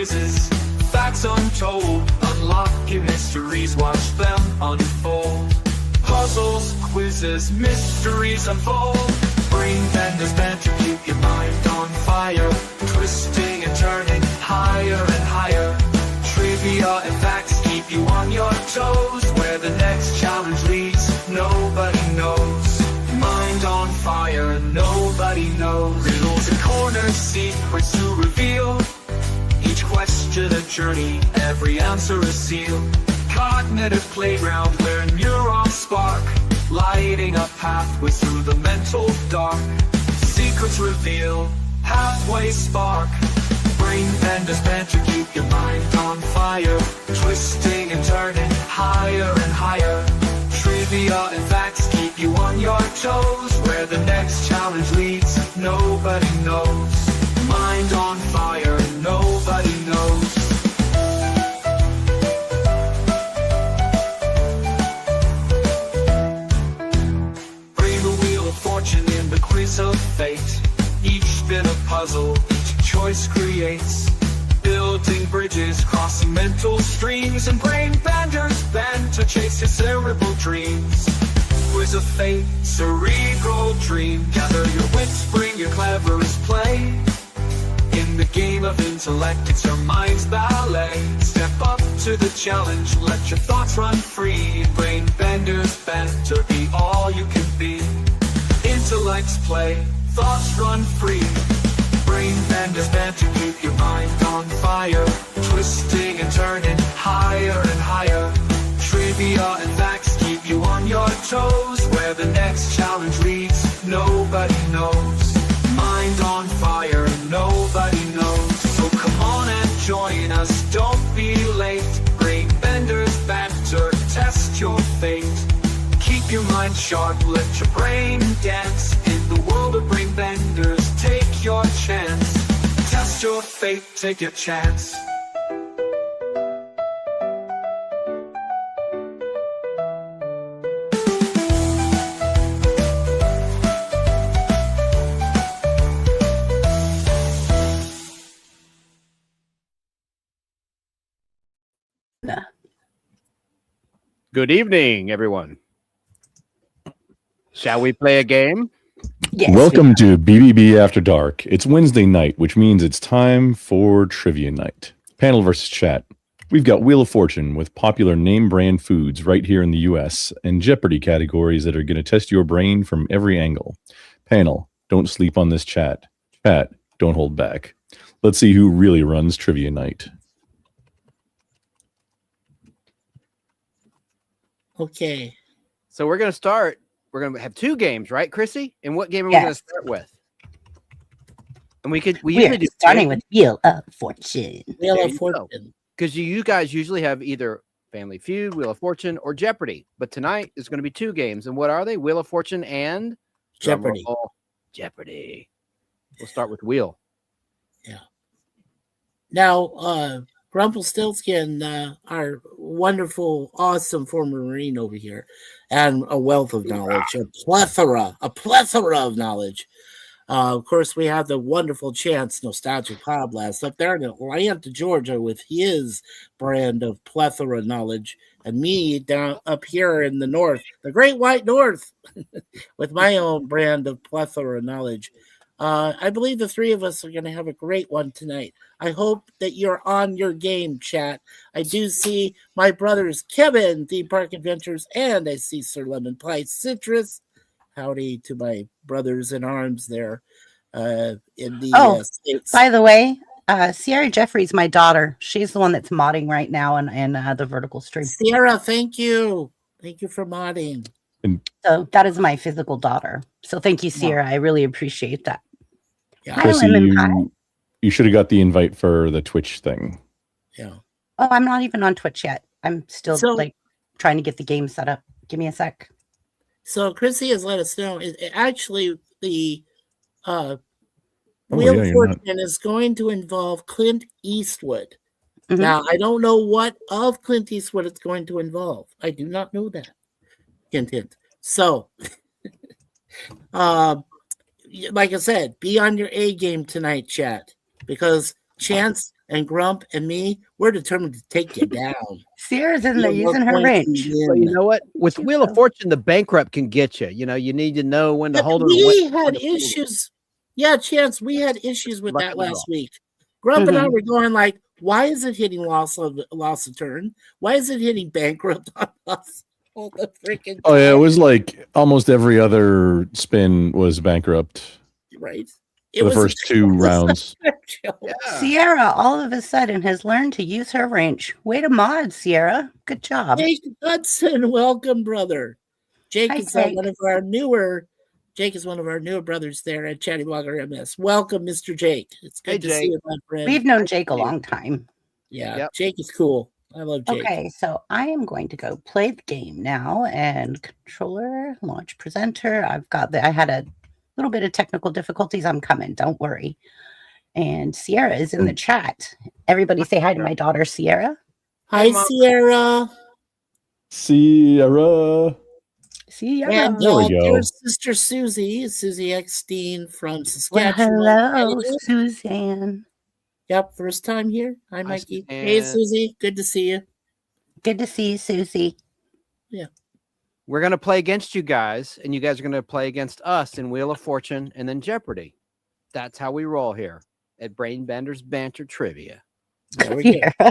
quizzes, facts untold, unlocking mysteries, watch them unfold. Puzzles, quizzes, mysteries unfold. Brain benders banter, keep your mind on fire, twisting and turning higher and higher. Trivia and facts keep you on your toes. Where the next challenge leads, nobody knows. Mind on fire, nobody knows. Riddles and corners, secrets to reveal. Each question a journey, every answer a seal. Cognitive playground where neurons spark, lighting up pathways through the mental dark. Secrets reveal, pathways spark. Brain benders banter, keep your mind on fire, twisting and turning higher and higher. Trivia and facts keep you on your toes. Where the next challenge leads, nobody knows. Mind on fire, nobody knows. Bring the wheel of fortune in the quiz of fate. Each spin a puzzle, each choice creates. Building bridges, crossing mental streams, and brain benders bend to chase your cerebral dreams. Quiz of fate, cerebral dream. Gather your wits, bring your cleverest play. In the game of intellect, it's your mind's ballet. Step up to the challenge, let your thoughts run free. Brain benders bend to be all you can be. Intellects play, thoughts run free. Brain benders bend to keep your mind on fire, twisting and turning higher and higher. Trivia and facts keep you on your toes. Where the next challenge leads, nobody knows. Mind on fire, nobody knows. So come on and join us, don't be late. Brain benders banter, test your fate. Keep your mind sharp, let your brain dance. In the world of brain benders, take your chance. Test your fate, take your chance. Good evening, everyone. Shall we play a game? Yes, Welcome to BBB After Dark. It's Wednesday night, which means it's time for trivia night. Panel versus chat. We've got Wheel of Fortune with popular name brand foods right here in the US and Jeopardy categories that are going to test your brain from every angle. Panel, don't sleep on this chat. Chat, don't hold back. Let's see who really runs trivia night. Okay. So we're going to start. We're going to have two games, right, Chrissy? And what game are we going to start with? And we usually do starting with Wheel of Fortune. Wheel of Fortune. Because you guys usually have either Family Feud, Wheel of Fortune, or Jeopardy. But tonight is going to be two games. And what are they? Wheel of Fortune and Jeopardy. Jeopardy. We'll start with Wheel. Yeah. Now, Rumpelstiltskin, our wonderful, awesome former Marine over here, and a wealth of knowledge, a plethora of knowledge. Of course, we have the wonderful Chance Nostalgic Podblast up there in Atlanta, Georgia, with his brand of plethora knowledge, and me down up here in the north, the Great White North, with my own brand of plethora knowledge. I believe the three of us are going to have a great one tonight. I hope that you're on your game, chat. I do see my brothers Kevin, Theme Park Adventures, and I see Sir Lemon Pie Citrus. Howdy to my brothers in arms there in the States. By the way, Sierra Jeffrey's my daughter. She's the one that's modding right now in the vertical stream. Sierra, thank you. Thank you for modding. So that is my physical daughter. So thank you, Sierra. I really appreciate that. Yeah. Hi, Chrissy, Lemon Pie. you should have got the invite for the Twitch thing. Yeah. Oh, I'm not even on Twitch yet. I'm still trying to get the game set up. Give me a sec. So Chrissy has let us know. Actually, the Wheel of Fortune is going to involve Clint Eastwood. Mm-hmm. Now, I don't know what of Clint Eastwood it's going to involve. I do not know that. Hint, hint. So, like I said, be on your A game tonight, chat, because Chance and Grump and me, we're determined to take you down. Sierra's in there Yeah, we're using her going to wrench. win. Well, you know what? With Wheel of Fortune, the bankrupt can get you. You know, you need to know when to But hold it. we had issues. Yeah, Chance, we had issues with Lucky that draw. last week. Grump and I were going like, why is it hitting loss of turn? Why is it hitting bankrupt on us? All the freaking Oh yeah, it was like almost every other spin was bankrupt right. for the first 2 rounds. Sierra all of a sudden has learned to use her wrench. Way to mod, Sierra. Good job. Jake Hudson, welcome, brother. Jake Hi, is Jake. one of our newer. Jake is one of our newer brothers there at Chatty Blogger MS. Welcome, Mr. Jake. It's good to see you, my friend. We've known Jake a long time. Yeah, Yep. Jake is cool. I love Jake. Okay, so I am going to go play the game now, and controller, launch presenter. I had a little bit of technical difficulties. I'm coming, don't worry. And Sierra is in the chat. Everybody say hi to my daughter, Sierra. Hi, Sierra. Sierra. Sierra. And There we go. there's Sister Susie Eckstein from Well, Saskatchewan. hello, Suzanne. Yep, first time here. Hi, Mikey. Suzanne. Hey, Susie. Good to see you. Good to see you, Susie. We're going to play against you guys, and you guys are going to play against us in Wheel of Fortune and then Jeopardy. That's how we roll here at Brain Bender's Banter Trivia. There we go.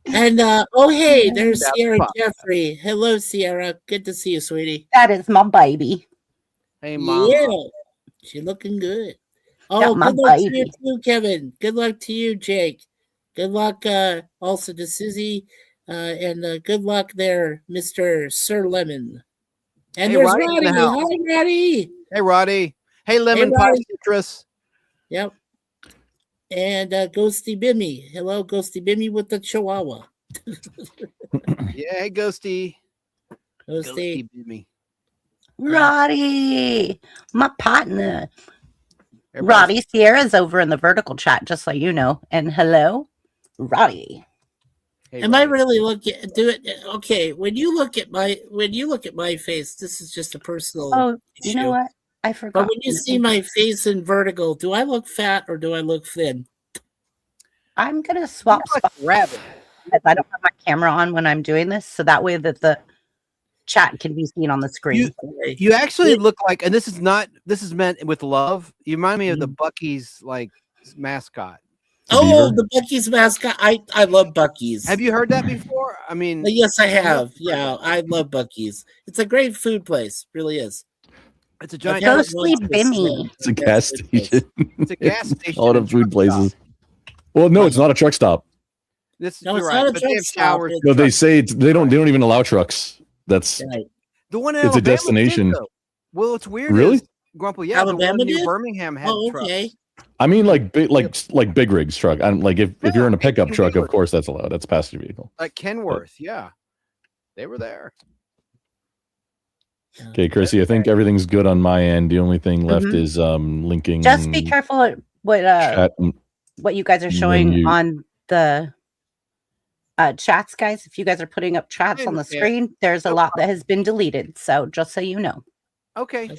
And hey, there's That's Sierra fine. Jeffrey. Hello, Sierra. Good to see you, sweetie. That is my baby. Hey, Mom. Yeah, she looking good. Oh, Got my good luck to you baby. too, Kevin. Good luck to you, Jake. Good luck also to Susie, and good luck there, Mr. Sir Lemon. And Hey, there's Roddy's in the Roddy. house. Hi, Roddy. Hey, Roddy. Hey, Lemon Pie Roddy. Citrus. Yep. And Ghosty Bimmy. Hello, Ghosty Bimmy with the Chihuahua. Yeah, hey, Ghosty. Ghosty. Bimmy. Roddy, my partner. Everybody- Roddy, Sierra's over in the vertical chat, just so you know. And hello, Roddy. Hey, Am I Roddy. really looking? Do it. Okay. When you look at my face, this is just a personal. Oh, you know issue. what? I forgot. But when you see my face in vertical, do I look fat or do I look thin? I'm gonna swap You're like spots. a rabbit. I don't have my camera on when I'm doing this, so that way that the chat can be seen on the screen. Okay. You actually look like, and this is meant with love. You remind me of the Mm. Bucky's like mascot. Oh, Beaver? the Bucky's mascot. I love Bucky's. Have you heard that before? I mean, Yes, I have. Yeah, I love Bucky's. It's a great food place. Really is. it's a giant. Yeah. Ghostly Bimmy. It's a gas station. It's a gas station. A lot and of food truck stop. places. Well, no, it's not a truck stop. This No, you're it's right, not a but truck they have stop. showers. It's- No, they say they don't even allow trucks. That's Right. The one in it's a Alabama did, destination. though. Well, it's weird. Really? is, Grumple, yeah, the Alabama one in New did? Birmingham had Oh, trucks. okay. I mean like big rigs truck. I'm like if you're in a pickup 18 truck, of wheelers. course that's allowed. That's a passenger vehicle. Like Kenworth, yeah. They were there. Okay, Chrissy, I think everything's good on my end. The only thing left Mhm. is linking Just be careful at chat. what you guys are And then showing you- on the chats, guys. If you guys are putting up chats on the understand. screen, there's a No lot that has been deleted. So just so you know. Okay.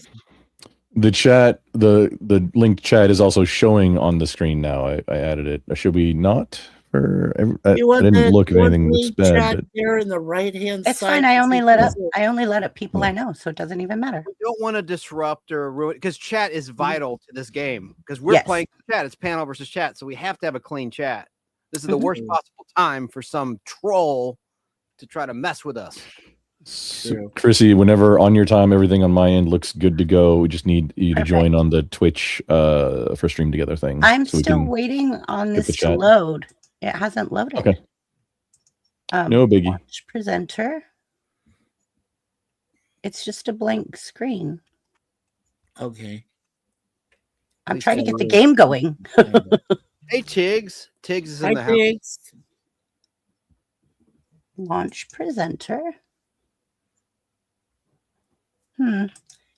The chat, the linked chat is also showing on the screen now. I added it. Should we not? I didn't look at anything that's bad. Chat But there in the right hand It's side. fine. I only let up people I know, so it doesn't even matter. We don't want to disrupt or ruin because chat is vital to this game because we're Yes. playing chat. It's panel versus chat, so we have to have a clean chat. This is the Mhm. worst possible time for some troll to try to mess with us. so, Chrissy, whenever on your time, everything on my end looks good to go. We just need you to join on the Twitch for stream together thing. I'm so we still can- waiting on get this the to chat. load. It hasn't loaded. Okay. No biggie. Launch presenter. It's just a blank screen. Okay. I'm least trying to I get the know. game going. Hey, Tiggs. Tiggs is in Hi, the house. Pigs. Launch presenter.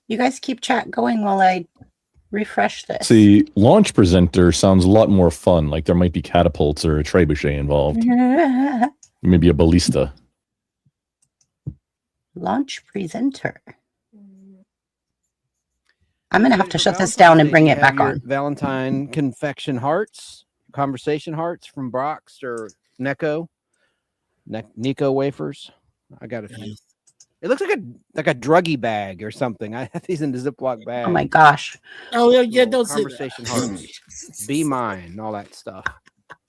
You guys keep chat going while I refresh this. See, launch presenter sounds a lot more fun. Like there might be catapults or a trebuchet involved. Maybe a ballista. Launch presenter. I'm going to have to shut this down and bring it back on. Valentine confection hearts, conversation hearts from Brox or Nico wafers. I got a few. It looks like a druggie bag or something. I have these in the Ziploc bag. Oh my gosh. Oh yeah, don't say conversation hearts. Be mine, and all that stuff.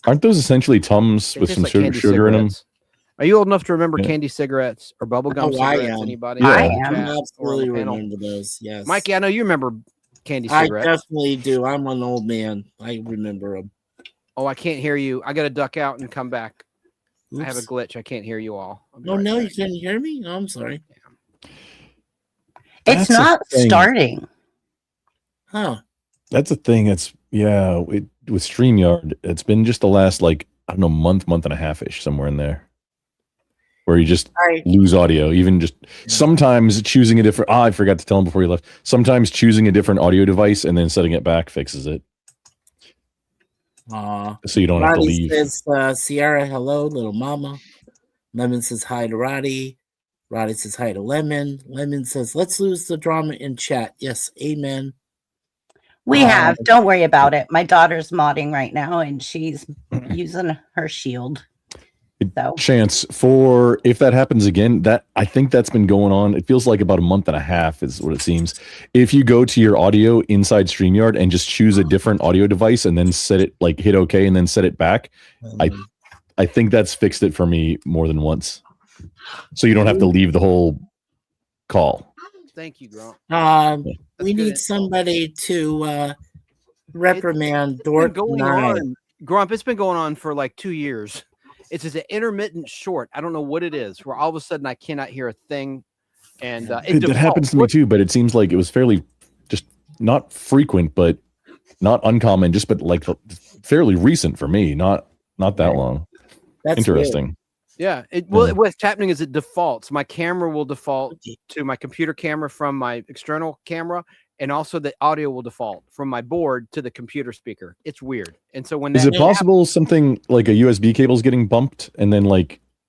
Aren't those essentially Tums They with taste some like sugar, candy sugar in them? cigarettes. Are you old enough to remember Yeah. candy cigarettes or bubblegum Oh, I cigarettes? am. Anybody? Yeah. I I am. absolutely panel? remember those. Yes, Mikey, I know you remember candy I cigarettes. definitely do. I'm an old man. I remember them. Oh, I can't hear you. I got to duck out and come back. I have a glitch. I can't hear you all. I'll be Oh right no, back. you couldn't hear me. Oh, I'm sorry. It's That's a not thing. starting. Huh? That's a thing. With StreamYard, it's been just the last month and a half ish, somewhere in there, where you just lose audio. Even just sometimes choosing a different. I forgot to tell him before he left. Sometimes choosing a different audio device and then setting it back fixes it, so you don't have to Roddy leave. says, Sierra, hello, little mama. Lemon says hi to Roddy. Roddy says hi to Lemon. Lemon says, let's lose the drama in chat. Yes, amen. We have. Don't worry about it. My daughter's modding right now, and she's using her shield. So. Chance for if that happens again, that I think that's been going on. It feels like about a month and a half is what it seems. If you go to your audio inside StreamYard and just choose a different audio device and then set it, hit OK and then set it back, I think that's fixed it for me more than once. So you don't have to leave the whole call. Thank you, Grump. We need somebody to reprimand Dork going 9. on. Grump, it's been going on for like 2 years. It's just an intermittent short. I don't know what it is, where all of a sudden I cannot hear a thing. And That happens to me too, but it seems like it was fairly just not frequent, but not uncommon, but fairly recent for me. Not that long. That's interesting. Weird. Yeah. What's happening is it defaults. My camera will default to my computer camera from my external camera, and also the audio will default from my board to the computer speaker. It's weird. And so when is it possible something like a USB cable is getting bumped and then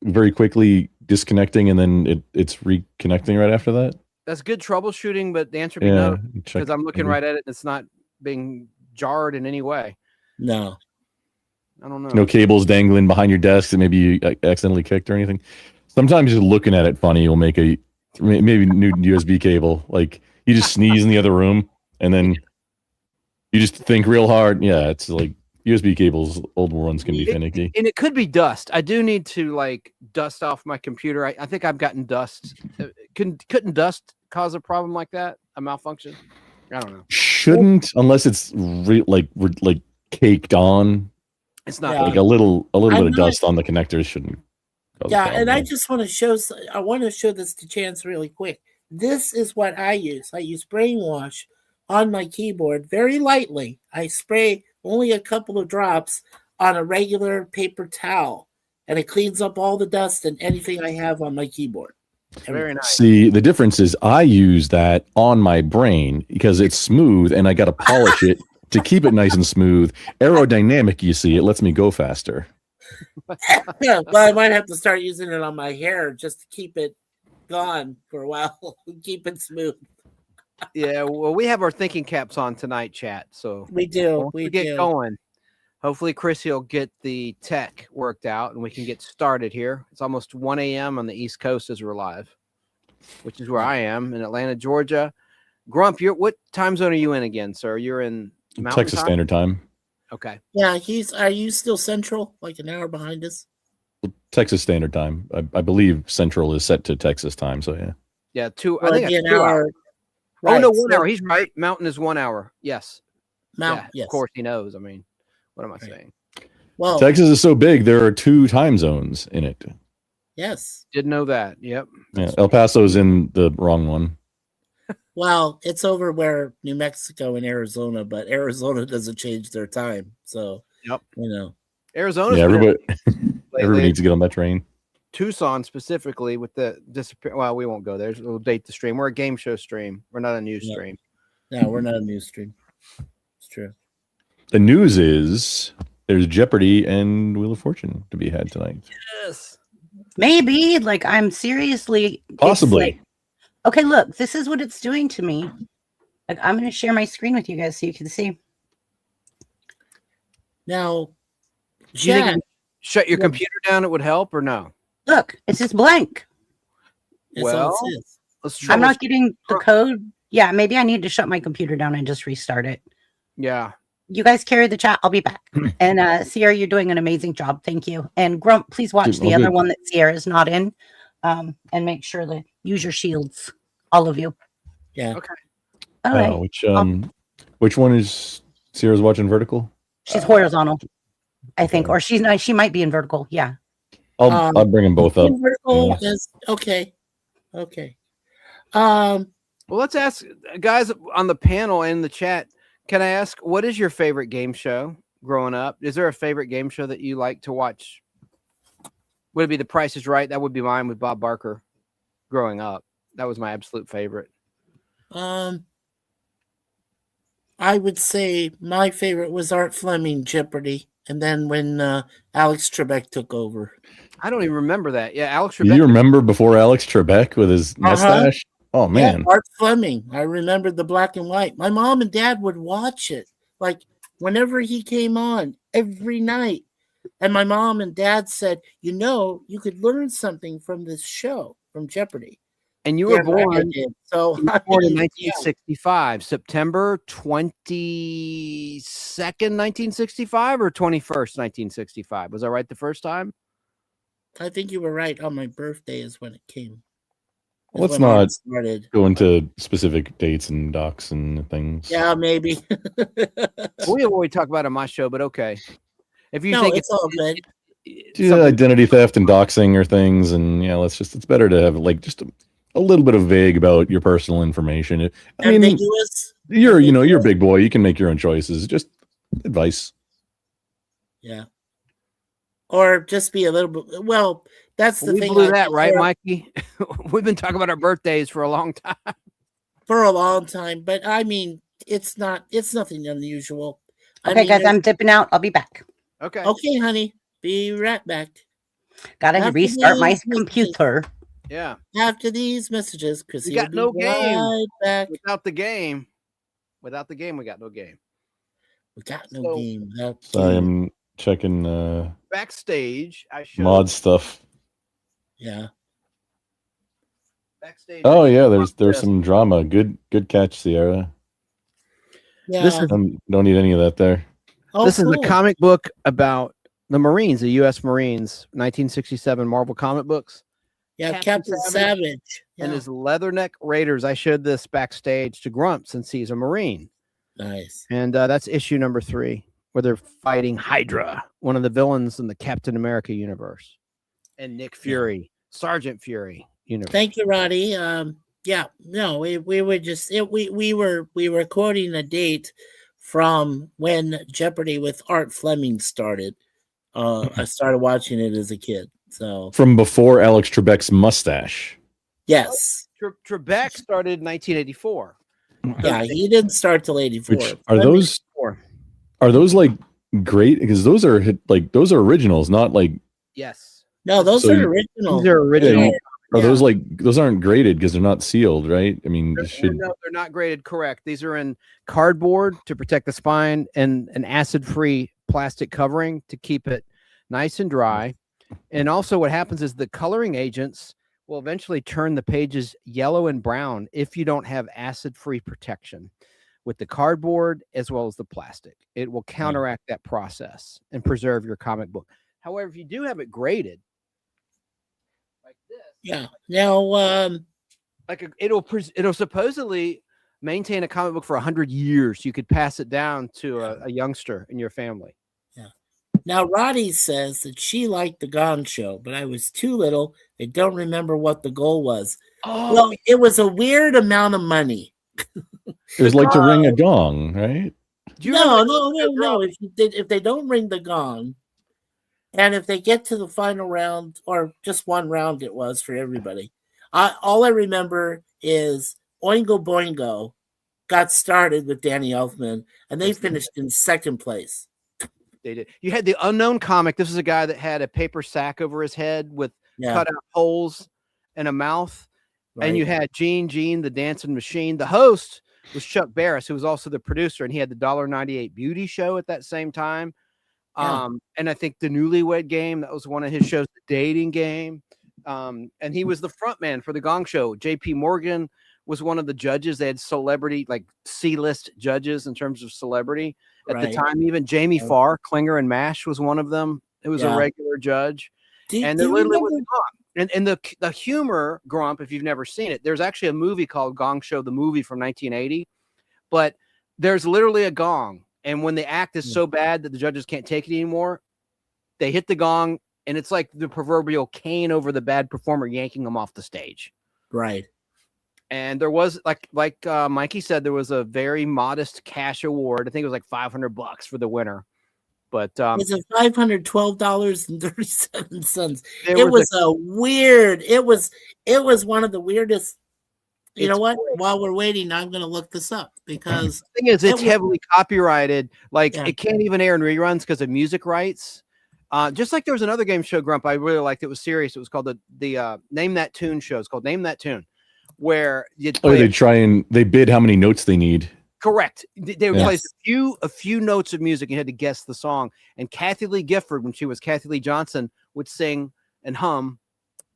very quickly disconnecting and then it's reconnecting right after that? That's good troubleshooting, but the answer would be no, because I'm looking right at it and it's not being jarred in any way. No. I don't know. No cables dangling behind your desk that maybe you accidentally kicked or anything. Sometimes just looking at it funny will make a maybe new USB cable. You just sneeze in the other room and then you just think real hard. Yeah, it's like USB cables, old ones can be finicky. And it could be dust. I do need to dust off my computer. I think I've gotten dust. Couldn't dust cause a problem like that? A malfunction? I don't know. Shouldn't, unless it's caked on. It's not a little bit of dust on the connectors shouldn't. And I just want to show. I want to show this to Chance really quick. This is what I use. I use brainwash on my keyboard very lightly. I spray only a couple of drops on a regular paper towel, and it cleans up all the dust and anything I have on my keyboard. Very nice. See, the difference is I use that on my brain because it's smooth and I got to polish it to keep it nice and smooth. Aerodynamic, you see, it lets me go faster. Yeah, well, I might have to start using it on my hair just to keep it gone for a while. Keep it smooth. Yeah, well, we have our thinking caps on tonight, chat. So we do. We get going. Hopefully, Chrissy will get the tech worked out and we can get started here. It's almost 1 a.m. on the East Coast as we're live, which is where I am in Atlanta, Georgia. Grump, what time zone are you in again, sir? You're in Mountain Texas time? Standard Time. Okay. Yeah, are you still Central, like an hour behind us? Texas Standard Time. I believe Central is set to Texas time, so yeah. Yeah, I think an hour. Right. Oh no, 1 hour. He's right. Mountain is 1 hour. Yes. Yes. Of course he knows. I mean, what am I saying? Well, Texas is so big, there are 2 time zones in it. Yes. Did know that. Yep. Yeah, El Paso's in the wrong one. Well, it's over where New Mexico and Arizona, but Arizona doesn't change their time. So, Arizona. Yeah, everybody needs to get on that train. Tucson specifically with the disappear. Well, we won't go there. We'll date the stream. We're a game show stream. We're not a news stream. No, we're not a news stream. It's true. The news is there's Jeopardy and Wheel of Fortune to be had tonight. Yes. Maybe. I'm seriously. Possibly. Okay, look, this is what it's doing to me. Like, I'm going to share my screen with you guys so you can see. Now, Do you think if Chad, you shut your Yeah. computer down, it would help or no? Look, it's just blank. that's all it Well, says. let's I'm troubleshoot. not getting the code. Yeah, maybe I need to shut my computer down and just restart it. Yeah. You guys carry the chat. I'll be back. And Sierra, you're doing an amazing job. Thank you. And Grump, please watch Dude, the all other good. one that Sierra is not in. And make sure to use your shields, all of you. Yeah. Okay. All right. Which one is Sierra's watching vertical? She's horizontal, I think, or she's not. She might be in vertical. Yeah. I'll bring them both up. Vertical Yeah. is okay. Okay. Well, let's ask guys on the panel and in the chat. Can I ask, what is your favorite game show growing up? Is there a favorite game show that you like to watch? Would it be The Price is Right? That would be mine with Bob Barker growing up. That was my absolute favorite. I would say my favorite was Art Fleming Jeopardy, and then when Alex Trebek took over. I don't even remember that. Yeah, Alex Do Trebek. you remember before Alex Trebek with his mustache? Oh man. Yeah, Art Fleming. I remember the black and white. My mom and dad would watch it like whenever he came on every night. And my mom and dad said, you could learn something from this show, from Jeopardy. And you were born, I did. So you were born in yeah. 1965, September 22nd, 1965 or 21st, 1965. Was I right the first time? I think you were right. On my birthday is when it came. Let's when it not started. go into specific dates and docs and things. Yeah, maybe. We talk about it on my show, but okay. If you No, think it's all good. Yeah, identity theft and doxing or things, and yeah, it's better to have like just a little bit of vague about your personal information. I mean, Ambiguous. you're a big boy. You can make your own choices. Just advice. Yeah. Or just be a little bit. Well, that's the we thing. blew I that, think right, for- Mikey? We've been talking about our birthdays for a long time. For a long time, but I mean, it's nothing unusual. I Okay, mean, guys, I'm dipping out. I'll be back. Okay. okay, honey. Be right back. Gotta After restart my these messages- computer. Yeah. After these messages, Chrissy We got will be no game. right back. Without the game, we got no game. We got no So- game. Without Sorry, game. I'm checking Backstage, I showed mod stuff. Yeah. backstage. Oh I yeah, showed there's some drama. Good catch, Sierra. Yeah. This is- Don't need any of that there. Oh, this is cool. a comic book about the Marines, the U.S. Marines, 1967 Marvel comic books, Yeah, Captain Captain Savage Savage. and Yeah. his Leatherneck Raiders. I showed this backstage to Grump since he's a Marine, Nice. and that's issue number 3, where they're fighting Hydra, one of the villains in the Captain America universe, and Nick Fury, Sergeant Fury universe. Thank you, Roddy. Yeah, no, we were just we were quoting a date from when Jeopardy with Art Fleming started. I started watching it as a kid. So From before Alex Trebek's mustache. yes, Trebek started in 1984. yeah, he didn't start till '84. Which are those like great? Because those are those are originals, not like Yes. No, those So are you- original. These are original. Yeah, are Yeah. those like those aren't graded because they're not sealed, right? I mean, this should No, they're not graded correct. These are in cardboard to protect the spine and an acid-free plastic covering to keep it nice and dry. And also what happens is the coloring agents will eventually turn the pages yellow and brown if you don't have acid-free protection with the cardboard as well as the plastic. It will counteract that process and preserve your comic book. However, if you do have it graded like this, Yeah. Now, it'll supposedly maintain a comic book for 100 years. You could pass it down to a youngster in your family. now Roddy says that she liked the Gong Show, but I was too little. I don't remember what the goal was. Oh, Well, it was a weird amount of money. it was like to ring a gong, right? do you No, remember- no. If they don't ring the gong, and if they get to the final round, or just one round, it was for everybody. All I remember is Oingo Boingo got started with Danny Elfman, and they finished in second place. They did. You had the Unknown comic. This is a guy that had a paper sack over his head with Yeah, cut out holes and a mouth. right. And you had Gene, the dancing machine. The host was Chuck Barris, who was also the producer, and he had the $1.98 beauty show at that same time. Yeah. And I think the Newlywed Game, that was one of his shows, the Dating Game. And he was the front man for the Gong Show. JP Morgan was one of the judges. They had celebrity, like C-list judges in terms of celebrity at the time. Even Jamie Farr, Klinger and Mash was one of them. It was a regular judge. And there literally was a Gong. And the humor, Grump, if you've never seen it, there's actually a movie called Gong Show, the movie from 1980. But there's literally a gong. And when the act is so bad that the judges can't take it anymore, they hit the gong, and it's like the proverbial cane over the bad performer yanking them off the stage. Right. And there was, like Mikey said, there was a very modest cash award. I think it was like $500 for the winner. But it's a $512.37. It was a weird. It was one of the weirdest. You know what? Weird. While we're waiting, I'm going to look this up because the thing is, it's heavily copyrighted. Like it can't even air in reruns because of music rights. Just like there was another game show, Grump, I really liked. It was serious. It was called the Name That Tune show. It's called Name That Tune, where they bid how many notes they need. Correct. They would play a few notes of music. You had to guess the song. And Kathy Lee Gifford, when she was Kathy Lee Johnson, would sing and hum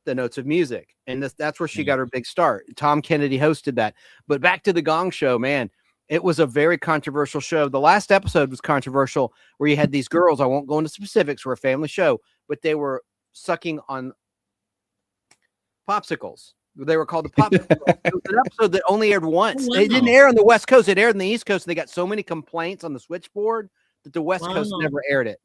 the notes of music. And that's where she got her big start. Tom Kennedy hosted that. But back to the Gong Show, man, it was a very controversial show. The last episode was controversial, where you had these girls, I won't go into specifics, were a family show, but they were sucking on popsicles. They were called the popsicles. It was an episode that only aired once. They didn't air on the West Coast. It aired on the East Coast. They got so many complaints on the switchboard that the West Coast never aired it.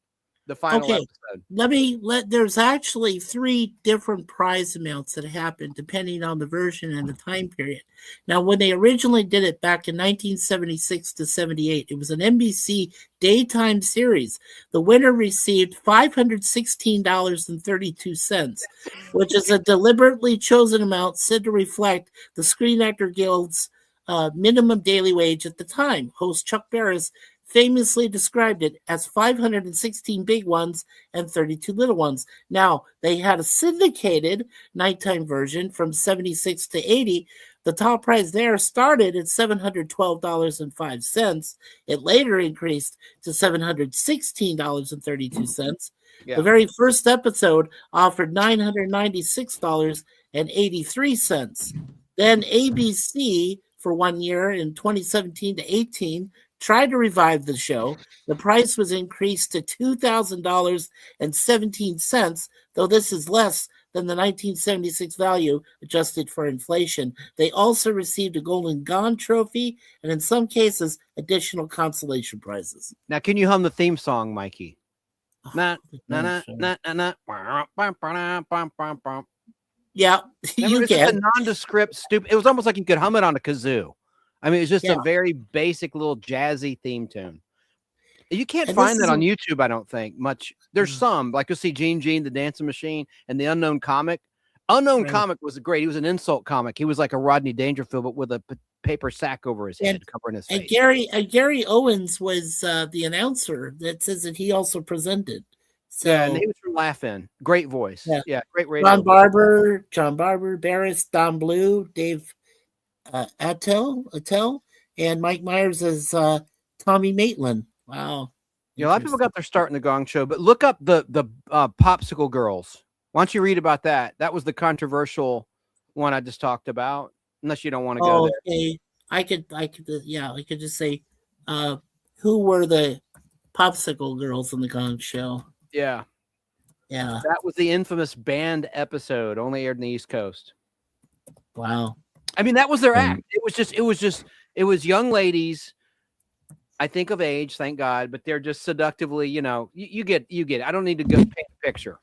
The final episode. There's actually 3 different prize amounts that happened depending on the version and the time period. Now, when they originally did it back in 1976 to 78, it was an NBC daytime series. The winner received $516.32, which is a deliberately chosen amount said to reflect the Screen Actor Guild's minimum daily wage at the time. Host Chuck Barris famously described it as 516 big ones and 32 little ones. Now, they had a syndicated nighttime version from 76 to 80. The top prize there started at $712.05. It later increased to $716.32. The very first episode offered $996.83. Then ABC, for 1 year in 2017 to 18, tried to revive the show. The price was increased to $2,000.17, though this is less than the 1976 value adjusted for inflation. They also received a Golden Gong trophy and, in some cases, additional consolation prizes. Now, can you hum the theme song, Mikey? Yeah, you can. A nondescript, stupid. It was almost like you could hum it on a kazoo. I mean, it's just a very basic little jazzy theme tune. You can't find that on YouTube, I don't think, much. There's some, like you'll see Gene, the Dancing Machine, and the Unknown Comic. Unknown Comic was great. He was an insult comic. He was like a Rodney Dangerfield, but with a paper sack over his head, covering his face. And Gary Owens was the announcer that says that he also presented. So, and he was from Laugh-In. Great voice. Yeah, great radio. John Barber, Barris, Don Blue, Dave Attell, and Mike Myers as Tommy Maitland. Wow. Yeah, a lot of people got their start in the Gong Show, but look up the Popsicle Girls. Why don't you read about that? That was the controversial one I just talked about. Unless you don't want to go there. Okay. I could just say, who were the Popsicle Girls in the Gong Show? Yeah. That was the infamous band episode, only aired in the East Coast. Wow. I mean, that was their act. It was young ladies, I think of age, thank God, but they're just seductively, you get it. I don't need to go paint a picture.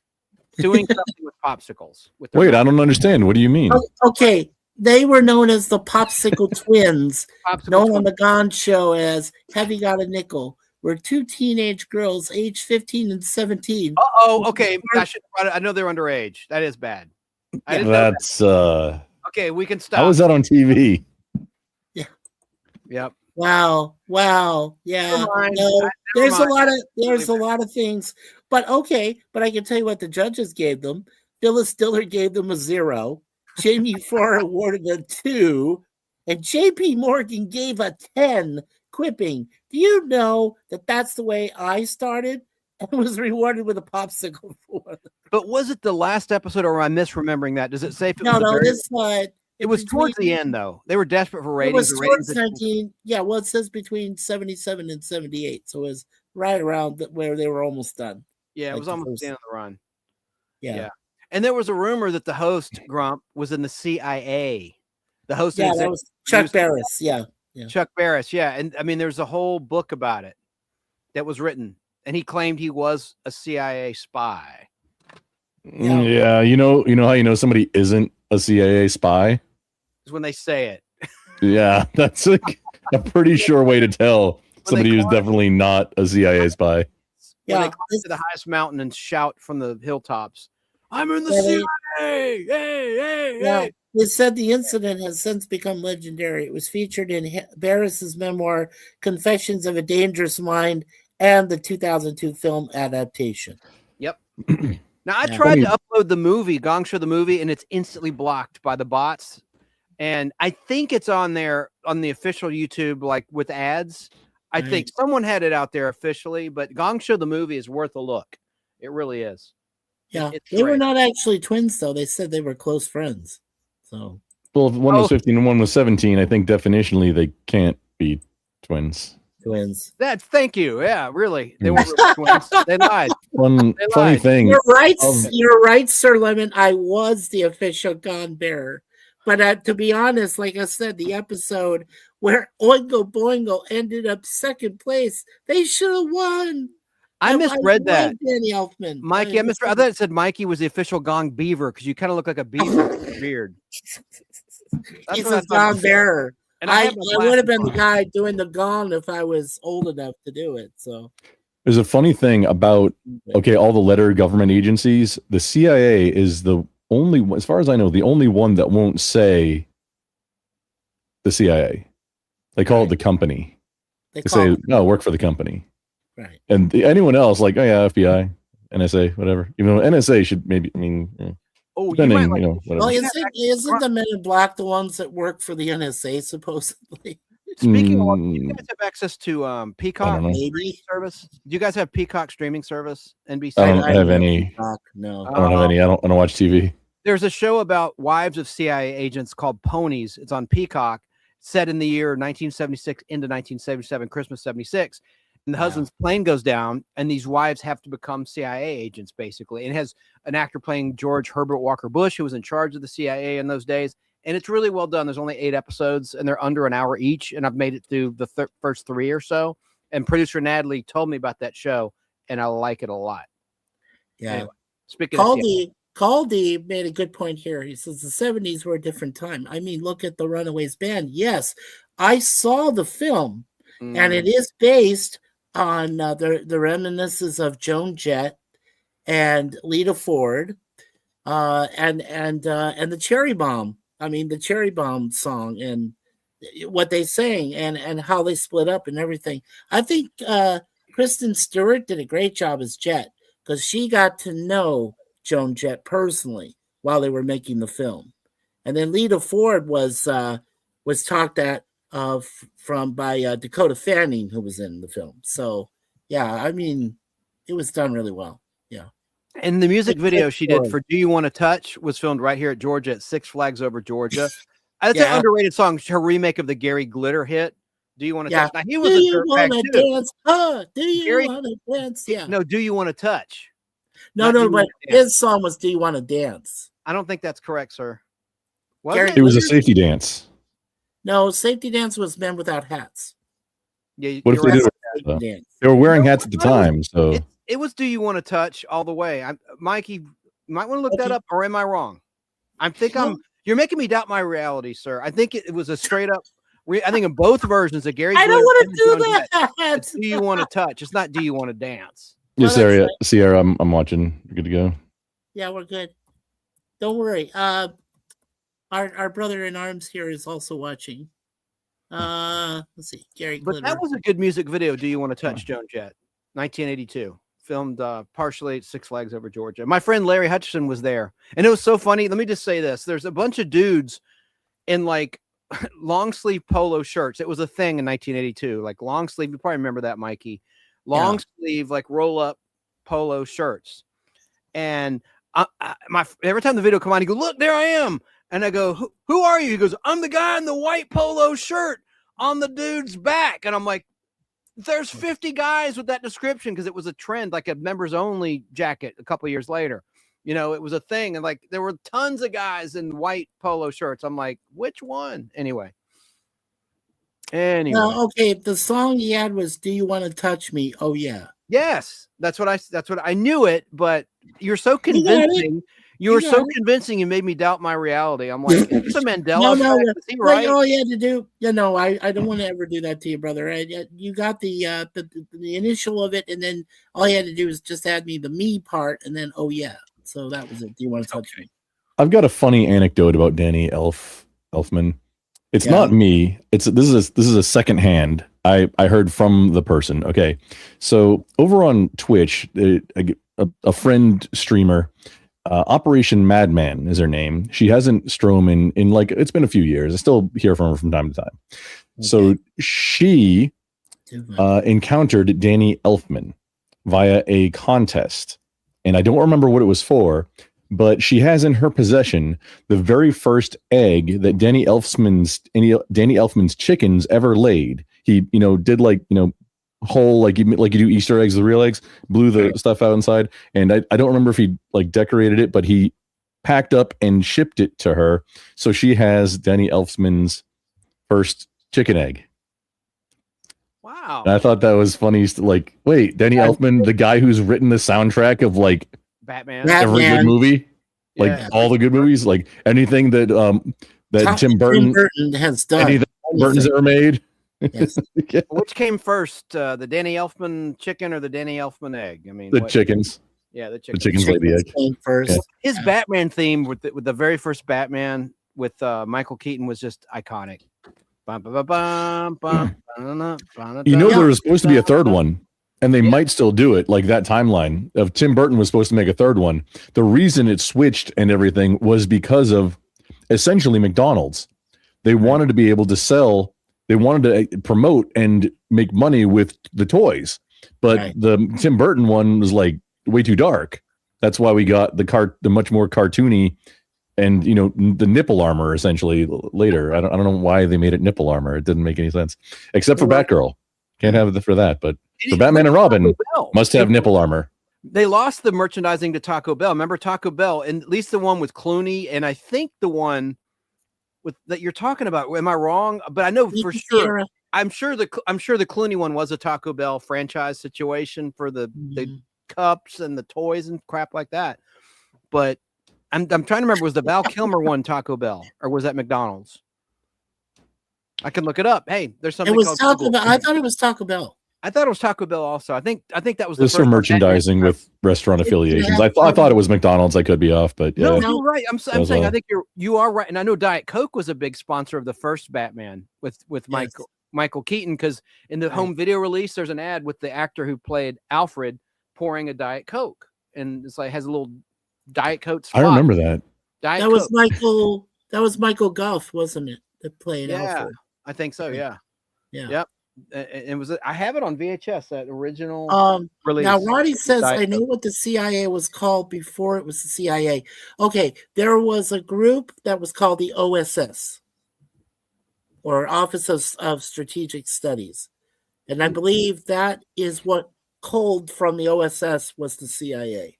Doing something with popsicles. Wait, I don't understand. What do you mean? Okay. They were known as the Popsicle Twins, known on the Gong Show as Have You Got a Nickel? Were 2 teenage girls aged 15 and 17. Okay. I know they're underage. That is bad. Okay, we can stop. How was that on TV? Yeah. Yep. Wow. Yeah. No, there's a lot of things. But okay, but I can tell you what the judges gave them. Phyllis Diller gave them a 0. Jamie Farr awarded a 2. And J.P. Morgan gave a 10, quipping, "Do you know that that's the way I started?" And was rewarded with a popsicle for it. But was it the last episode, or am I misremembering that? Does it say if it was No, the no, very- this It was towards the end, though. They were desperate for It ratings. was The towards ratings 19. Yeah, well, it says between 77 and 78, so it was right around where they were almost done. yeah, it like was the almost first- the end of the run. Yeah, Yeah. And there was a rumor that the host, Grump, was in the CIA. The host, yeah, of that was Chuck news- Barris. Yeah, Chuck Barris, yeah. And I mean, there's a whole book about it that was written, and he claimed he was a CIA spy. Yeah. Yeah, you know how you know somebody isn't a CIA spy? Is when they say it. Yeah, that's like a pretty sure way to tell somebody who's climb- definitely not a CIA spy. When yeah. they climb to the highest mountain and shout from the hilltops, "I'm in the Yeah, CIA! Hey, hey, Yeah, hey!" it said the incident has since become legendary. It was featured in Barris's memoir, Confessions of a Dangerous Mind, and the 2002 film adaptation. Yep. Now I Yeah. tried to upload the movie, Gong Show the movie, and it's instantly blocked by the bots. And I think it's on there on the official YouTube, like with ads. I Right. think someone had it out there officially, but Gong Show the movie is worth a look. It really is. Yeah, It's they were great. not actually twins, though. They said they were close friends. So, Well, if one was Oh. 15 and one was 17, I think definitionally they can't be twins. twins. Thank you. Yeah, really. They weren't really twins. They lied. One They funny lied. thing. You're right. of- You're right, Sir Lemon. I was the official Gone Bearer. But to be honest, like I said, the episode where Oingo Boingo ended up second place, they should have won. I misread love that. Danny Elfman. Mikey, I misread. I thought it said Mikey was the official Gong Beaver because you kind of look like a beaver with a beard. That's He's what I a thought Gone it said. Bearer. And I have my would have been the glasses guy doing the gong if I was old enough to do it. So, There's a funny thing about all the letter government agencies. The CIA is the only, as far as I know, the only one that won't say the CIA. They call it the company. they They call say, it, "No, work for the company." right. And anyone else, like, "Oh yeah, FBI, NSA, whatever." Even though NSA should maybe, I mean, Oh, you depending, might like whatever. Well, Yeah, isn't the Men in Black the ones that work for the NSA supposedly? Speaking of, do you Mm, guys have access to Peacock know. Maybe. service? Do you guys have Peacock streaming service? NBC. I don't have know any. Peacock, no. I don't have any. I don't watch TV. There's a show about wives of CIA agents called Ponies. It's on Peacock, set in the year 1976 into 1977, Christmas 76. And the Wow. husband's plane goes down, and these wives have to become CIA agents, basically. And it has an actor playing George Herbert Walker Bush, who was in charge of the CIA in those days. And it's really well done. There's only 8 episodes, and they're under an hour each. And I've made it through the first 3 or so. And producer Natalie told me about that show, and I like it a lot. Yeah. Anyway, speaking of CIA, Caldy made a good point here. He says the 70s were a different time. I mean, look at the Runaways Band. Yes, I saw the film, and it is based on the reminiscences of Joan Jett and Lita Ford, and the Cherry Bomb. I mean, the Cherry Bomb song and what they sang and how they split up and everything. I think Kristen Stewart did a great job as Jet because she got to know Joan Jett personally while they were making the film, and then Lita Ford was talked at by Dakota Fanning, who was in the film. So yeah, I mean, it was done really well. Yeah. And the music video she did Ford. for "Do You Want to Touch" was filmed right here at Georgia at Six Flags Over Georgia. That's an Yeah. underrated song. Her remake of the Gary Glitter hit. Do you want to Yeah. touch? Now he Do was a you dirtbag want to too. dance? Do you Gary- want to dance? Yeah. No, do you want to touch? No, not Do You but Wanna Dance. his song was "Do You Want to Dance?" I don't think that's correct, sir. Was Gary- it? It was a safety dance. No, "Safety Dance" was Men Without Hats. Yeah, What if you're they right. did Safety Dance. They were wearing No, hats at the no, time, so It was "Do You Want to Touch" all the way. Mikey, you might want to look that Okay. up, or am I wrong? No. You're making me doubt my reality, sir. I think it was a straight up. I think in both versions of Gary. I don't Glitter want and to Joan do Jett, that. it's "Do you want to touch?" It's not "Do you want to dance?" yeah, Well, that's Sierra, I'm watching. You're good to go. Yeah, we're good. Don't worry. Our brother in arms here is also watching. Let's see, Gary But Glitter. that was a good music video. "Do You Want to Touch?" Joan Jett, 1982, filmed partially at Six Flags Over Georgia. My friend Larry Hutchison was there, and it was so funny. Let me just say this: there's a bunch of dudes in like long sleeve polo shirts. It was a thing in 1982, like long sleeve. You probably remember that, Mikey. Long sleeve, like roll up polo shirts. And every time the video come on, he goes, "Look, there I am." And I go, who are you? He goes, "I'm the guy in the white polo shirt on the dude's back." And I'm like, there's 50 guys with that description, because it was a trend, like a members only jacket a couple of years later. You know, it was a thing. And like there were tons of guys in white polo shirts. I'm like, which one? Anyway. Okay. The song he had was "Do You Want to Touch Me?" Oh yeah. Yes, that's what I knew it, but you're so convincing. You were so convincing, you made me doubt my reality. I'm like, it's a Mandela effect. Is he right? All you had to do, I don't want to ever do that to you, brother. You got the initial of it, and then all you had to do is just add me the me part, and then oh yeah. So that was it. Do you want to touch me? I've got a funny anecdote about Danny Elfman. It's not me. This is a second hand. I heard from the person. Okay, so over on Twitch, a friend streamer, Operation Madman is her name. She hasn't streamed in like, it's been a few years. I still hear from her from time to time. Okay. So she encountered Danny Elfman via a contest, and I don't remember what it was for, but she has in her possession the very first egg that Danny Elfman's chickens ever laid. He, did whole, like you do Easter eggs, the real eggs, blew the stuff out inside. And I don't remember if he like decorated it, but he packed up and shipped it to her. So she has Danny Elfman's first chicken egg. Wow. And I thought that was funny. Like, wait, Danny Elfman, the guy who's written the soundtrack of like Batman. Every good movie, like all the good movies, like anything that Tim Burton has done, anything Burton's ever made. Yes. Yeah. Which came first, the Danny Elfman chicken or the Danny Elfman egg? I mean, the chickens. Yeah, the chickens. The chickens laid the egg came first. Yeah. His Batman theme with the very first Batman with Michael Keaton was just iconic. There was supposed to be a third one, and they might still do it. Like that timeline of Tim Burton was supposed to make a third one. The reason it switched and everything was because of essentially McDonald's. They wanted to be able to sell. They wanted to promote and make money with the toys, but the Tim Burton one was like way too dark. That's why we got the much more cartoony and the nipple armor essentially later. I don't know why they made it nipple armor. It didn't make any sense, except for Batgirl. Can't have it for that, but for Batman and Robin, must have nipple armor. They lost the merchandising to Taco Bell. Remember Taco Bell, and at least the one with Clooney, and I think the one that you're talking about. Am I wrong? But I know for sure. I'm sure the Clooney one was a Taco Bell franchise situation for the cups and the toys and crap like that. But I'm trying to remember, was the Val Kilmer one Taco Bell or was that McDonald's? I can look it up. Hey, there's something. It was Taco Bell. I thought it was Taco Bell. I thought it was Taco Bell also. I think that was the first merchandising with restaurant affiliations. I thought it was McDonald's. I could be off, but yeah. No, you're right. I'm saying I think you are right. And I know Diet Coke was a big sponsor of the first Batman with Michael Keaton, because in the home video release, there's an ad with the actor who played Alfred pouring a Diet Coke, and it's like has a little Diet Coke spot. I remember that. That was Michael Gough, wasn't it? That played Alfred. I think so. Yeah. Yep. It was. I have it on VHS. That original release. Now, Roddy says, "I know what the CIA was called before it was the CIA." Okay, there was a group that was called the OSS, or Office of Strategic Studies, and I believe that is what culled from the OSS was the CIA.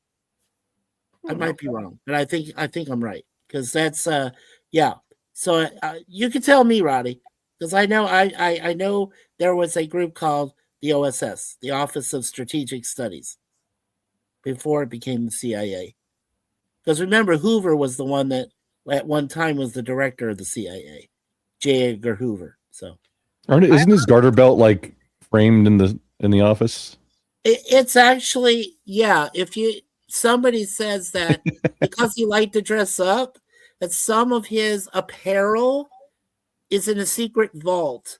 I might be wrong, but I think I'm right, because that's So you can tell me, Roddy. Because I know there was a group called the OSS, the Office of Strategic Studies, before it became the CIA. Because remember, Hoover was the one that at one time was the director of the CIA, J. Edgar Hoover. So, isn't his garter belt like framed in the office? It's actually, if somebody says that because he liked to dress up, that some of his apparel is in a secret vault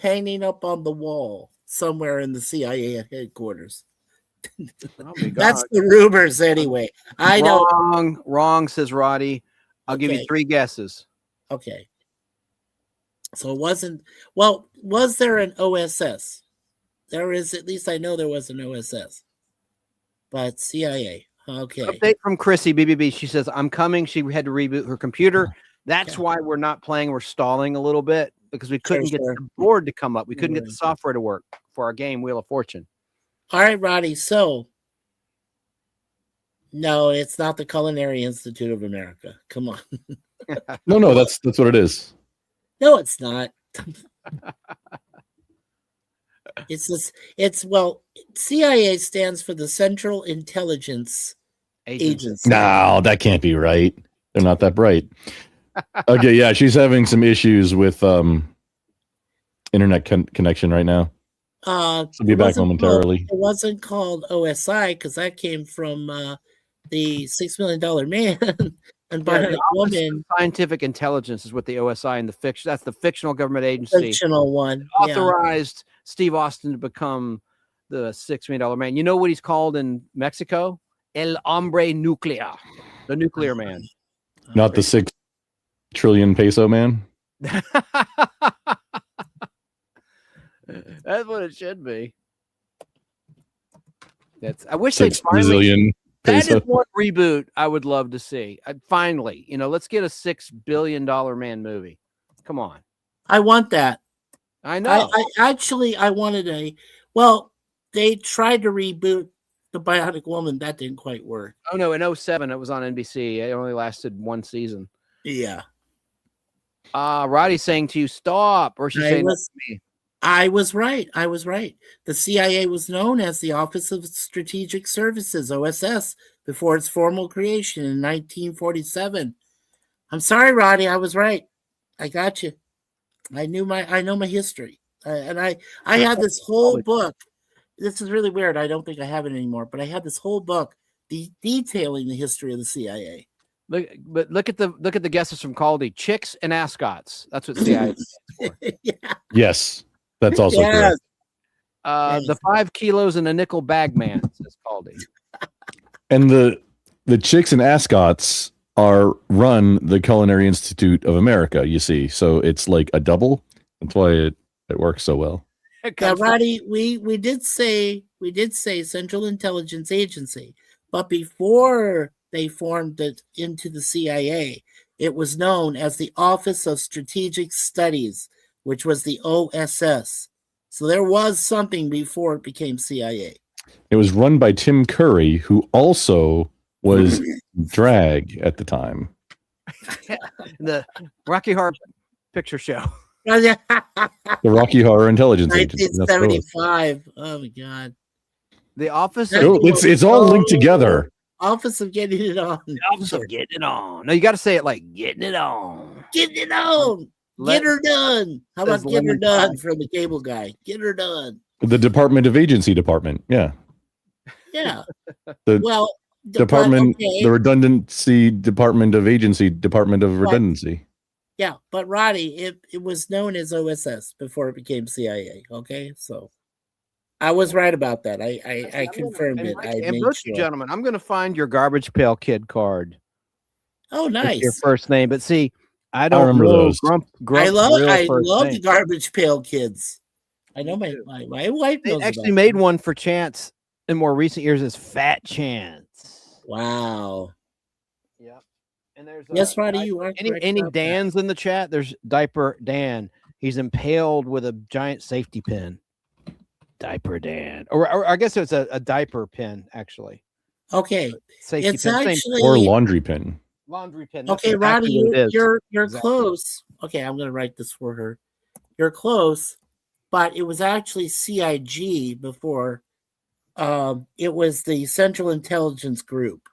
hanging up on the wall somewhere in the CIA headquarters. That's the rumors anyway. I know. Wrong, says Roddy. I'll give you 3 guesses. Okay. So it wasn't. Well, was there an OSS? There is. At least I know there was an OSS. But CIA. Okay. Update from Chrissy BBB. She says, I'm coming. She had to reboot her computer. That's Okay. why we're not playing. We're stalling a little bit because we couldn't get Sure. the board to come up. We couldn't get the software to work for our game, Wheel of Fortune. All right, Roddy. So, no, it's not the Culinary Institute of America. Come on. No, that's what it is. No, it's not. Well, CIA stands for the Central Intelligence Agency. No, that can't be right. They're not that bright. Okay, yeah, she's having some issues with internet connection right now. She'll be back momentarily. It wasn't called OSI because that came from the $6 Million Man and Bionic Woman. Scientific Intelligence is what the OSI and the fiction. That's the fictional government agency. Fictional one. Authorized Steve Austin to become the $6 Million Man. You know what he's called in Mexico? El Hombre Nuclear, the nuclear man. Not the 6 trillion peso man. That's what it should be. I wish they'd 6 finally. Brazilian That peso. is one reboot I would love to see. Finally, let's get a $6 billion man movie. Come on. I want that. I know. I wanted well, they tried to reboot the Bionic Woman. That didn't quite work. Oh no, in 2007 it was on NBC. It only lasted one season. Yeah. Roddy's saying to you, stop. Or she's saying that to me. I was right. The CIA was known as the Office of Strategic Services, OSS, before its formal creation in 1947. I'm sorry, Roddy. I was right. I got you. I know my history. And I had this whole book. This is really weird. I don't think I have it anymore, but I had this whole book detailing the history of the CIA. Look at the guesses from Caldy. Chicks and ascots. That's what CIA is. Yeah. Yes, that's also correct. The 5 kilos in a nickel bag man, says Caldy. And the chicks and ascots run the Culinary Institute of America, you see. So it's like a double. That's why it works so well. Yeah, Roddy, we did say Central Intelligence Agency, but before they formed it into the CIA, it was known as the Office of Strategic Studies, which was the OSS. So there was something before it became CIA. It was run by Tim Curry, who also was drag at the time. The Rocky Horror Picture Show. The Rocky Horror Intelligence Agency. 1975. Oh my God. The Office. It's all linked together. Office of Getting It On. The Office of Getting It On. No, you got to say it like getting it on. Getting it on. Get her done. How about get her done from the cable guy? Get her done. The Department of Agency Department. Yeah. Yeah. The Department, the Redundancy Department of Agency, Department of Redundancy. Yeah, but Roddy, it was known as OSS before it became CIA. Okay, so I was right about that. I confirmed it. And both you gentlemen, I'm going to find your Garbage Pail Kid card. Oh, nice. Your first name, but see, I don't remember those. Grump I love name. the Garbage Pail Kids. I know my wife knows. They actually made one for Chance in more recent years as Fat Chance. Wow. Yep. And there's yes, Roddy, you are any Dans in the chat? There's Diaper Dan. He's impaled with a giant safety pin. Diaper Dan, or I guess it's a diaper pin actually. Okay, safety it's pin, actually or laundry pin. Laundry pin. Okay, Roddy, you're exactly. Close. Okay, I'm gonna write this for her. You're close, but it was actually CIG before. It was the Central Intelligence Group.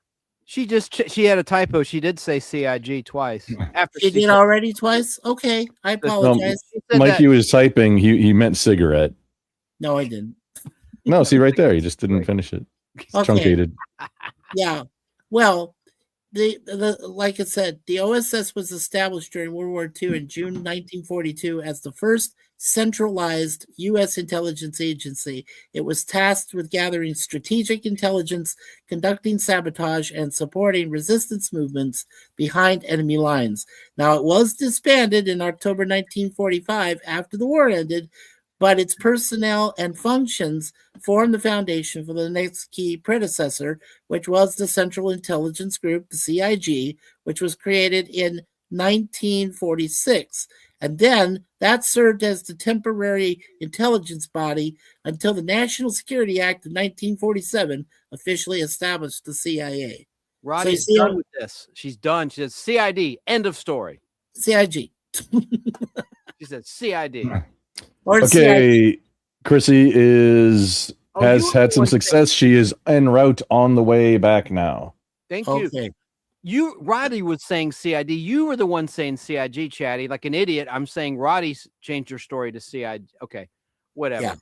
She had a typo. She did say CIG twice. After she did already twice. Okay, I apologize. Mikey was typing. He meant cigarette. No, I didn't. No, see right there. You just didn't finish it. It's truncated. Yeah. Well, like I said, the OSS was established during World War II in June 1942 as the first centralized U.S. intelligence agency. It was tasked with gathering strategic intelligence, conducting sabotage, and supporting resistance movements behind enemy lines. Now, it was disbanded in October 1945 after the war ended, but its personnel and functions formed the foundation for the next key predecessor, which was the Central Intelligence Group, the CIG, which was created in 1946. And then that served as the temporary intelligence body until the National Security Act of 1947 officially established the CIA. Roddy's done with this. She's done. She said CID, end of story. CIG. She said CID. Okay, Chrissy has had some success. She is en route on the way back now. Thank you. Roddy was saying CID. You were the one saying CIG, Chatty. Like an idiot. I'm saying Roddy's changed her story to CID. Okay, whatever. Yeah,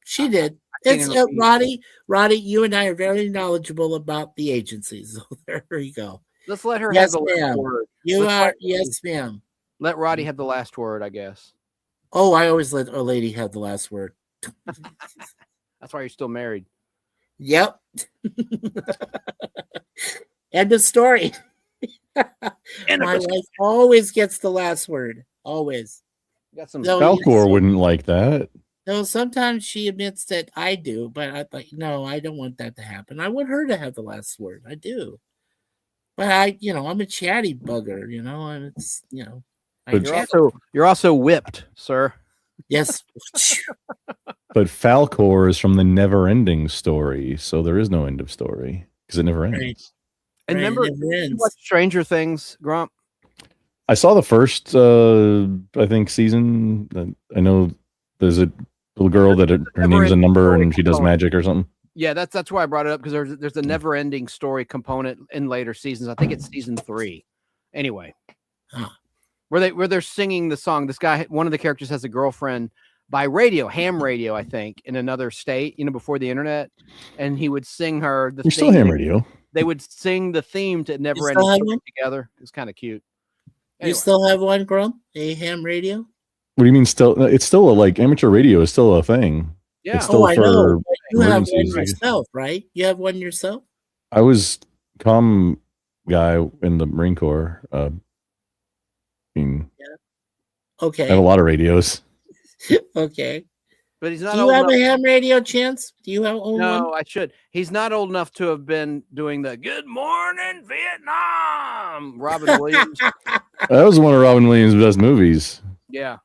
she did. It's Roddy. You and I are very knowledgeable about the agencies. So there you go. Let's let her have the last word. Yes, ma'am. Let Roddy have the last word, I guess. Oh, I always let a lady have the last word. That's why you're still married. Yep. End of story. My wife always gets the last word. Always. Got some. Falcor wouldn't like that. No, sometimes she admits that I do, but I thought, no, I don't want that to happen. I want her to have the last word. I do. But I'm a chatty bugger, and it's, But you're also whipped, sir. Yes. But Falcor is from the never-ending story, so there is no end of story because it never ends. Right. And remember, you watched Stranger Things, Grump? I saw the first, I think, season. I know there's a little girl that her name's a number and she does magic or something. Yeah, that's why I brought it up, because there's a never-ending story component in later seasons. I think it's season 3. Anyway, where they're singing the song. This guy, one of the characters, has a girlfriend by radio, ham radio, I think, in another state. Before the internet, and he would sing her the. You're still ham radio. They would sing the theme to Never Ending together. It's kind of cute. Anyway. You still have one, Grump? A ham radio? What do you mean still? It's still like amateur radio is still a thing. Yeah. It's still I know. You have one yourself, right? You have one yourself? I was comm guy in the Marine Corps. Okay. I have a lot of radios. Okay. But he's not. Do you have a ham radio, Chance? Do you have one? No, I should. He's not old enough to have been doing the "Good Morning Vietnam." Robin Williams. That was one of Robin Williams' best movies. Yeah.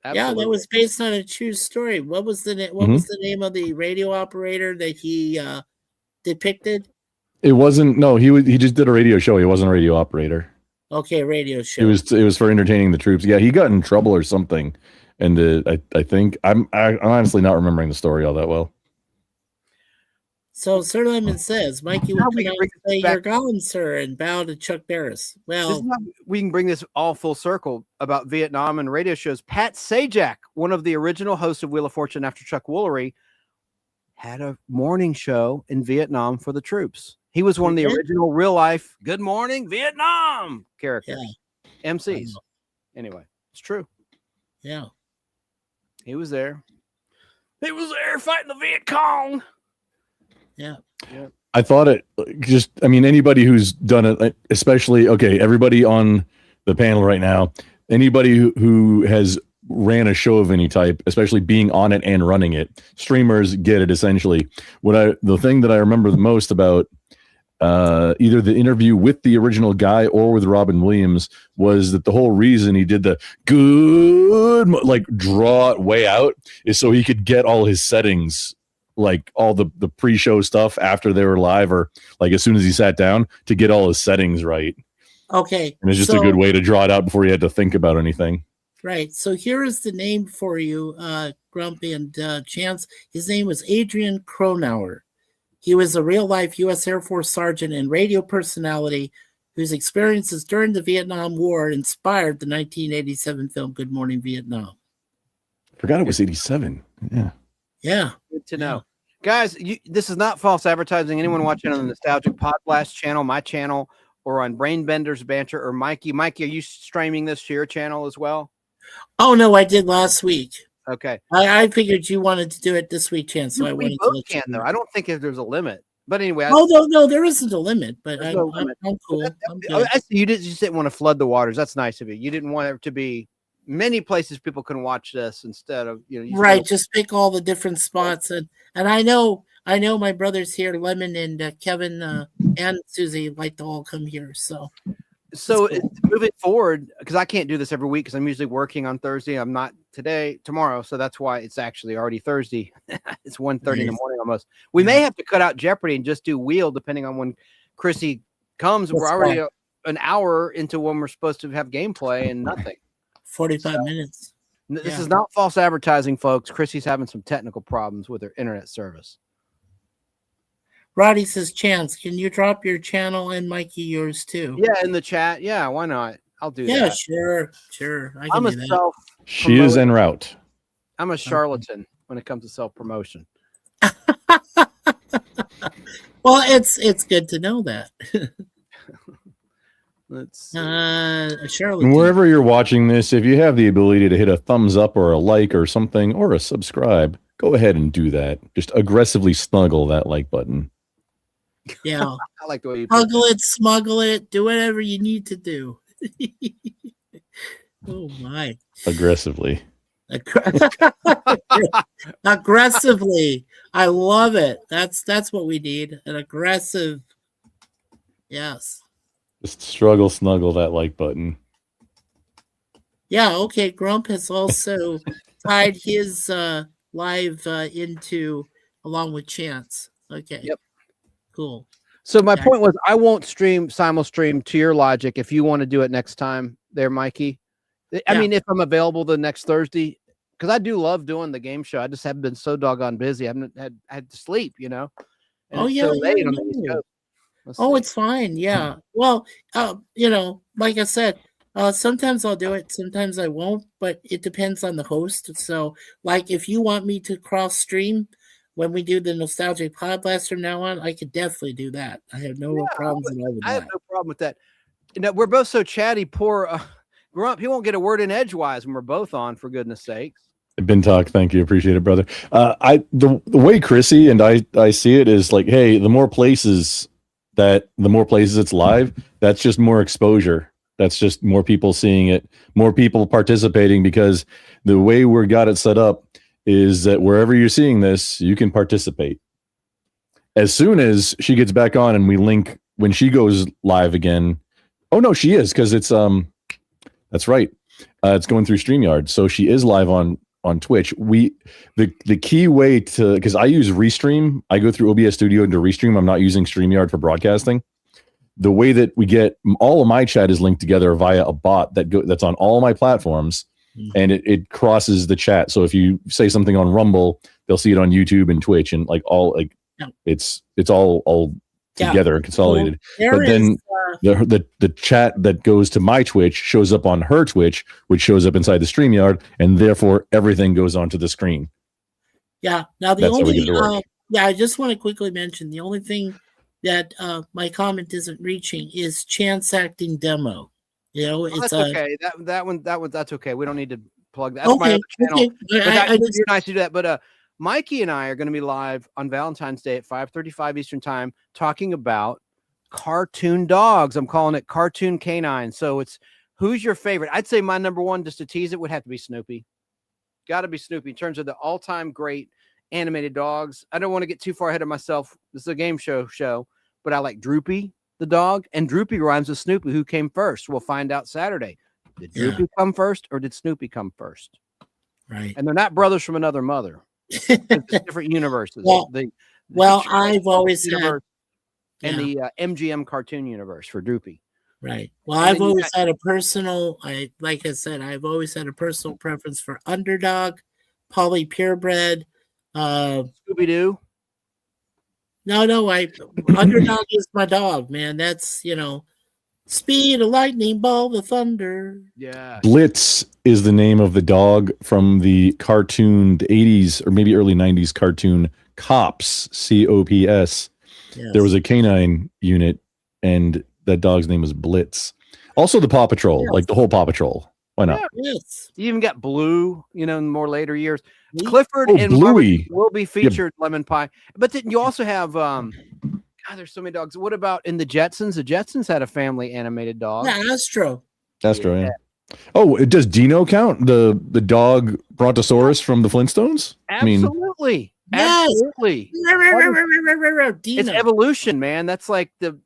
Absolutely. Yeah, that was based on a true story. What was the name? What was the name of the radio operator that he depicted? It wasn't. No, he just did a radio show. He wasn't a radio operator. Okay, radio show. It was for entertaining the troops. Yeah, he got in trouble or something. And I think I'm honestly not remembering the story all that well. So Sir Lemon says, Mikey would come out and say, "You're gone, sir," and bow to Chuck Barris. Well, we can bring this all full circle about Vietnam and radio shows. Pat Sajak, one of the original hosts of Wheel of Fortune after Chuck Woolery, had a morning show in Vietnam for the troops. He was one of the original real life Good Morning Vietnam characters, MCs. Anyway, it's true. Yeah. He was there. He was there fighting the Viet Cong. Yeah. I thought anybody who's done it, especially, everybody on the panel right now, anybody who has ran a show of any type, especially being on it and running it, streamers get it essentially. The thing that I remember the most about either the interview with the original guy or with Robin Williams was that the whole reason he did the draw it way out is so he could get all his settings, like all the pre-show stuff after they were live, or like as soon as he sat down, to get all his settings right. Okay. And it's just a good way to draw it out before he had to think about anything. Right. So here is the name for you, Grumpy and Chance. His name was Adrian Cronauer. He was a real-life U.S. Air Force sergeant and radio personality whose experiences during the Vietnam War inspired the 1987 film Good Morning Vietnam. I forgot it was 87. Yeah. Yeah. Good to know. Guys, this is not false advertising. Anyone watching on the Nostalgic Pod Blast channel, my channel, or on Brainbenders Banter or Mikey. Mikey, are you streaming this to your channel as well? Oh no, I did last week. Okay. I figured you wanted to do it this week, Chance. So I We wanted to both let can you though. know. I don't think there's a limit. But anyway, Oh no, there isn't a limit. But there's no limit. I'm cool. I'm Oh, good. I see. You just didn't want to flood the waters. That's nice of you. You didn't want it to be many places people can watch this instead of you Right, just pick all the different spots, and I know my brothers here, Lemon and Kevin and Susie, like to all come here. So moving forward, because I can't do this every week because I'm usually working on Thursday. I'm not tomorrow, so that's why it's actually already Thursday. It's 1:30 in the morning almost. We may have to cut out Jeopardy and just do Wheel depending on when Chrissy comes. That's we're already an hour into when we're supposed to have gameplay and nothing. 45 minutes. This is not false advertising, folks. Chrissy's having some technical problems with her internet service. Roddy says, Chance, can you drop your channel and Mikey yours too? Yeah, in the chat. Yeah, why not? I'll do that. Yeah, sure. I can I'm a do that. self. She is en route. I'm a charlatan when it comes to self promotion. Well, it's good to know that. Let's see. Charlotte. And wherever you're watching this, if you have the ability to hit a thumbs up or a like or something or a subscribe, go ahead and do that. Just aggressively snuggle that like button. Yeah. I like the way you put Huggle it, smuggle it, do whatever you need to do. Oh my. Aggressively. Aggressively. I love it. That's what we need. An aggressive. Yes. Just struggle snuggle that like button. Yeah, okay. Grump has also tied his live into along with Chance. Okay. Yep. Cool. So my point was, I won't simul stream to your logic if you want to do it next time there, Mikey. I mean, if I'm available the next Thursday, because I do love doing the game show. I just haven't been so doggone busy. I haven't had to sleep, And it's so late on the East Coast. It's fine. Yeah. Well, like I said, sometimes I'll do it, sometimes I won't, but it depends on the host. So, like, if you want me to cross stream when we do the Nostalgic Pod Blast from now on, I could definitely do that. I have no problems at all with that. I have no problem with that. We're both so chatty. Poor Grump, he won't get a word in edgewise when we're both on, for goodness sakes. Bin Talk, thank you, appreciate it, brother. The way Chrissy and I see it is like, hey, the more places it's live, that's just more exposure. That's just more people seeing it, more people participating, because the way we got it set up is that wherever you're seeing this, you can participate. As soon as she gets back on and we link when she goes live again. Oh no, she is, because it's that's right. It's going through StreamYard. So she is live on Twitch. The key way to, because I use Restream, I go through OBS Studio into Restream. I'm not using StreamYard for broadcasting. The way that we get all of my chat is linked together via a bot that's on all my platforms, and it crosses the chat. So if you say something on Rumble, they'll see it on YouTube and Twitch, and it's all together and consolidated. Well, but then the chat that goes to my Twitch shows up on her Twitch, which shows up inside the StreamYard, and therefore everything goes onto the screen. Yeah. Now I just want to quickly mention the only thing that my comment isn't reaching is Chance Acting Demo. It's okay. That's okay. We don't need to plug that. That's my other channel. Okay. You're nice to do that, but Mikey and I are going to be live on Valentine's Day at 5:35 Eastern Time talking about cartoon dogs. I'm calling it Cartoon Canine. So it's who's your favorite? I'd say my number one, just to tease it, would have to be Snoopy. Got to be Snoopy in terms of the all-time great animated dogs. I don't want to get too far ahead of myself. This is a game show, but I like Droopy the dog, and Droopy rhymes with Snoopy. Who came first? We'll find out Saturday. Did Droopy come first, or did Snoopy come first? Right. And they're not brothers from another mother. It's different universes. I've always had and the MGM cartoon universe for Droopy. Right. Well, I've always had a personal. I've always had a personal preference for Underdog, Polly Purebred, Scooby Doo. No, Underdog is my dog, man. That's Speed, a lightning ball, the thunder. Yeah. Blitz is the name of the dog from the cartoon, the 80s or maybe early 90s cartoon Cops, COPS. Yes. There was a canine unit, and that dog's name was Blitz. Also, the Paw Patrol, like the whole Paw Patrol. Why not? Yeah. Yes. You even got Blue, in more later years. We- Clifford Oh, and Bluey. Marmaduke will be featured Lemon Pie. But then you also have God, there's so many dogs. What about in the Jetsons? The Jetsons had a family animated dog. Yeah, Astro. Astro, yeah. Oh, does Dino count? The dog Brontosaurus from the Flintstones? Absolutely. Yes. Absolutely. It's Dino. evolution, man. That's like the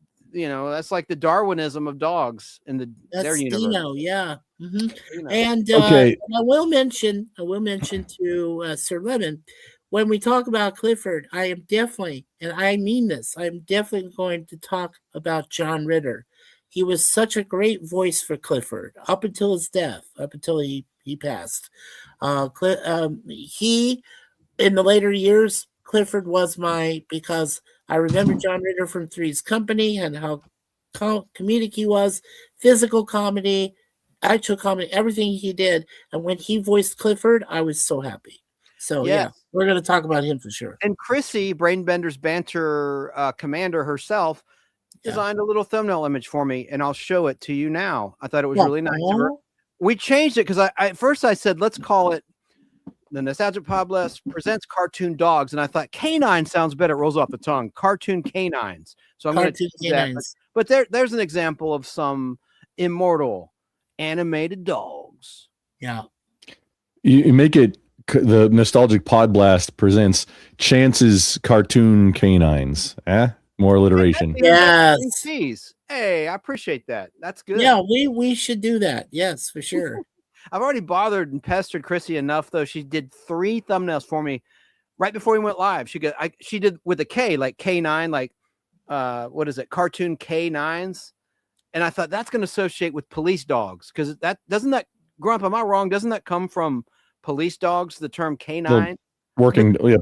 Darwinism of dogs in their That's universe. Dino, yeah. Mhm. Dino. And Okay. I will mention to Sir Lemon, when we talk about Clifford, I am definitely, and I mean this, I'm definitely going to talk about John Ritter. He was such a great voice for Clifford up until his death, up until he passed. He, in the later years, Clifford was because I remember John Ritter from Three's Company and how comedic he was, physical comedy, actual comedy, everything he did. And when he voiced Clifford, I was so happy. So yeah, we're going to talk about him for sure. And Chrissy, Brainbender's banter commander herself, designed a little thumbnail image for me, and I'll show it to you now. I thought it was really nice of her. We changed it because at first I said, let's call it the Nostalgic Podcast presents Cartoon Dogs, and I thought canine sounds better. It rolls off the tongue. Cartoon canines. So I'm going to do that. But there's an example of some immortal animated dogs. Yeah. You make it the Nostalgic Podblast presents Chance's Cartoon Canines. More alliteration. Yes. Hey, I appreciate that. That's good. Yeah, we should do that. Yes, for sure. I've already bothered and pestered Chrissy enough, though. She did 3 thumbnails for me right before we went live. She did with a K, like K9, like what is it? Cartoon K9s. And I thought that's going to associate with police dogs, because Grump, am I wrong? Doesn't that come from police dogs? The term K9,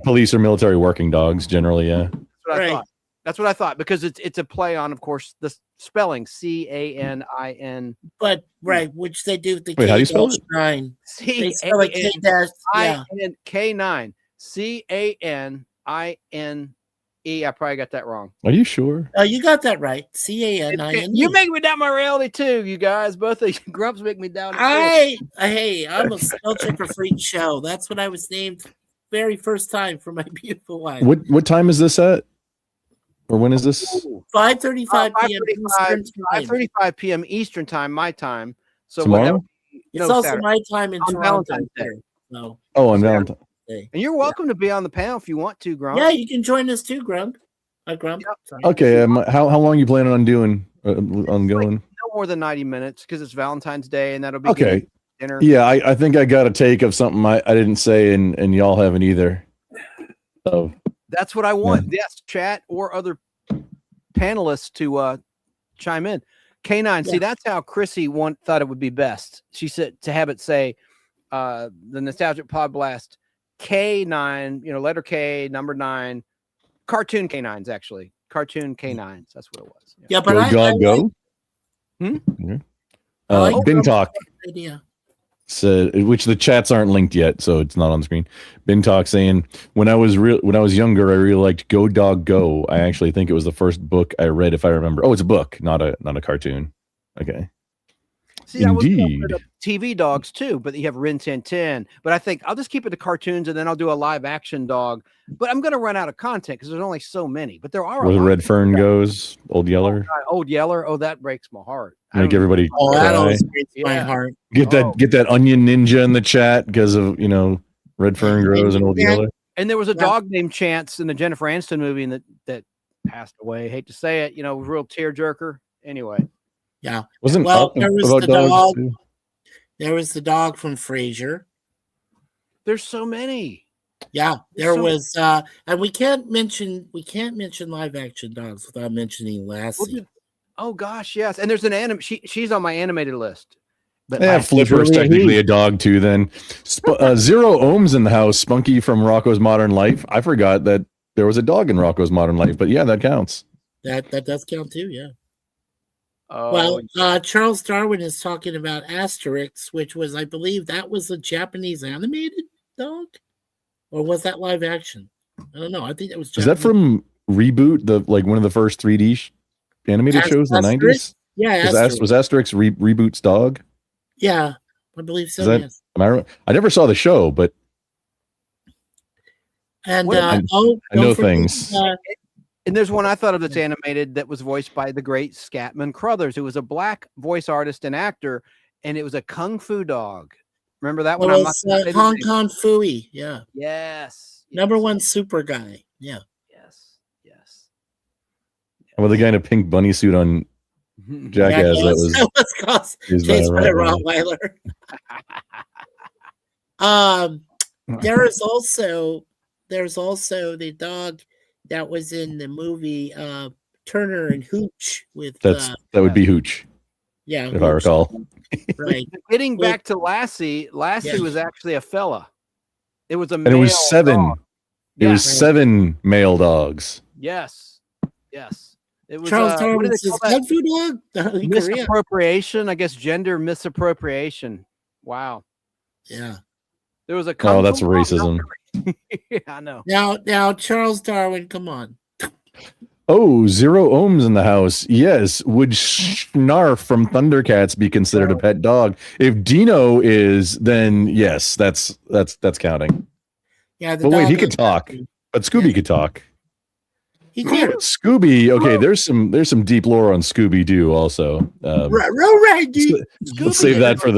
police or military working dogs generally. Yeah, that's what I thought. That's what I thought, because it's a play on, of course, the spelling CANIN. But which they do with the Wait, how do you spell it? K9. They spell it K9 CANINE. I probably got that wrong. Are you sure? Oh, you got that right. CANINE. You make me doubt my reality too, you guys. Both of you grumps make me doubt it. I'm a spell checker freak show. That's what I was named very first time for my beautiful wife. What time is this at? Or when is this? 5:35 p.m. 5:35 p.m. Eastern time, my time. So tomorrow? It's also Saturday. My time in Toronto. Valentine's Day. So. On Valentine's Day. And you're welcome to be on the panel if you want to, Grump. Yeah, you can join us too, Grump. Grump. Yep. Okay. How long are you planning on doing? On going? Like no more than 90 minutes, because it's Valentine's Day, and that'll be okay. Dinner. Yeah, I think I got a take of something I didn't say, and y'all haven't either. So. That's what I want. Yeah. Yes, chat or other panelists to chime in. K9. See, that's how Chrissy thought it would be best. She said to have it say the Nostalgic Podblast K9, letter K, number 9, cartoon canines, actually. Cartoon canines. That's what it was. Yeah, but go. Bin Talk. Idea. So, which the chats aren't linked yet, so it's not on the screen. Bin Talk saying, when I was younger, I really liked Go Dog Go. I actually think it was the first book I read, if I remember. Oh, it's a book, not a cartoon. Okay. See, indeed. I was TV dogs too, but you have Rin Tin Tin. But I think I'll just keep it to cartoons, and then I'll do a live action dog. But I'm going to run out of content because there's only so many. But there are. Where the Red Fern goes, Old Yeller. Old Yeller. Oh, that breaks my heart. Make everybody cry. That always breaks my heart. Get that Onion Ninja in the chat because of Red Fern grows and Old Yeller. And there was a dog named Chance in the Jennifer Aniston movie that passed away. Hate to say it, real tearjerker. Anyway. Yeah. There was the dog. There was the dog from Frasier. There's so many. Yeah, there was and we can't mention live action dogs without mentioning Lassie. Oh gosh, yes. And there's an anime. She's on my animated list. But Flipper's technically a dog too. Then Zero Ohms in the house. Spunky from Rocko's Modern Life. I forgot that there was a dog in Rocko's Modern Life, but yeah, that counts. That does count too. Yeah. Well, Charles Darwin is talking about Asterix, which was, I believe, that was a Japanese animated dog, or was that live action? I don't know. I think it was. Japanese. Is that from Reboot? One of the first 3D animated shows in the Asterix? 90s? Yeah, Was Asterix Reboot's dog? Yeah, I believe so. Is that, Yes. am I right? I never saw the show, but And What I don't know forget, things. And there's one I thought of that's animated that was voiced by the great Scatman Crothers, who was a black voice artist and actor, and it was a kung fu dog. Remember that one? it I'm not was gonna say the Hong name. Kong Fooey. Yeah, Yes. number yes, one super guy. Yeah. Yes. Yes. Well, the guy in a pink bunny suit on Jackass, that was called used by a chased by a Rottweiler. Rottweiler. There's also the dog that was in the movie Turner and Hooch with that would be Hooch, yeah, if I Hooch. recall. Right. Getting back to Lassie Yeah. was actually a fella. It was a And it was male 7. dog. It was Yeah. 7 male dogs. Yes. Yes. It was Charles what do Darwin's they call that? kung fu dog in Korea. Misappropriation, I guess gender misappropriation. Wow. Yeah. There was a Oh, kung that's fu racism. dog. Yeah, I know. Now Charles Darwin, come on. Oh, 0 ohms in the house. Yes. Would Snarf from Thundercats be considered a pet dog? If Dino is, then yes, that's counting. Yeah, the But wait, dog he could was- talk. But Scooby could talk. He can. Scooby. Okay, there's some deep lore on Scooby Doo also. Raggy. Let's save that for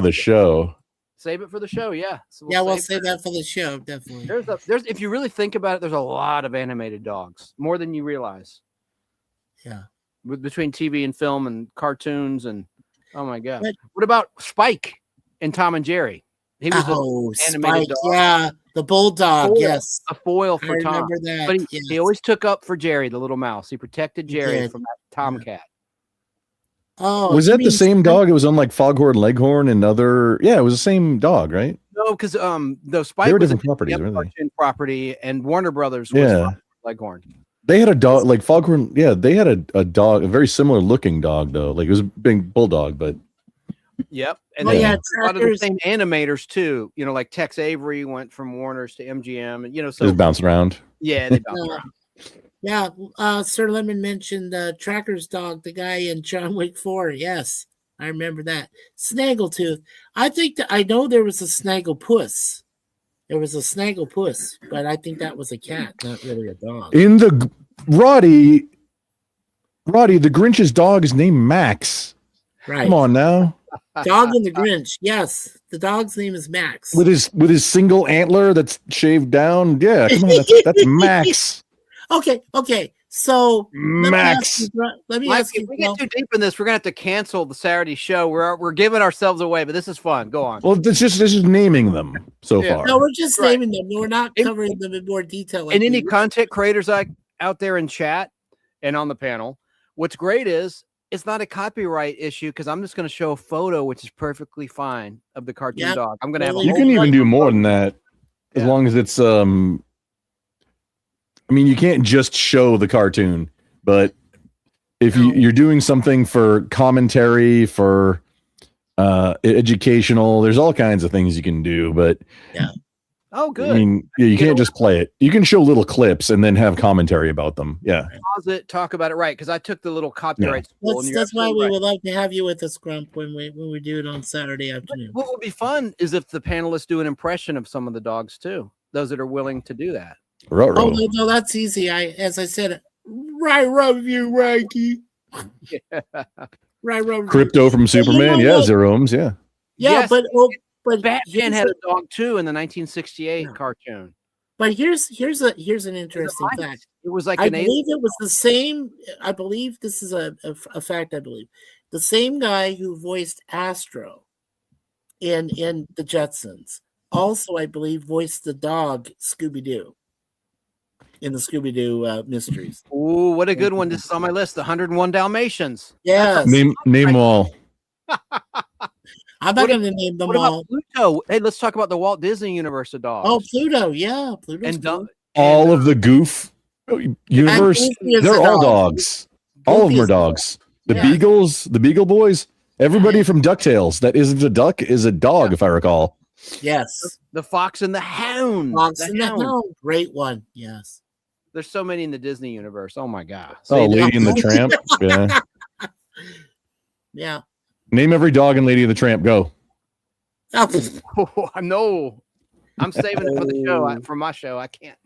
the show. Save it for the show, yeah. So Yeah, we'll save that for the show, definitely. There's if you really think about it, there's a lot of animated dogs, more than you realize. Yeah. Between TV and film and cartoons and oh my god. But- What about Spike and Tom and Jerry? He was Oh, animated Spike, dog. yeah, the bulldog, Foil. yes. a foil I for Tom. remember that. But he yes. always took up for Jerry, the little mouse. He protected He Jerry did. from that tomcat. Oh, Was you that the mean same Spike? dog? It was on like Foghorn Leghorn and other. Yeah, it was the same dog, right? No, because the Spike They were was different a properties, Disney weren't they? cartoon property, and Warner Brothers was Yeah. from Leghorn. They had a dog like Foghorn. Yeah, they had a dog, a very similar looking dog though. Like it was a big bulldog, but Yep, and Oh, they yeah, had a lot of the Trackers. same animators too. You know, like Tex Avery went from Warner's to MGM, and you know, it so was bouncing around. yeah, they bounced around. Yeah, Sir Lemon mentioned Tracker's dog, the guy in John Wick 4. Yes, I remember that. Snaggletooth. I think that I know there was a Snagglepuss. There was a Snagglepuss, but I think that was a cat, not really a dog. In the Roddy, the Grinch's dog is named Max. Right. Come on now, Dog and the Grinch. Yes, the dog's name is Max. with his single antler that's shaved down. Yeah, come on, that's Max. Okay. So Max. let me Mike, ask if you. we get too deep in this, we're gonna have to cancel the Saturday show. We're giving ourselves away, but this is fun. Go on. Well, this is naming them so Yeah. far. No, we're just Right. naming them. We're not covering them in more detail. like And any we- content creators out there in chat and on the panel, what's great is it's not a copyright issue because I'm just going to show a photo, which is perfectly fine, of the cartoon Yep. dog. I'm going to have a You You whole can even bunch do of more photos. than that, as Yeah. long as it's I mean, you can't just show the cartoon, but if you're doing something for commentary, for educational, there's all kinds of things you can do. But Oh, good. I mean, yeah, you can't just play it. You can show little clips and then have commentary about them. Yeah. Pause it, talk about it right because I took the little copyright school. And you're That's why absolutely we right. would love to have you with us, Grump, when we do it on Saturday afternoon. What would be fun is if the panelists do an impression of some of the dogs too. Those that are willing to do that. Oh no, that's easy. As I said, right rub you, Ranky. Right rub. Crypto from Superman. Yeah, Zero Ohms. Yeah. Yeah, Yes. but Batman here's had a- a dog too in the 1968 Yeah. cartoon. But here's an interesting It was fact. It was like I an believe it was the same. I believe this is a fact. I believe the same guy who voiced Astro in the Jetsons also, I believe, voiced the dog Scooby Doo in the Scooby Doo mysteries. Ooh, what a good one. This is on my list. The 101 Dalmatians. Yes, Name them all. I'm not going to name them What all. about Pluto? Hey, let's talk about the Walt Disney Universe of dogs. Oh, Pluto, yeah, Pluto's and cool. All of the Goof universe. Goofy is They're a all dog. dogs. All of Goofy them are is a dog. dogs. The Yeah. Beagles, the Beagle Boys, everybody from DuckTales that isn't a duck is a dog, if I recall. Yes, the Fox and the Hound. Fox The and the Hound. Hound, great one. Yes, There's so many in the Disney universe. Oh my god. Oh, See, Lady and the Tramp. Yeah. Yeah. Name every dog in Lady and the Tramp. Go. Oh, no. I'm saving it for the show. For my show, I can't.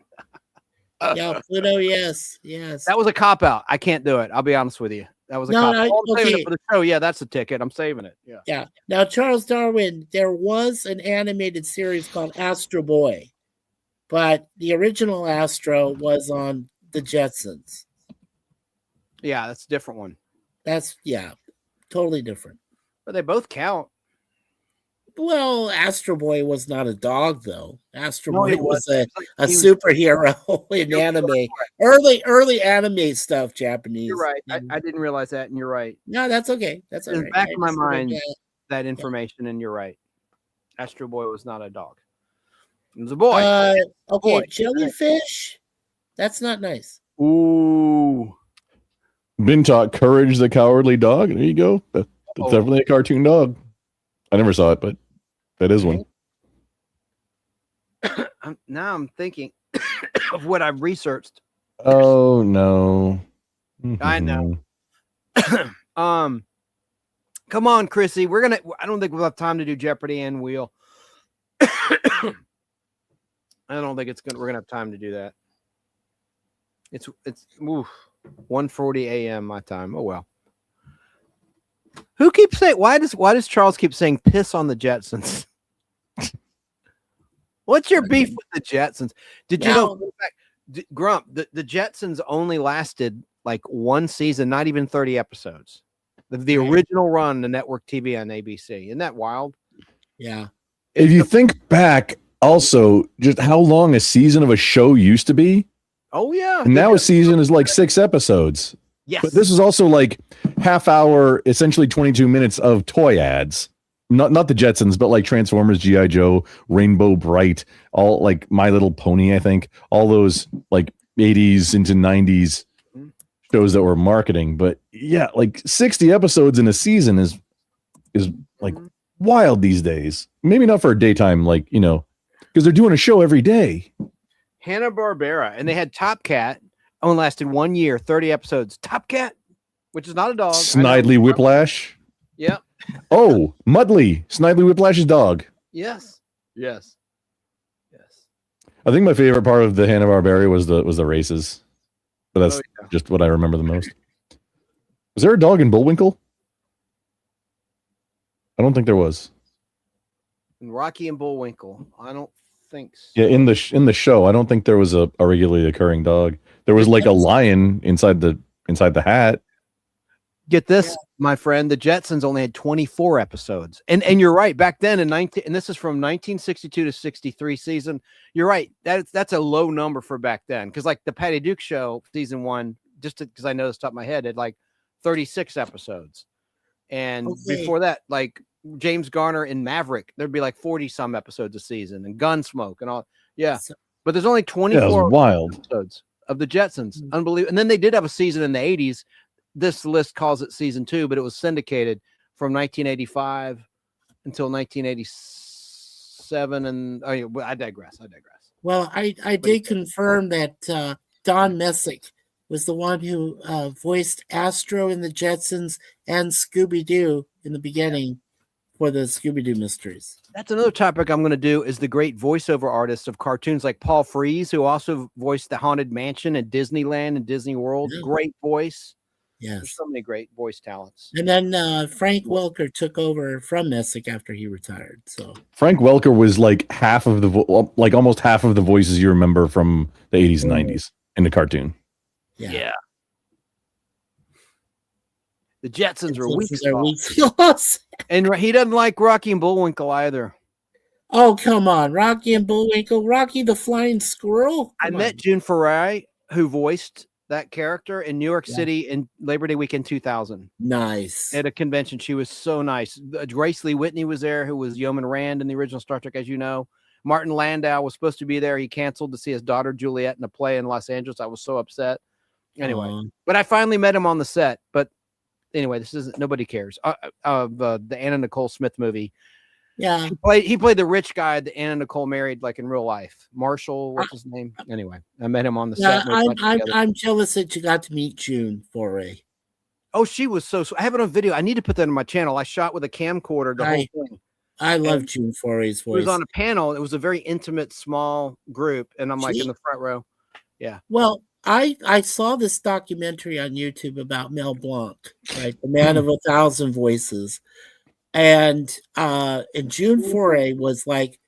yeah, Pluto, yes. Yes. That was a cop out. I can't do it. I'll be honest with you. That was a No, cop no, out. Oh, I'm saving okay. it for the show. Yeah, that's a ticket. I'm saving it. Yeah. Yeah. Now, Charles Darwin, there was an animated series called Astro Boy, but the original Astro was on the Jetsons. Yeah, that's a different one. That's, yeah, totally different. But they both count. Well, Astro Boy was not a dog, though. Astro No, Boy he was wasn't. a He was- superhero in anime. Early anime stuff, Japanese. You're right. I didn't realize that, and you're right. No, that's okay. That's all In right. the back I of my just wanted mind, to- that information, and you're right. Astro Boy was not a dog. It was a boy. Okay, Boy. jellyfish. That's not nice. Ooh. Been taught Courage the Cowardly Dog. There you go. That's Oh. definitely a cartoon dog. I never saw it, but that is one. Now I'm thinking of what I've researched. Oh no. I know. Come on, Chrissy. I don't think we'll have time to do Jeopardy and Wheel. I don't think we're gonna have time to do that. It's 1:40 a.m. my time. Oh well. Who keeps saying why does Charles keep saying piss on the Jetsons? What's your beef with the Jetsons? Did you know, in fact, Grump, the Jetsons only lasted like one season, not even 30 episodes. The original run, the network TV on ABC. Isn't that wild? Yeah. If you think back, also just how long a season of a show used to be, Oh yeah. and now a season is like 6 episodes. Yes. But this is also like half hour, essentially 22 minutes of toy ads. Not the Jetsons, but like Transformers, G.I. Joe, Rainbow Bright, all like My Little Pony, I think. All those like 80s into 90s shows that were marketing. But yeah, like 60 episodes in a season is like wild these days. Maybe not for a daytime, like, you know, because they're doing a show every day. Hanna-Barbera, and they had Top Cat. Only lasted 1 year, 30 episodes. Top Cat, which is not a dog. Snidely Whiplash. Yeah. Oh, Mudley, Snidely Whiplash's dog. Yes. Yes. Yes. I think my favorite part of the Hanna-Barbera was the races. But that's just what I remember the most. Was there a dog in Bullwinkle? I don't think there was. And Rocky and Bullwinkle. I don't think so. Yeah, in the show, I don't think there was a regularly occurring dog. There was like a lion inside the hat. Get this, my friend. The Jetsons only had 24 episodes, and you're right. Back then, and this is from 1962 to 63 season. You're right. That's a low number for back then, because like the Patty Duke Show season 1, just because I know this top of my head, had like 36 episodes, and before that, like James Garner in Maverick, there'd be like 40 some episodes a season, and Gunsmoke and all. Yeah, but there's only 24 wild episodes of the Jetsons. Unbelievable. And then they did have a season in the 80s. This list calls it season 2, but it was syndicated from 1985 until 1987. And I digress. Well, I did confirm that Don Messick was the one who voiced Astro in the Jetsons and Scooby-Doo in the beginning for the Scooby-Doo mysteries. That's another topic I'm going to do, is the great voiceover artists of cartoons like Paul Frees, who also voiced the Haunted Mansion at Disneyland and Disney World. Yeah. Great voice. Yes. There's so many great voice talents. And then Frank Welker took over from Messick after he retired. So Frank Welker was like almost half of the voices you remember from the 80s and 90s in the cartoon. Yeah. The Jetsons were weak sauce. And he doesn't like Rocky and Bullwinkle either. Oh, come on. Rocky and Bullwinkle. Rocky the Flying Squirrel. I met June Foray, who voiced that character in New York City in Labor Day weekend 2000. Nice. At a convention. She was so nice. Grace Lee Whitney was there, who was Yeoman Rand in the original Star Trek, as you know. Martin Landau was supposed to be there. He canceled to see his daughter Juliet in a play in Los Angeles. I was so upset. Anyway, but I finally met him on the set. But anyway, this isn't, nobody cares. The Anna Nicole Smith movie. Yeah. He played the rich guy that Anna Nicole married, like in real life. Marshall, what's his name? Anyway, I met him on the Yeah, set. We went together. I'm jealous that you got to meet June Foray. Oh, she was so. I have it on video. I need to put that on my channel. I shot with a camcorder the whole thing. I love June Foray's voice. He was on a panel. It was a very intimate, small group, and I'm like in the front row. Yeah. Well, I saw this documentary on YouTube about Mel Blanc, right, the man of 1,000 voices, and June Foray was like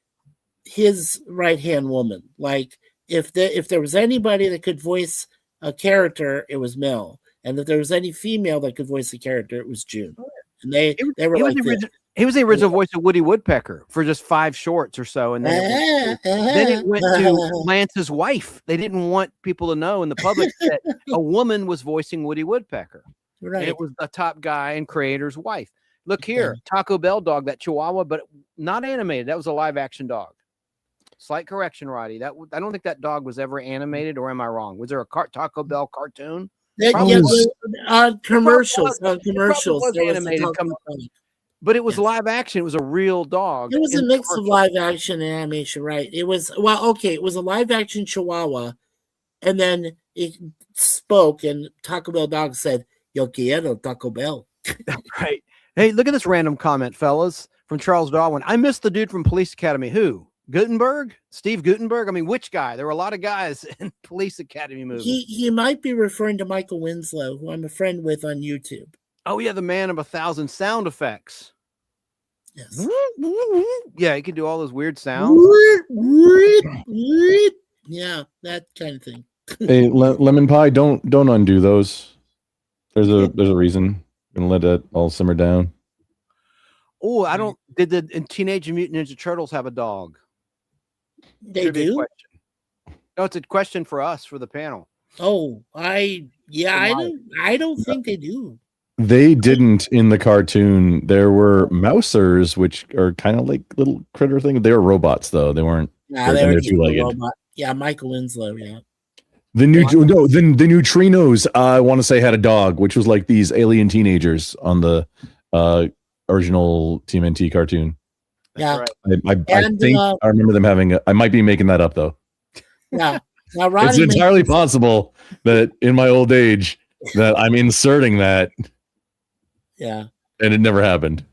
his right hand woman. Like if there was anybody that could voice a character, it was Mel, and if there was any female that could voice a character, it was June. And they were like this. He was the original voice of Woody Woodpecker for just 5 shorts or so, and then it went to Lance's wife. They didn't want people to know in the public that a woman was voicing Woody Woodpecker. Right. And it was the top guy and creator's wife. Look here, Taco Bell dog, that Chihuahua, but not animated. That was a live action dog. Slight correction, Roddy. I don't think that dog was ever animated, or am I wrong? Was there a Taco Bell cartoon? Commercials. Was animated. But it was live action. It was a real dog. It was a mix of live action and animation, right? It was it was a live action Chihuahua, and then it spoke, and Taco Bell dog said, "Yo quiero Taco Bell." Right. Hey, look at this random comment, fellas, from Charles Darwin. I missed the dude from Police Academy. Who? Gutenberg? Steve Gutenberg? I mean, which guy? There were a lot of guys in Police Academy movies. He might be referring to Michael Winslow, who I'm a friend with on YouTube. Oh, yeah, the man of 1,000 sound effects. Yes. Yeah, he could do all those weird sounds. Yeah, that kind of thing. Hey, lemon pie, don't undo those. There's a reason. I'm gonna let that all simmer down. Oh, I don't. Did the Teenage Mutant Ninja Turtles have a dog? They do. Question. No, it's a question for us, for the panel. Oh, I don't think they do. They didn't in the cartoon. There were mousers, which are kind of like little critter thing. They were robots, though. They weren't. Nah, they were two-legged. Yeah, Michael Winslow. Yeah. The neutrinos. I want to say had a dog, which was like these alien teenagers on the original TMNT cartoon. Yeah, I think I remember them having. I might be making that up though. Yeah, now it's entirely possible that in my old age that I'm inserting that. Yeah, and it never happened.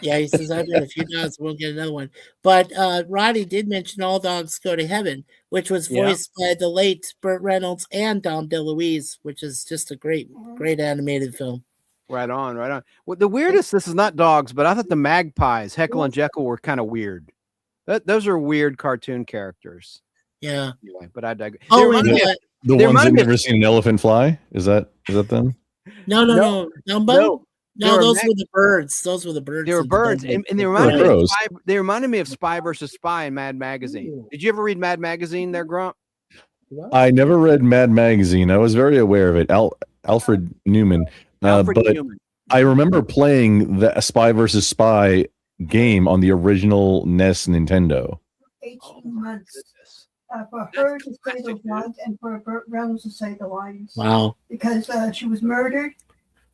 Yeah, he says I've got a few dogs, we'll get another one. But Roddy did mention All Dogs Go to Heaven, which was voiced by the late Burt Reynolds and Dom DeLuise, which is just a great animated film. Right on, right on. Well, the weirdest, this is not dogs, but I thought the magpies, Heckle and Jekyll, were kind of weird. Those are weird cartoon characters. Yeah. Anyway, but I digress. Oh, the ones that never seen an elephant fly? Is that them? No. No, those were the birds. Those were the birds. They were birds, and they reminded me of Spy versus Spy in Mad Magazine. Ooh. Did you ever read Mad Magazine there, Grump? I never read Mad Magazine. I was very aware of it. Alfred Newman. Newman. I remember playing the Spy versus Spy game on the original NES Nintendo. 18 months for her to say the lines and for Burt Reynolds to say the lines. Wow. Because she was murdered.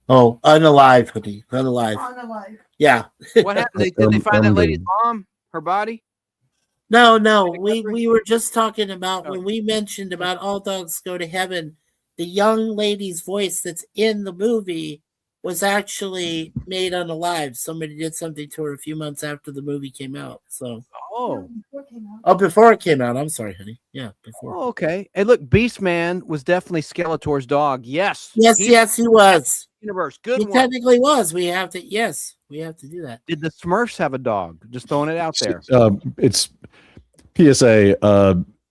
Oh, unalive, honey. Unalive. Unalive. Yeah. What happened? Did they find that lady's mom? Her body? No. We were just talking about when we mentioned about All Dogs Go to Heaven, the young lady's voice that's in the movie was actually made unalive. Somebody did something to her a few months after the movie came out. So before it came out. I'm sorry, honey. Yeah, before. Oh, okay. Hey, look, Beastman was definitely Skeletor's dog. Yes, he was. Universe, good he one. Technically was. We have to do that. Did the Smurfs have a dog? Just throwing it out there. It's PSA.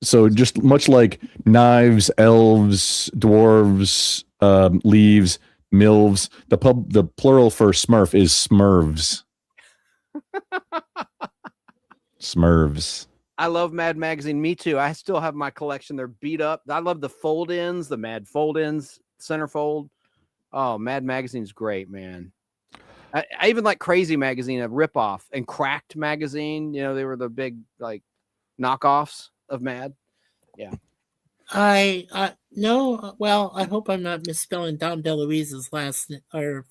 So just much like knives, elves, dwarves, leaves, milves, the plural for Smurf is Smurvs. Smurvs. I love Mad Magazine. Me too. I still have my collection. They're beat up. I love the fold-ins, the Mad fold-ins, centerfold. Oh, Mad Magazine's great, man. I even like Crazy Magazine, a ripoff, and Cracked Magazine. You know, they were the big like knockoffs of Mad. Yeah. No. Well, I hope I'm not misspelling Dom DeLuise's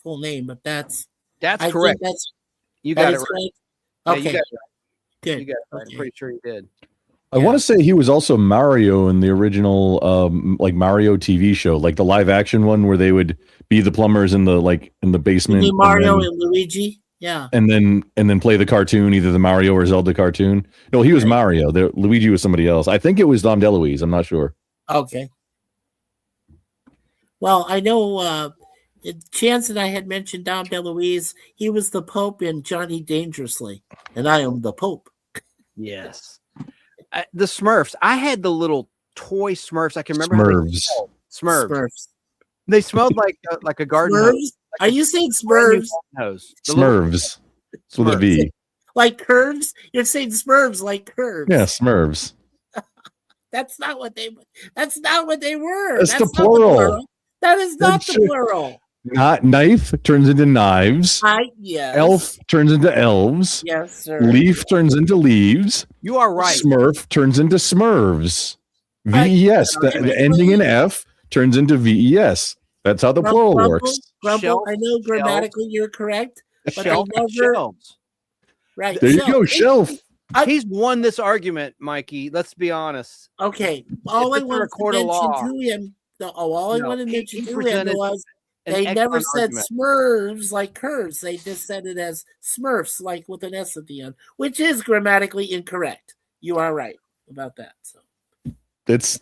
full name, but that's correct. You got it right. Okay. Yeah, Good. You got it right. Okay. I'm pretty sure you did. I want to say he was also Mario in the original like Mario TV show, like the live action one where they would be the plumbers in the basement. You mean Mario and Luigi? Yeah. And then play the cartoon, either the Mario or Zelda cartoon. No, he was Mario. Luigi was somebody else. I think it was Dom DeLuise. I'm not sure. Okay. Well, I know Chance and I had mentioned Dom DeLuise. He was the Pope in Johnny Dangerously, and I am the Pope. Yes. The Smurfs. I had the little toy Smurfs. I can remember how they smelled. Smurfs. They smelled like a garden Smurfs? hose. Are you saying Smurfs? Smurfs. With a V. Like curves? You're saying Smurfs like curves. Yeah, Smurfs. That's not what they were. That's the not plural. That is not the plural. Not knife turns into knives. Yes. Elf turns into elves. Yes, sir. Leaf turns into leaves. You are right. Smurf turns into Smurfs. VES, the ending in F turns into VES. That's how the plural works. Grumble, Shelf, I know grammatically you're correct, but Shelf, I never. shelves. Right. There you go, shelf. He's won this argument, Mikey. Let's be honest. Okay. All I wanted to mention to him, was they never said Smurfs like curves. They just said it as Smurfs, like with an S at the end, which is grammatically incorrect. You are right about that. So this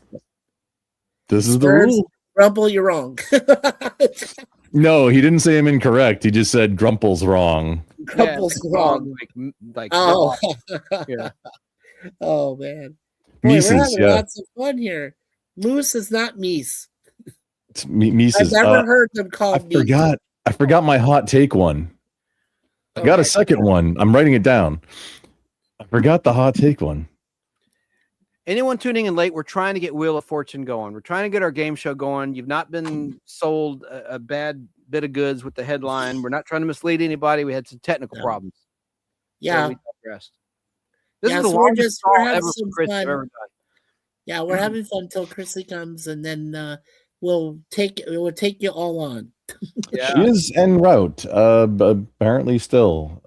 is the rule. Grumble, you're wrong. No, he didn't say I'm incorrect. He just said Grumple's wrong. Grumple's wrong. Like oh. Yeah. Oh man. Boy, Mises, we're having lots of fun here. Moose is not Mies. It's Mises. I've never heard them called Mies. I forgot my hot take one. I got a second one. I'm writing it down. I forgot the hot take one. Anyone tuning in late, we're trying to get Wheel of Fortune going. We're trying to get our game show going. You've not been sold a bad bit of goods with the headline. We're not trying to mislead anybody. We had some technical problems. Yeah. So we digressed. This is the so longest we're call having ever some from Chris fun. ever done. Yeah, we're having fun until Chrissy comes, and then we'll take you all on. Yeah. She is en route. Apparently still.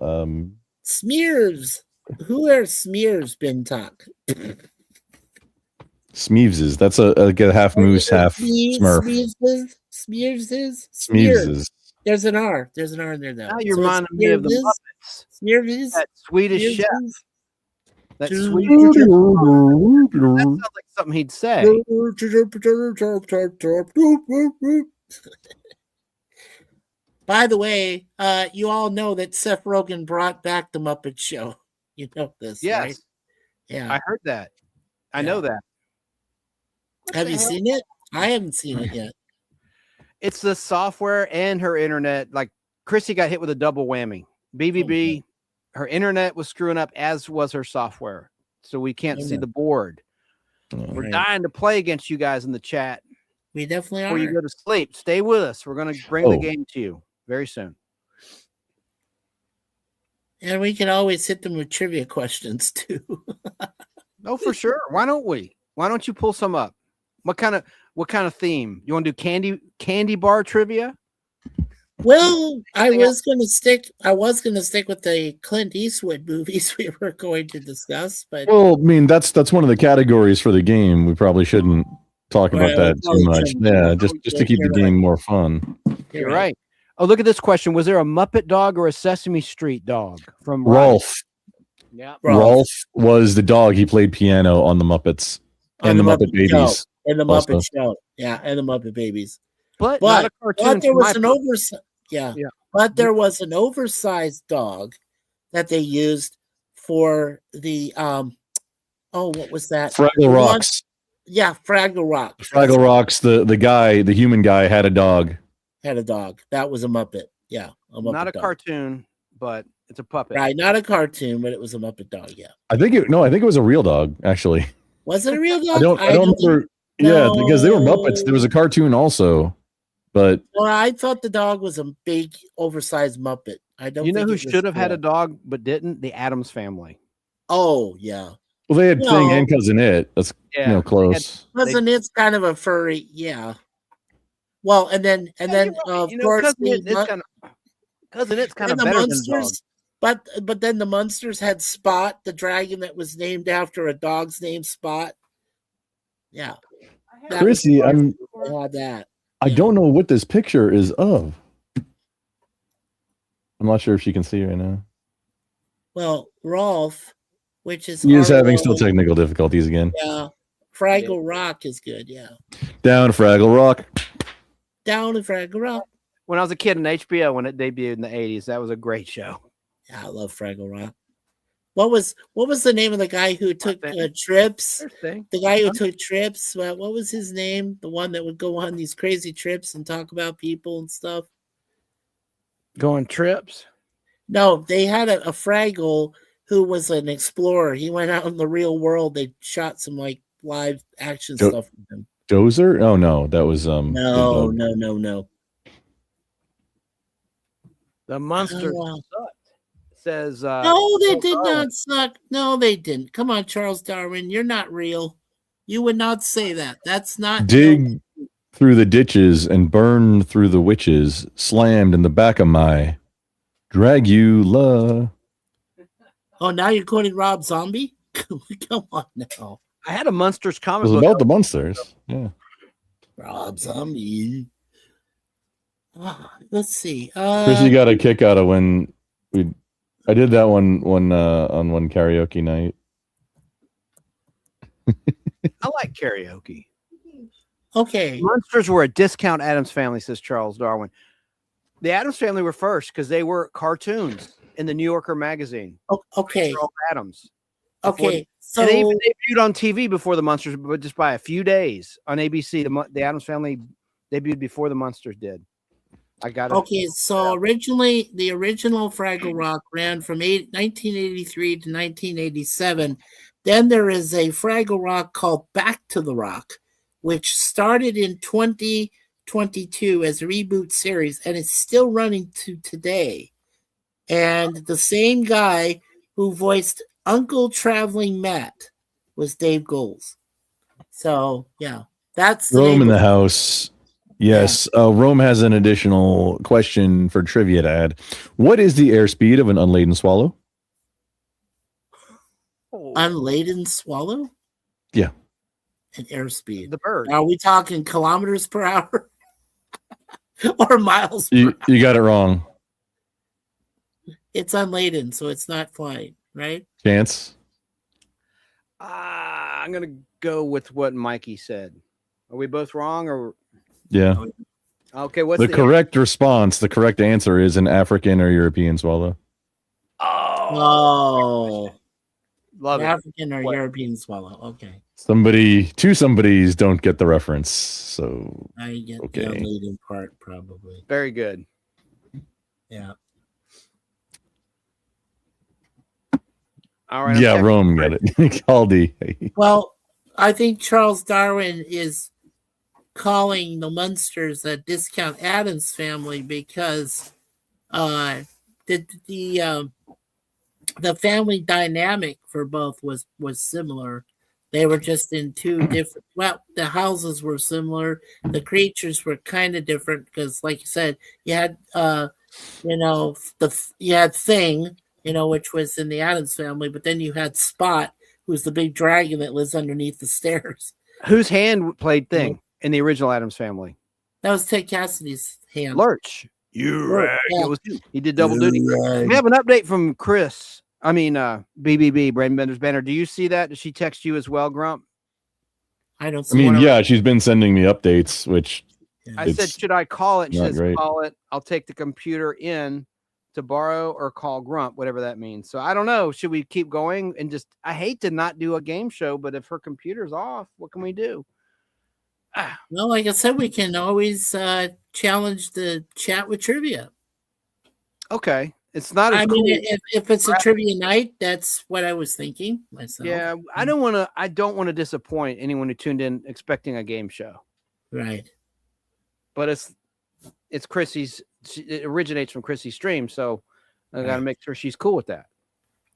Smears. Who are Smears, Ben Talk? Smeeveses. That's a half moose, half Smurf. Smears. There's an R. There's an R in there though. Now you're reminding me of the Muppets. Smears. That Swedish chef. That Swedish chef. That sounds like something he'd say. By the way, you all know that Seth Rogen brought back the Muppet Show. You know this, Yes. right? Yeah. I heard that. I know that. Have you seen it? I haven't seen it yet. It's the software and her internet. Like Chrissy got hit with a double whammy. BBB, her internet was screwing up, as was her software. So we can't see the board. We're dying to play against you guys in the chat. We definitely are. Before you go to sleep, stay with us. We're going to bring the game to you very soon. And we can always hit them with trivia questions too. Oh, for sure. Why don't we? Why don't you pull some up? What kind of theme? You want to do candy bar trivia? Well, I was gonna stick with the Clint Eastwood movies we were going to discuss, but well, I mean that's one of the categories for the game. We probably shouldn't talk about that too much. Yeah, just to keep the game more fun. You're right. Oh, look at this question. Was there a Muppet dog or a Sesame Street dog from Rolf? Yeah. Rolf was the dog. He played piano on the Muppets and the Muppet Babies. And the Muppet Show. Yeah, and the Muppet Babies. But not a cartoon. But there was an oversized But there was an oversized dog that they used for the what was that? Fraggle Rocks. Yeah, Fraggle Rock. Fraggle Rocks, the human guy had a dog. Had a dog. That was a Muppet. Yeah. Not a cartoon, but it's a puppet. Right, not a cartoon, but it was a Muppet dog, yeah. I think it was a real dog, actually. Was it a real dog? I don't remember. Yeah, because they were Muppets. There was a cartoon also. But well, I thought the dog was a big, oversized Muppet. I don't. You know who should have had a dog but didn't? The Addams Family. Oh yeah. Well, they had Thing and Cousin It. That's close. Cousin It's kind of a furry, yeah. Well, and then of course Cousin It's kind of better Monsters. But then the Munsters had Spot, the dragon that was named after a dog's name, Spot. Yeah. That was Chrissy, fun. They had that. I don't know what this picture is of. I'm not sure if she can see right now. Well, Rolf, which is He is having still R-O-L, technical difficulties again. yeah. Fraggle Rock is good, yeah. Down Fraggle Rock. Down in Fraggle Rock. When I was a kid on HBO, when it debuted in the 80s, that was a great show. Yeah, I love Fraggle Rock. What was the name of the guy who took trips? Interesting. The guy who took trips. What was his name? The one that would go on these crazy trips and talk about people and stuff. Going trips? No, they had a Fraggle who was an explorer. He went out in the real world. They shot some like live action stuff with him. Dozer? Oh no, that was No. The Munsters sucked. It says no, they did not suck. No, they didn't. Come on, Charles Darwin, you're not real. You would not say that. That's not dig through the ditches and burn through the witches, slammed in the back of my Dragula. Oh, now you're quoting Rob Zombie? Come on now. I had a Munsters It comic was book. about the monsters. Yeah. Rob Zombie. Let's see. Chrissy got a kick out of when I did that one on one karaoke night. I like karaoke. Okay. Munsters were a discount Addams Family, says Charles Darwin. The Addams Family were first because they were cartoons in the New Yorker magazine. Okay. Charles Addams. Okay. So And they even debuted on TV before the Munsters, but just by a few days on ABC. The Addams Family debuted before the Munsters did. I got it. Okay, so originally the original Fraggle Rock ran from 1983 to 1987. Then there is a Fraggle Rock called Back to the Rock, which started in 2022 as a reboot series, and it's still running to today. And the same guy who voiced Uncle Traveling Matt was Dave Goelz. So yeah, that's the Rome name in the of- house. Yes. Rome has an additional question for trivia to add. What is the airspeed of an unladen swallow? Unladen swallow? Yeah. And airspeed. The bird. Are we talking kilometers per hour or miles per hour? You got it wrong. It's unladen, so it's not flying, right? Chance. I'm gonna go with what Mikey said. Are we both wrong or Yeah. okay? What's The correct response, the correct answer is an African or European swallow. Oh, Love it. African or European swallow. Okay, Two somebodies don't get the reference. So I get Okay. the unladen part probably. Very good. Yeah. All right. I'm yeah, checking. Rome got it. Caldi. Well, I think Charles Darwin is calling the Munsters a discount Addams Family because the family dynamic for both was similar. They were just in two different. Well, the houses were similar. The creatures were kind of different because, like you said, you had you had Thing, which was in the Addams Family, but then you had Spot, who's the big dragon that lives underneath the stairs. Whose hand played Thing in the original Addams Family? That was Ted Cassidy's hand. Lurch. Lurch, yeah. It was, he did double duty. Right. We have an update from Chris. I mean, BBB, Brandon Bender's banner. Do you see that? Did she text you as well, Grump? I don't. I mean, yeah, she's been sending me updates, which I It's said, should I call it? She not says, great. call it. I'll take the computer in to borrow or call Grump, whatever that means. So I don't know. Should we keep going and just, I hate to not do a game show, but if her computer's off, what can we do? Well, like I said, we can always challenge the chat with trivia. Okay. It's not as I cool. mean, if it's a trivia night, that's what I was thinking myself. Yeah, I don't want to disappoint anyone who tuned in expecting a game show. Right. But it's Chrissy's. It originates from Chrissy's stream, so I got to Right. make sure she's cool with that.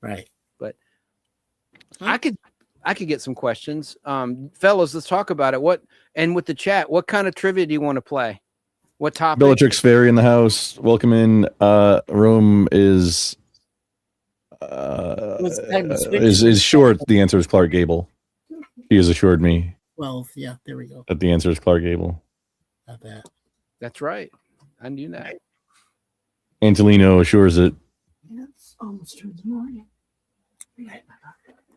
Right. But Huh? I could get some questions, fellas. Let's talk about it. With the chat, what kind of trivia do you want to play? What topic? Bellatrix Fairy in the house. Welcome in. Rome is was kind of switched. Is short. The answer is Clark Gable. He has assured me 12. Yeah, there we go. that the answer is Clark Gable. Not bad. That's right. I knew that. Antolino assures it. It's almost 2 in the morning.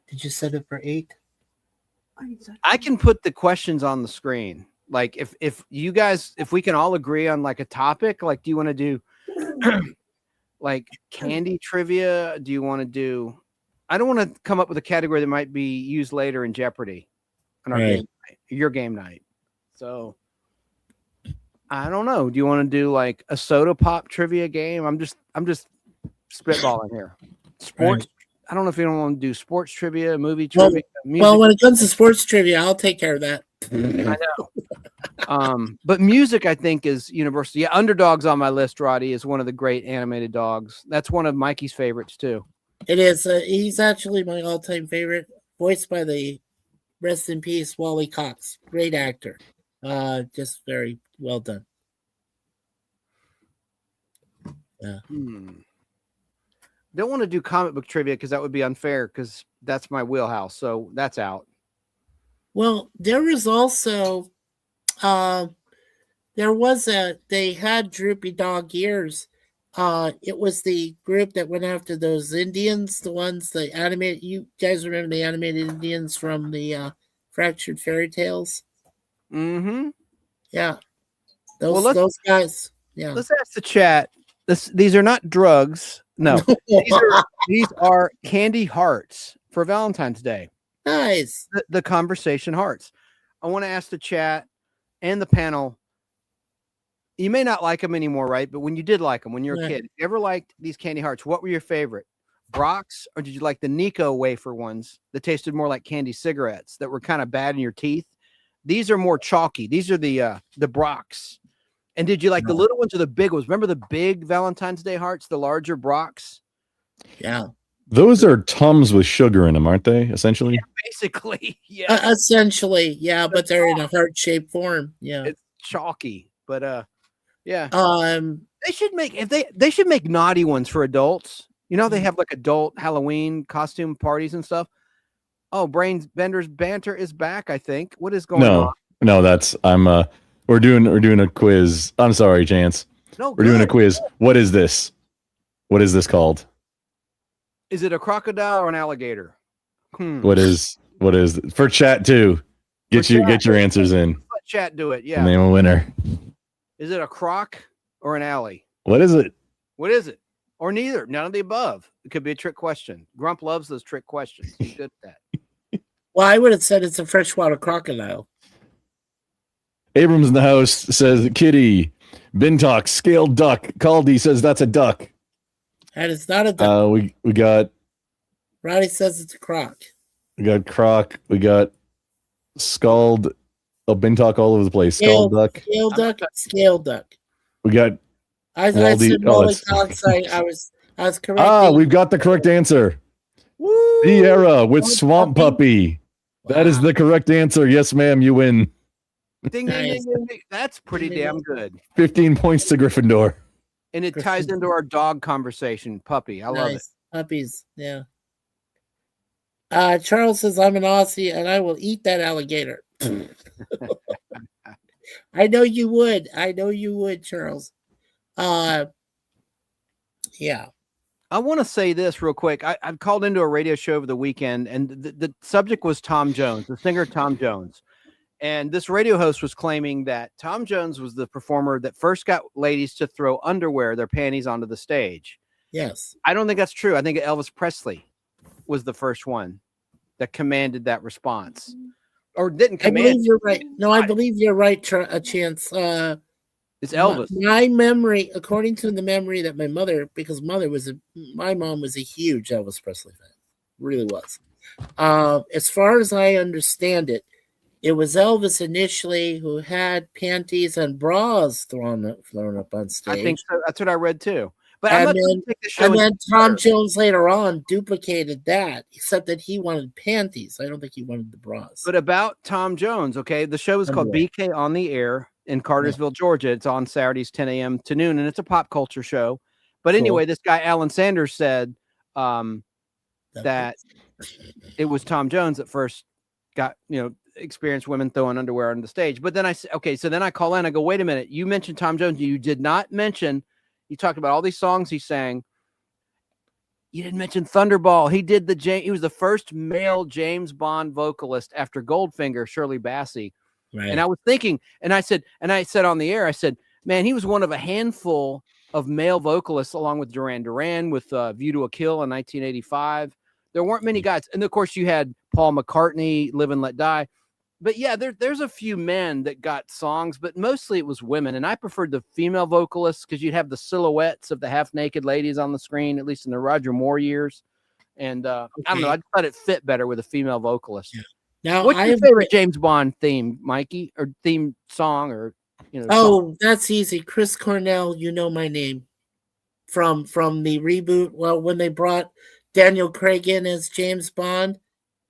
Did you set it for 8? I can put the questions on the screen. Like if you guys, if we can all agree on like a topic, like do you want to do like candy trivia? Do you want to do, I don't want to come up with a category that might be used later in Jeopardy on our Right. game night, your game night. So I don't know. Do you want to do like a soda pop trivia game? I'm just spitballing here. Sports. Right. I don't know if you don't want to do sports trivia, movie Well- trivia. Music. Well, when it comes to sports trivia, I'll take care of that. I know. But music, I think, is universal. Yeah, Underdog's on my list. Roddy is one of the great animated dogs. That's one of Mikey's favorites too. It is. He's actually my all-time favorite, voiced by the rest in peace Wally Cox. Great actor. Just very well done. Don't want to do comic book trivia because that would be unfair because that's my wheelhouse. So that's out. Well, there was also, they had Droopy Dog Ears. It was the group that went after those Indians, the ones, the animated, you guys remember the animated Indians from the Fractured Fairy Tales? Mm-hmm. Yeah. Well, Those guys. Yeah. Let's ask the chat. These are not drugs. No, these are candy hearts for Valentine's Day. Nice. The conversation hearts. I want to ask the chat and the panel. You may not like them anymore, right? But when you did like them, when you were a kid, you ever liked these candy hearts? What were your favorite? Brock's, or did you like the Nico wafer ones that tasted more like candy cigarettes that were kind of bad in your teeth? These are more chalky. These are the Brock's. And did you like the little ones or the big ones? Remember the big Valentine's Day hearts, the larger Brock's? Yeah. Those are Tums with sugar in them, aren't they? Essentially. Yeah, basically, yeah. Essentially, yeah, but they're in a heart-shaped form. Yeah. It's chalky, but yeah. They should make they should make naughty ones for adults. You know, they have like adult Halloween costume parties and stuff. Oh, Brains Bender's banter is back, I think. What is going on? No, that's we're doing a quiz. I'm sorry, Chance. No, we're doing a quiz. What is this? What is this called? Is it a crocodile or an alligator? What is for chat too? Get your answers in. Let chat do it. Yeah. Name a winner. Is it a croc or an alley? What is it? What is it? Or neither. None of the above. It could be a trick question. Grump loves those trick questions. He's good at that. Well, I would have said it's a freshwater crocodile. Abrams in the house says kitty. Bintox, scaled duck. Caldy says that's a duck. That is not a duck. We got Roddy says it's a croc. We got croc. We got scald. Bintock all over the place. Scald duck. Scale duck. Scale duck. We got I Waldy. said Molly Cox. I was correct. We've got the correct answer. Woo! Sierra with Swamp Puppy. Wow. That is the correct answer. Yes, ma'am. You win. Ding, ding, ding, ding, ding. That's pretty damn good. 15 points to Gryffindor. And it ties into our dog conversation. Puppy. I love it. Puppies. Yeah. Charles says, I'm an Aussie and I will eat that alligator. I know you would. I know you would, Charles. Yeah. I want to say this real quick. I've called into a radio show over the weekend, and the subject was Tom Jones, the singer Tom Jones. And this radio host was claiming that Tom Jones was the performer that first got ladies to throw underwear, their panties, onto the stage. Yes. I don't think that's true. I think Elvis Presley was the first one that commanded that response. Or didn't command. I believe you're right. No, I believe you're right, Chance. It's Elvis. My memory, according to the memory that my mother, because my mom was a huge Elvis Presley fan, really was. As far as I understand it, it was Elvis initially who had panties and bras thrown up on stage. I think so. That's what I read too. But then Tom Jones later on duplicated that, except that he wanted panties. I don't think he wanted the bras. But about Tom Jones, okay, the show is called BK on the Air in Cartersville, Georgia. It's on Saturdays, 10 a.m. to noon, and it's a pop culture show. But anyway, this guy, Alan Sanders, said that it was Tom Jones that first got, experienced women throwing underwear on the stage. But then I said, okay, so then I call in, I go, wait a minute, you mentioned Tom Jones. You did not mention, you talked about all these songs he sang. You didn't mention Thunderball. He was the first male James Bond vocalist after Goldfinger, Shirley Bassey. Right. And I was thinking, and I said on the air, I said, man, he was one of a handful of male vocalists along with Duran Duran with View to a Kill in 1985. There weren't many guys. And of course you had Paul McCartney, Live and Let Die. But yeah, there's a few men that got songs, but mostly it was women. And I preferred the female vocalists because you'd have the silhouettes of the half-naked ladies on the screen, at least in the Roger Moore years. And I don't know, I just thought it fit better with a female vocalist. Yeah. Now, what's your favorite James Bond theme, Mikey, or theme song, or song? That's easy. Chris Cornell, You Know My Name, from the reboot. Well, when they brought Daniel Craig in as James Bond,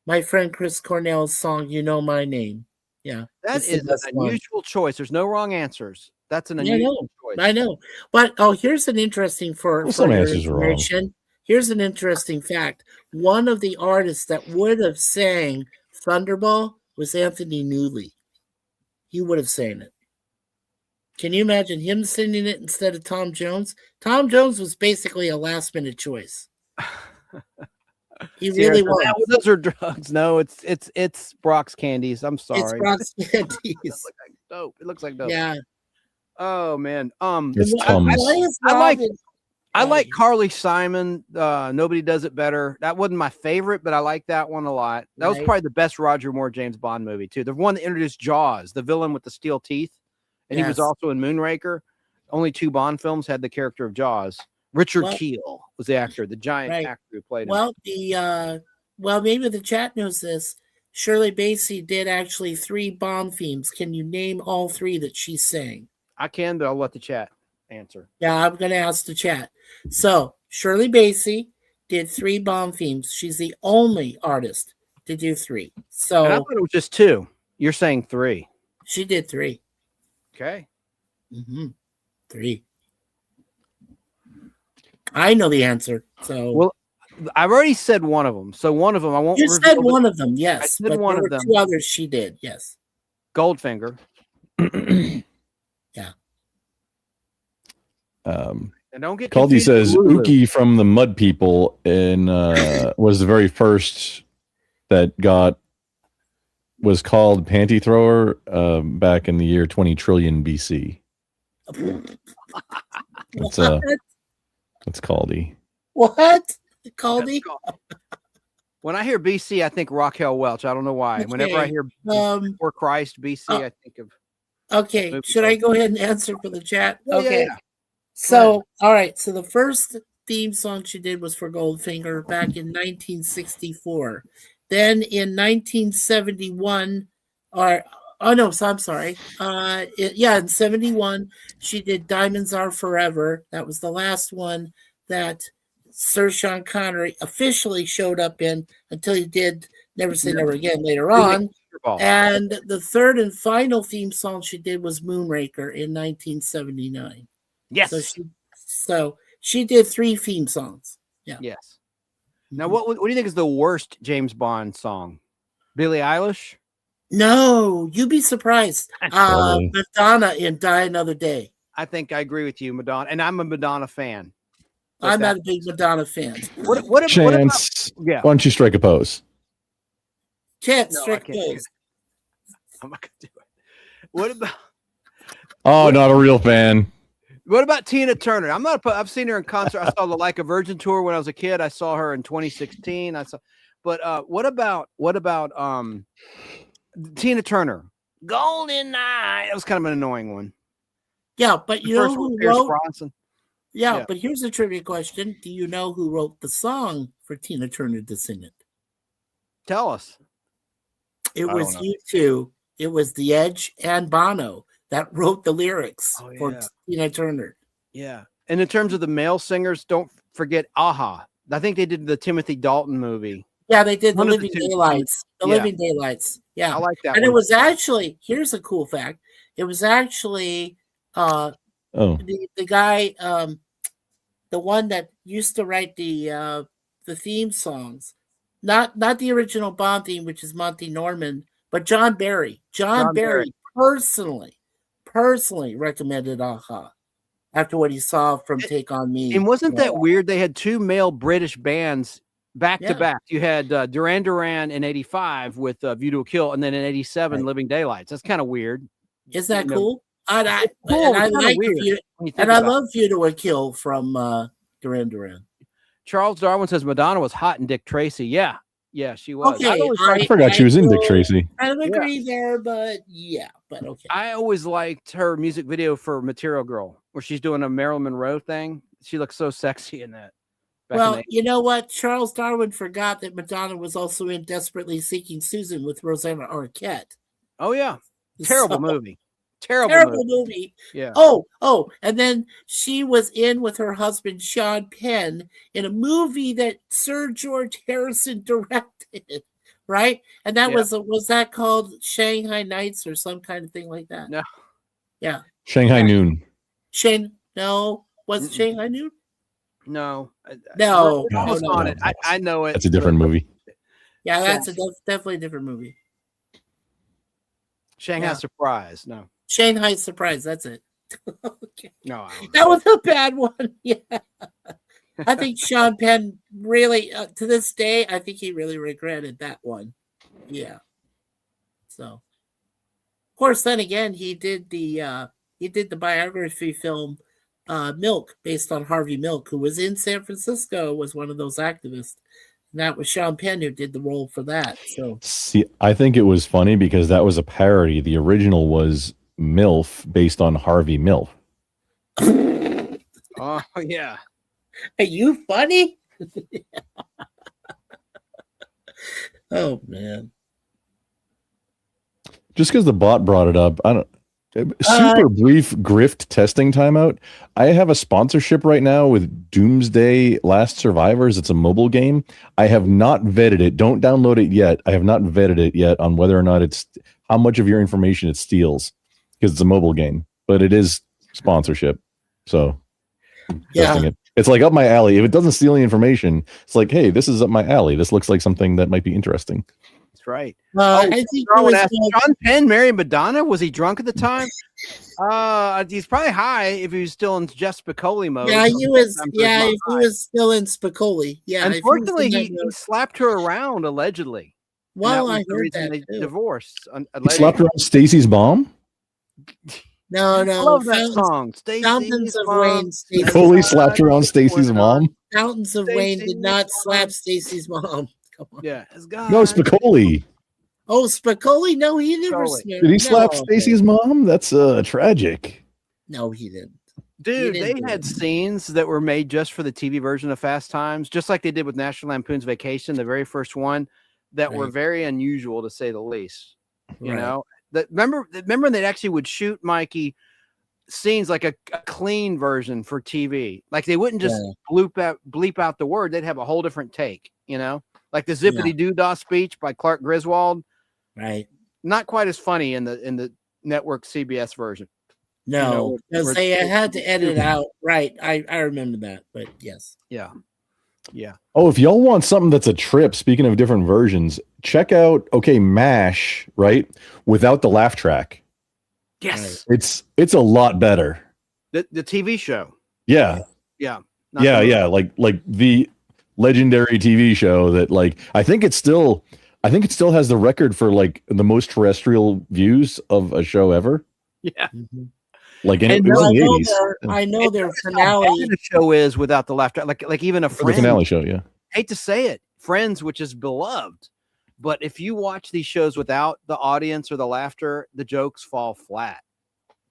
my friend Chris Cornell's song, You Know My Name. Yeah. That is an unusual choice. There's no wrong answers. That's an unusual choice. I know. But here's an interesting some answers are wrong. Here's an interesting fact. One of the artists that would have sang Thunderball was Anthony Newley. He would have sang it. Can you imagine him singing it instead of Tom Jones? Tom Jones was basically a last-minute choice. He really was. Those are drugs. No, it's Brock's candies. I'm sorry. It's Brock's candies. It looks like dope. Yeah. Oh man. It's Tums. I like Carly Simon. Nobody Does It Better. That wasn't my favorite, but I like that one a lot. That was probably the best Roger Moore James Bond movie too. The one that introduced Jaws, the villain with the steel teeth, and he was also in Moonraker. Only 2 Bond films had the character of Jaws. Richard Keel was the actor, the giant actor who played him. Well, maybe the chat knows this. Shirley Bassey did actually 3 Bond themes. Can you name all 3 that she sang? I can, but I'll let the chat answer. Yeah, I'm going to ask the chat. So Shirley Bassey did 3 Bond themes. She's the only artist to do 3. So and I thought it was just 2. You're saying 3. She did 3. Okay. 3. I know the answer. So well, I've already said one of them. So one of them I won't. You said one of them, yes. I said one of them. 2 others she did, yes. Goldfinger. Yeah. And don't get Caldy says Uki from the Mud People was the very first that was called Panty Thrower back in the year 20 trillion BC. That's Caldy. What? Caldy? When I hear BC, I think Raquel Welch. I don't know why. Okay. Whenever I hear before Christ, BC, I think of. Okay. Should I go ahead and answer for the chat? Yeah, okay. Yeah. So, all right. So the first theme song she did was for Goldfinger back in 1964. Then in 1971, in 71, she did Diamonds Are Forever. That was the last one that Sir Sean Connery officially showed up in until he did Never Say Never Again later on. And the third and final theme song she did was Moonraker in 1979. Yes. So she did 3 theme songs. Yeah. Yes. Now, what do you think is the worst James Bond song? Billie Eilish? No, you'd be surprised. Madonna in Die Another Day. I think I agree with you, Madonna, and I'm a Madonna fan. I'm not a big Madonna fan. What Chance, why don't you strike a pose? Chance, strike a pose. I'm not gonna do it. What about? Oh, not a real fan. What about Tina Turner? I've seen her in concert. I saw the Like a Virgin tour when I was a kid. I saw her in 2016. But what about Tina Turner? Golden Eye. That was kind of an annoying one. Yeah, but you know who wrote? Yeah, but here's a trivia question. Do you know who wrote the song for Tina Turner to sing it? Tell us. It was U2. It was The Edge and Bono that wrote the lyrics for Tina Turner. Yeah. And in terms of the male singers, don't forget Aha. I think they did the Timothy Dalton movie. Yeah, they did The Living Daylights. The Living Daylights. Yeah. I like that and one. It was actually, here's a cool fact. It was actually the guy, the one that used to write the the theme songs, not the original Bond theme, which is Monty Norman, but John Barry. John Barry personally recommended Aha after what he saw from Take On Me. And wasn't that weird? They had two male British bands back to back. You had Duran Duran in '85 with View to a Kill, and then in '87 Living Daylights. That's kind of weird. Is that cool? I love View to a Kill from Duran Duran. Charles Darwin says Madonna was hot in Dick Tracy. Yeah, she was. Okay, I forgot she was in Dick Tracy. I don't agree there, but okay. I always liked her music video for Material Girl, where she's doing a Marilyn Monroe thing. She looks so sexy in that. Well, you know what? Charles Darwin forgot that Madonna was also in Desperately Seeking Susan with Rosanna Arquette. Oh, yeah. Terrible movie. Terrible movie. Yeah. Oh, and then she was in with her husband Sean Penn in a movie that Sir George Harrison directed, right? And that was that called Shanghai Nights or some kind of thing like that? No. Yeah. Shanghai Noon. Was it Shanghai Noon? No. No. On it. I know it. That's a different movie. Yeah, that's definitely a different movie. Shanghai Surprise. No. Shanghai Surprise. That's it. Okay. No. That was a bad one. Yeah. I think Sean Penn really, to this day, I think he really regretted that one. Yeah. So, of course, then again, he did the biography film Milk, based on Harvey Milk, who was in San Francisco, was one of those activists. And that was Sean Penn who did the role for that. So, see, I think it was funny because that was a parody. The original was MILF, based on Harvey Milk. Oh yeah. Are you funny? Oh man. Just because the bot brought it up, I don't. Super brief grift testing timeout. I have a sponsorship right now with Doomsday Last Survivors. It's a mobile game. I have not vetted it. Don't download it yet. I have not vetted it yet on whether or not it's how much of your information it steals, because it's a mobile game, but it is sponsorship. So testing it. It's like up my alley. If it doesn't steal any information, it's like, hey, this is up my alley. This looks like something that might be interesting. That's right. I think Sean Penn married Madonna. Was he drunk at the time? He's probably high if he was still in Jeff Spicoli mode. Yeah, he was. Yeah, if he was still in Spicoli. Yeah. Unfortunately, he slapped her around allegedly. Well, I heard that they too. divorced. He slapped around Stacy's mom. No. I love that song. Fountains of Wayne. Foley slapped around Stacy's mom. Fountains of Wayne did not slap Stacy's mom. Come on. Yeah, no, Spicoli. Oh, Spicoli? No, he never. Did he slap Stacy's mom? That's tragic. No, he didn't. Dude, they had scenes that were made just for the TV version of Fast Times, just like they did with National Lampoon's Vacation, the very first one, that were very unusual to say the least. You know, remember when they actually would shoot Mikey scenes like a clean version for TV, like they wouldn't just bleep out the word; they'd have a whole different take. You know, like the Zippity Doo Dah speech by Clark Griswold. Right. Not quite as funny in the network CBS version. No, because they had to edit out. Right. I remember that, but yes. Yeah. Oh, if y'all want something that's a trip, speaking of different versions, check out MASH, right? Without the laugh track. Yes. It's a lot better. The TV show. Yeah. Yeah. Like the legendary TV show that I think it still has the record for like the most terrestrial views of a show ever. Yeah. Mm-hmm. Like it was in the 80s. I know their finale. The show is without the laughter. Like even a Friends. The finale show, yeah. Hate to say it, Friends, which is beloved, but if you watch these shows without the audience or the laughter, the jokes fall flat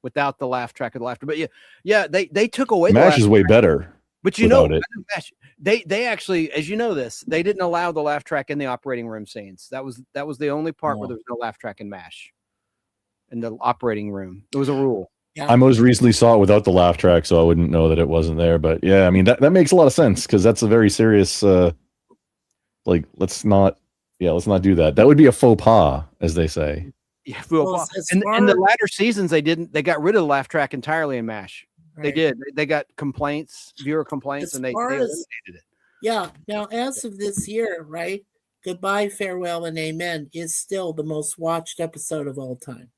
without the laugh track of the laughter. But they took away. MASH is way better. But you know, MASH, they actually, as you know this, they didn't allow the laugh track in the operating room scenes. That was the only part where there was no laugh track in MASH. In the operating room, it was a rule. I most recently saw it without the laugh track, so I wouldn't know that it wasn't there. But yeah, I mean that makes a lot of sense because that's a very serious. Let's not do that. That would be a faux pas, as they say. Yeah, faux pas. And in the latter seasons, they got rid of the laugh track entirely in MASH. Right. They did. They got complaints, viewer complaints, and they eliminated it. Yeah. Now, as of this year, right? Goodbye, Farewell, and Amen is still the most watched episode of all time.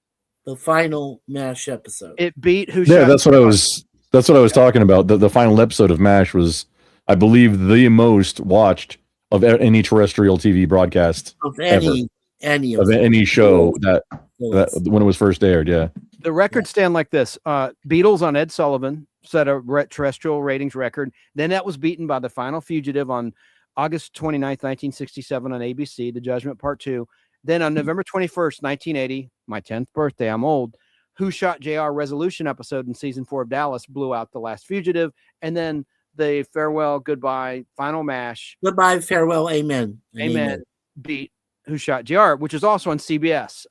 The final MASH episode. It beat Who Yeah, Shot that's what I JR. was. That's what I was talking about. The final episode of MASH was, I believe, the most watched of any terrestrial TV broadcast Of ever. any Of them. any show that Yes. when it was first aired. Yeah. The records stand like this. Beatles on Ed Sullivan set a terrestrial ratings record. Then that was beaten by The Final Fugitive on August 29th, 1967 on ABC, The Judgment Part 2. Then on November 21st, 1980, my 10th birthday, I'm old, Who Shot JR resolution episode in season 4 of Dallas blew out The Last Fugitive. And then the Farewell, Goodbye, Final MASH, Goodbye, Farewell, Amen. and Amen, beat Who Shot JR, which is also on CBS.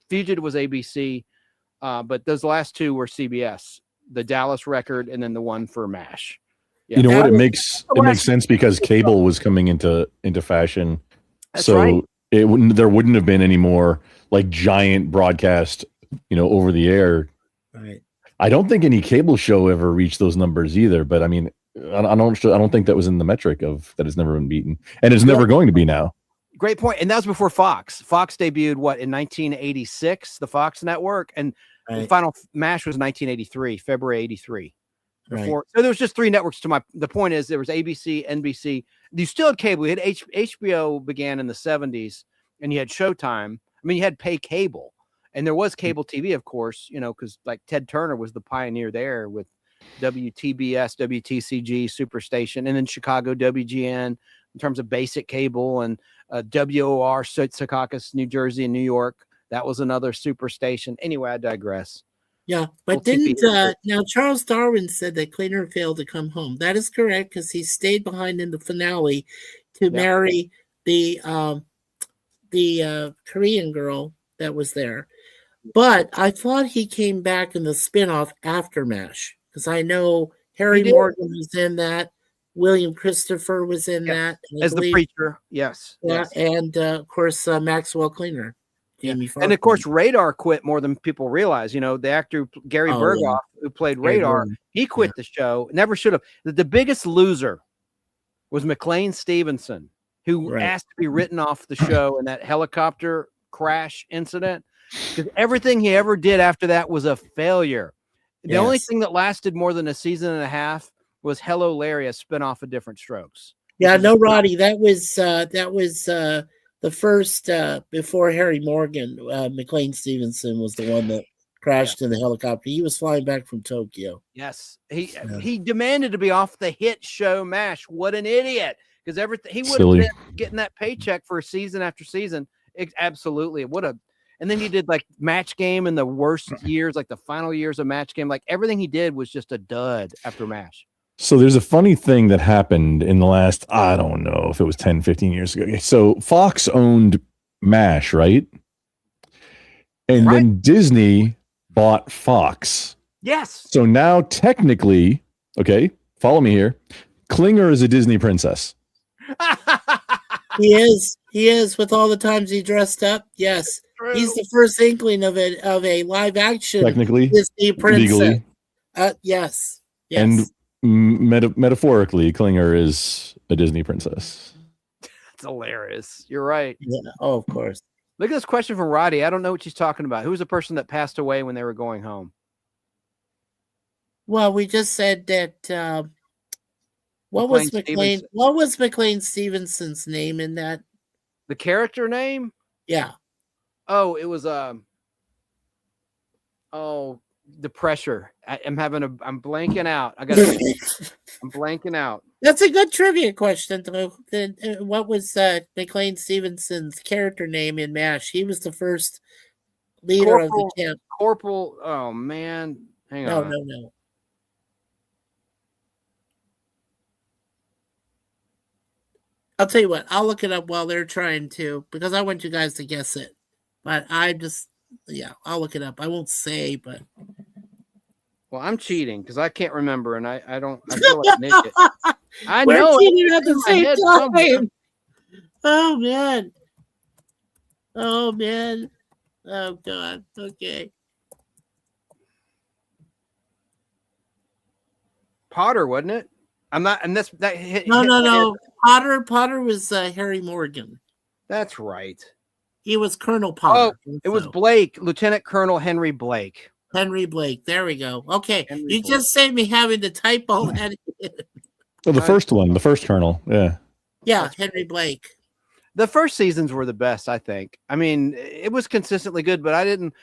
Fugitive was ABC, but those last two were CBS, the Dallas record and then the one for MASH. Yeah. You know what? That It makes sense because cable was coming into fashion. That's so right. there wouldn't have been any more like giant broadcast, over the air. Right. I don't think any cable show ever reached those numbers either. But I mean, I don't think that was in the metric of that it's never been beaten, and it's never going to be now. Great point. And that was before Fox. Fox debuted in 1986, the Fox network, and the final MASH was 1983, February 83. Before, so there was just three networks. The point is there was ABC, NBC. You still had cable. You had HBO began in the 70s, and you had Showtime. I mean, you had pay cable, and there was cable TV, of course. Because like Ted Turner was the pioneer there with WTBS, WTCG, Superstation, and then Chicago WGN in terms of basic cable, and WOR, Secaucus, New Jersey, and New York. That was another Superstation. Anyway, I digress. Yeah, but now Charles Darwin said that Klinger failed to come home. That is correct because he stayed behind in the finale to marry the Korean girl that was there. But I thought he came back in the spinoff after MASH because I know Harry Morgan was in that. William Christopher was in that as the preacher. Yes. Yeah, and of course Maxwell Klinger. And of course, Radar quit more than people realize. The actor Gary Berghoff, who played Radar, he quit the show. Never should have. The biggest loser was McLean Stevenson, who asked to be written off the show in that helicopter crash incident because everything he ever did after that was a failure. The only thing that lasted more than a season and a half was Hello Larry, a spinoff of Different Strokes. Yeah, no, Roddy, that was the first before Harry Morgan. McLean Stevenson was the one that crashed in the helicopter. He was flying back from Tokyo. Yes, he demanded to be off the hit show MASH. What an idiot! Because everything he would have been getting that paycheck for season after season. Absolutely, it would have. And then he did like Match Game in the worst years, like the final years of Match Game. Like everything he did was just a dud after MASH. So there's a funny thing that happened in the last, I don't know if it was 10, 15 years ago. So Fox owned MASH, right? And then Disney bought Fox. Yes. So now technically, okay, follow me here. Klinger is a Disney princess. He is with all the times he dressed up. Yes. He's the first inkling of a live action technically Disney princess. Legally. Yes. And metaphorically, Klinger is a Disney princess. That's hilarious. You're right. Yeah. Oh, of course. Look at this question from Roddy. I don't know what she's talking about. Who was the person that passed away when they were going home? Well, we just said that. What was McLean Stevenson's name in that? The character name? Yeah. Oh, it was the pressure. I'm blanking out. I'm blanking out. That's a good trivia question, though. What was McLean Stevenson's character name in MASH? He was the first leader of the camp. Corporal. Oh man, hang on. No. I'll tell you what. I'll look it up while they're trying to, because I want you guys to guess it. But I'll look it up. I won't say, but. Well, I'm cheating because I can't remember, and I feel like naked. I We're know cheating at the same time. Oh man. Oh man. Oh God. Okay. Potter, wasn't it? I'm not, and that hit. No. Potter was Harry Morgan. That's right. He was Colonel Potter. It was Blake, Lieutenant Colonel Henry Blake. Henry Blake. There we go. Okay, Henry you Blake. just saved me having to type all that in. Oh, the first one, the first Colonel. Yeah. Yeah, That's Henry Blake. The first seasons were the best, I think. I mean, it was consistently good, but I didn't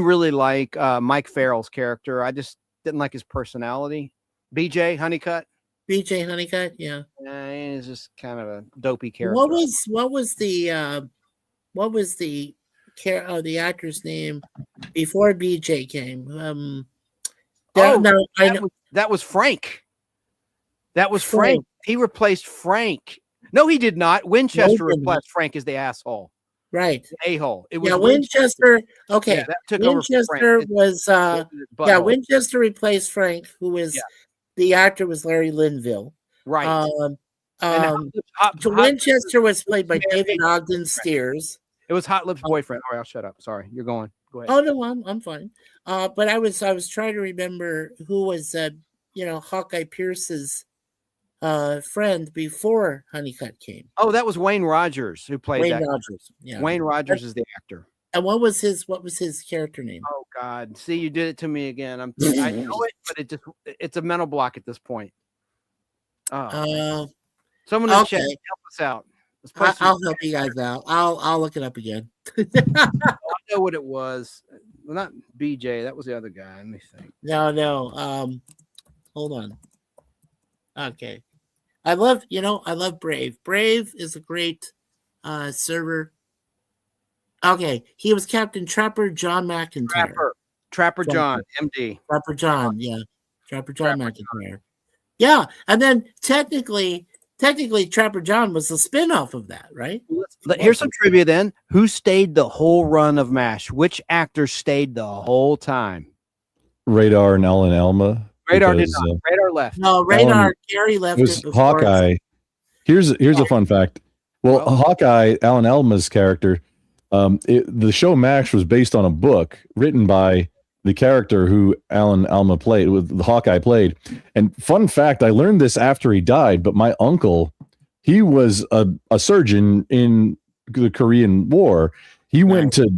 really like Mike Farrell's character. I just didn't like his personality. BJ Honeycutt. BJ Honeycutt. Yeah. He's just kind of a dopey character. What was the actor's name before BJ came? That was Frank. That was Frank. He replaced Frank. No, he did not. Winchester replaced Frank as the asshole. Right. The a-hole. It was Winchester. Okay. Yeah, that took Winchester over was Winchester replaced Frank, who was the actor was Larry Linville. Right. Winchester was played by David Ogden Steers. It was Hot Lips' boyfriend. All right, I'll shut up. Sorry, you're going. Go ahead. Oh no, I'm fine. But I was trying to remember who was Hawkeye Pierce's friend before Honeycutt came. Oh, that was Wayne Rogers who played Wayne that. Rogers. Yeah. Wayne Rogers is the actor. And what was his character name? Oh God. See, you did it to me again. I know it, but it's a mental block at this point. Someone in the chat, help us out. I'll help you guys out. I'll look it up again. I know what it was. Well, not BJ. That was the other guy. Let me think. No. Hold on. Okay. I love Brave. Brave is a great server. Okay. He was Captain Trapper John McIntyre. Trapper John, MD. Trapper John, yeah. Trapper John McIntyre. Yeah. And then technically Trapper John was a spin-off of that, right? Here's some trivia then. Who stayed the whole run of MASH? Which actor stayed the whole time? Radar and Alan Alma. Radar did not. Radar left. No, Radar, Gary left. It was Hawkeye. Here's a fun fact. Well, Hawkeye, Alan Alma's character, the show MASH was based on a book written by the character who Alan Alma played, with the Hawkeye played. And fun fact, I learned this after he died, but my uncle, he was a surgeon in the Korean War. He went to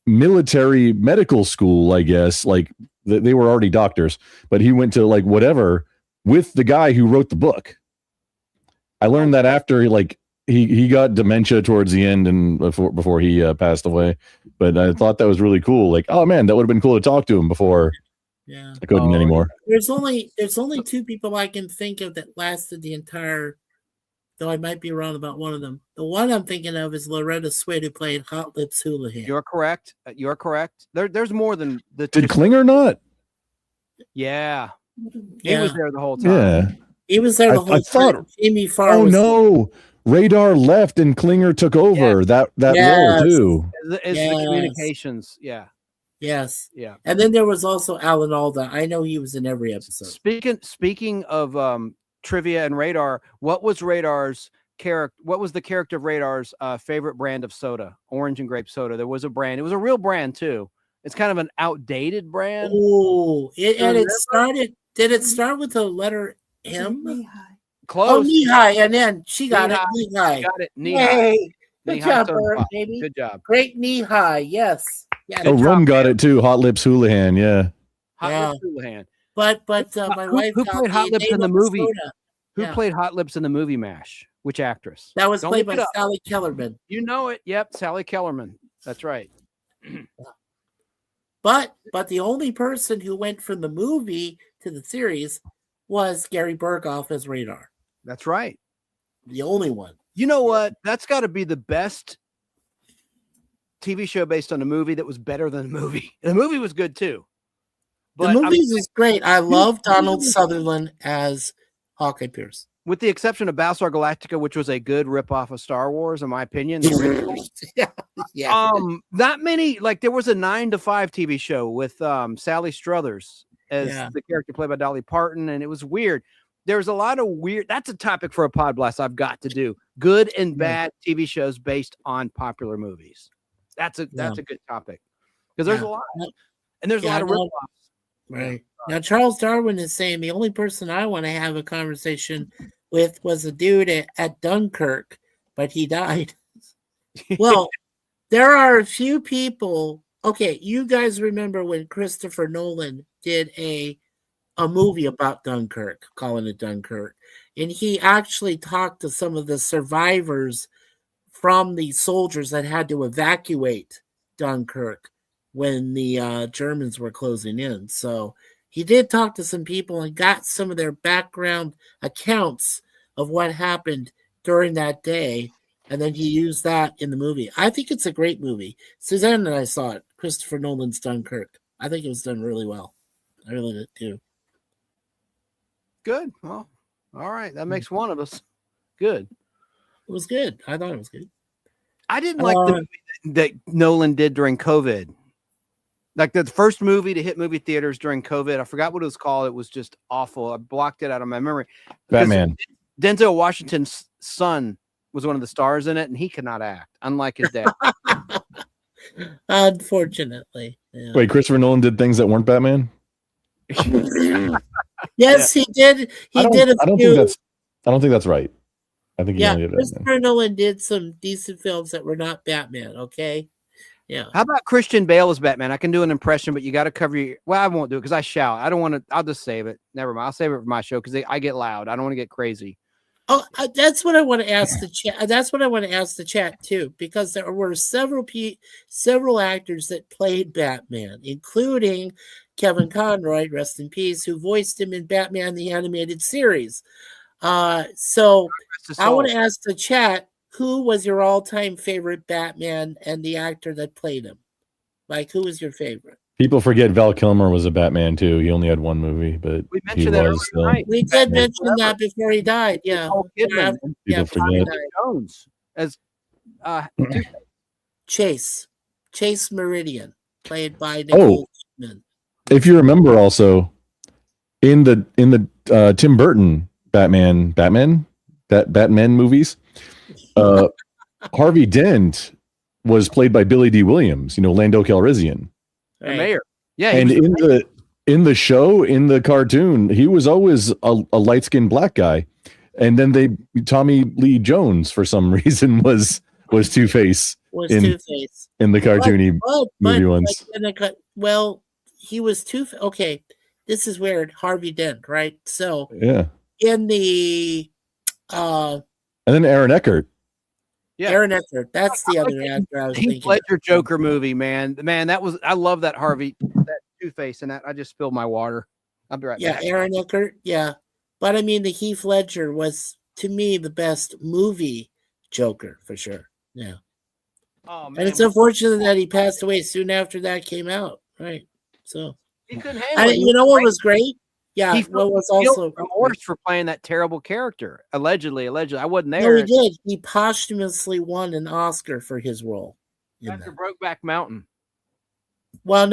military medical school, I guess, like they were already doctors, but he went to like whatever with the guy who wrote the book. I learned that after he got dementia towards the end and before he passed away. But I thought that was really cool. Like, oh man, that would have been cool to talk to him before. Yeah, I couldn't anymore. There's only two people I can think of that lasted the entire. Though I might be wrong about one of them. The one I'm thinking of is Loretta Swit, who played Hot Lips Houlihan. You're correct. There's more than the. Did Klinger not? Yeah. He was there the whole time. Yeah, he was there the whole time. Jamie Farr. Oh no. Radar left and Klinger took over that role too. It's the communications. Yeah. Yes. Yeah. And then there was also Alan Alda. I know he was in every episode. Speaking of trivia and Radar, what was Radar's character? What was the character of Radar's favorite brand of soda? Orange and grape soda. There was a brand. It was a real brand too. It's kind of an outdated brand. Oh, it started. Did it start with the letter M? Close. Oh, knee high, and then she got it. Knee high. Got it. Knee high. Good job, baby. Good job. Great knee high. Yes. Oh, Rum got it too. Hot Lips Houlihan. Yeah. Hot Lips Houlihan. But my wife. Who played Hot Lips in the movie? Soda. Who played Hot Lips in the movie MASH? Which actress? That was played by Sally Kellerman. You know it. Yep, Sally Kellerman. That's right. But the only person who went from the movie to the series was Gary Berghoff as Radar. That's right. The only one. You know what? That's got to be the best TV show based on a movie that was better than the movie. The movie was good too. But the movie is great. I love Donald Sutherland as Hawkeye Pierce. With the exception of Battlestar Galactica, which was a good ripoff of Star Wars, in my opinion. Yeah. Not many. Like there was a 9 to 5 TV show with Sally Struthers as the character played by Dolly Parton, and it was weird. There's a lot of weird. That's a topic for a pod blast I've got to do. Good and bad TV shows based on popular movies. That's a good topic because there's a lot, and there's a lot of ripoffs. Right. Now, Charles Darwin is saying the only person I want to have a conversation with was a dude at Dunkirk, but he died. Well, there are a few people. Okay, you guys remember when Christopher Nolan did a movie about Dunkirk, calling it Dunkirk, and he actually talked to some of the survivors from the soldiers that had to evacuate Dunkirk when the Germans were closing in. So he did talk to some people and got some of their background accounts of what happened during that day. And then he used that in the movie. I think it's a great movie. Suzanne and I saw it. Christopher Nolan's Dunkirk. I think it was done really well. I really did too. Good. Well, all right. That makes one of us. Good. It was good. I thought it was good. I didn't like the movie that Nolan did during COVID. Like the first movie to hit movie theaters during COVID. I forgot what it was called. It was just awful. I blocked it out of my memory. Batman. Denzel Washington's son was one of the stars in it, and he could not act, unlike his dad. Unfortunately. Yeah. Wait, Christopher Nolan did things that weren't Batman? Yes, he did. I don't think that's right. I think he only did Batman. Christopher Nolan did some decent films that were not Batman. Okay. Yeah. How about Christian Bale as Batman? I can do an impression, but you got to cover your. Well, I won't do it because I shout. I don't want to. I'll just save it. Never mind. I'll save it for my show because I get loud. I don't want to get crazy. Oh, that's what I want to ask the chat. That's what I want to ask the chat too, because there were several actors that played Batman, including Kevin Conroy, rest in peace, who voiced him in Batman the Animated Series. So I want to ask the chat, who was your all-time favorite Batman and the actor that played him? Like, who was your favorite? People forget Val Kilmer was a Batman too. He only had one movie, but we mentioned that earlier tonight. We did mention that before he died. Yeah, People forget. Jones as Chase Meridian, played by Nicole Kidman. If you remember, also in the Tim Burton Batman movies, Harvey Dent was played by Billy D. Williams. You know, Lando Calrissian. The mayor. Yeah. And in the show, in the cartoon, he was always a light-skinned black guy. And then Tommy Lee Jones, for some reason, was Two-Face in the cartoony movie ones. Well, he was Two-Face. Okay, this is weird. Harvey Dent, right? So yeah, in the and then Aaron Eckhart. Yeah, Aaron Eckhart. That's the other actor I was thinking. Ledger Joker movie, man. That was. I love that that Two-Face, and that I just spilled my water. I'll be right back. Yeah, Aaron Eckhart. Yeah, but I mean, the Heath Ledger was, to me, the best movie Joker for sure. Yeah. Oh man. And it's unfortunate that he passed away soon after that came out. Right. So he couldn't handle it. You know what was great? Yeah, what was also remorse for playing that terrible character. Allegedly, I wasn't there. No, he did. He posthumously won an Oscar for his role after Brokeback Mountain. Well,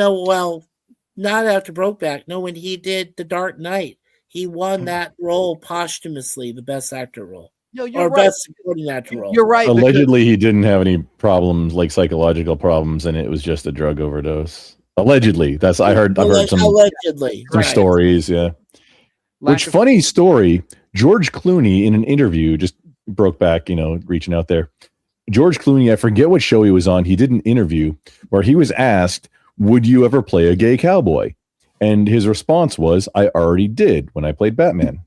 not after Brokeback. No, when he did The Dark Knight, he won that role posthumously, the Best Actor role. No, you're right. Best Supporting Actor role. You're right. Allegedly, he didn't have any problems, like psychological problems, and it was just a drug overdose. Allegedly, I've heard some stories. Yeah. Which funny story? George Clooney in an interview just broke back, reaching out there. George Clooney, I forget what show he was on. He did an interview where he was asked, "Would you ever play a gay cowboy?" And his response was, "I already did when I played Batman."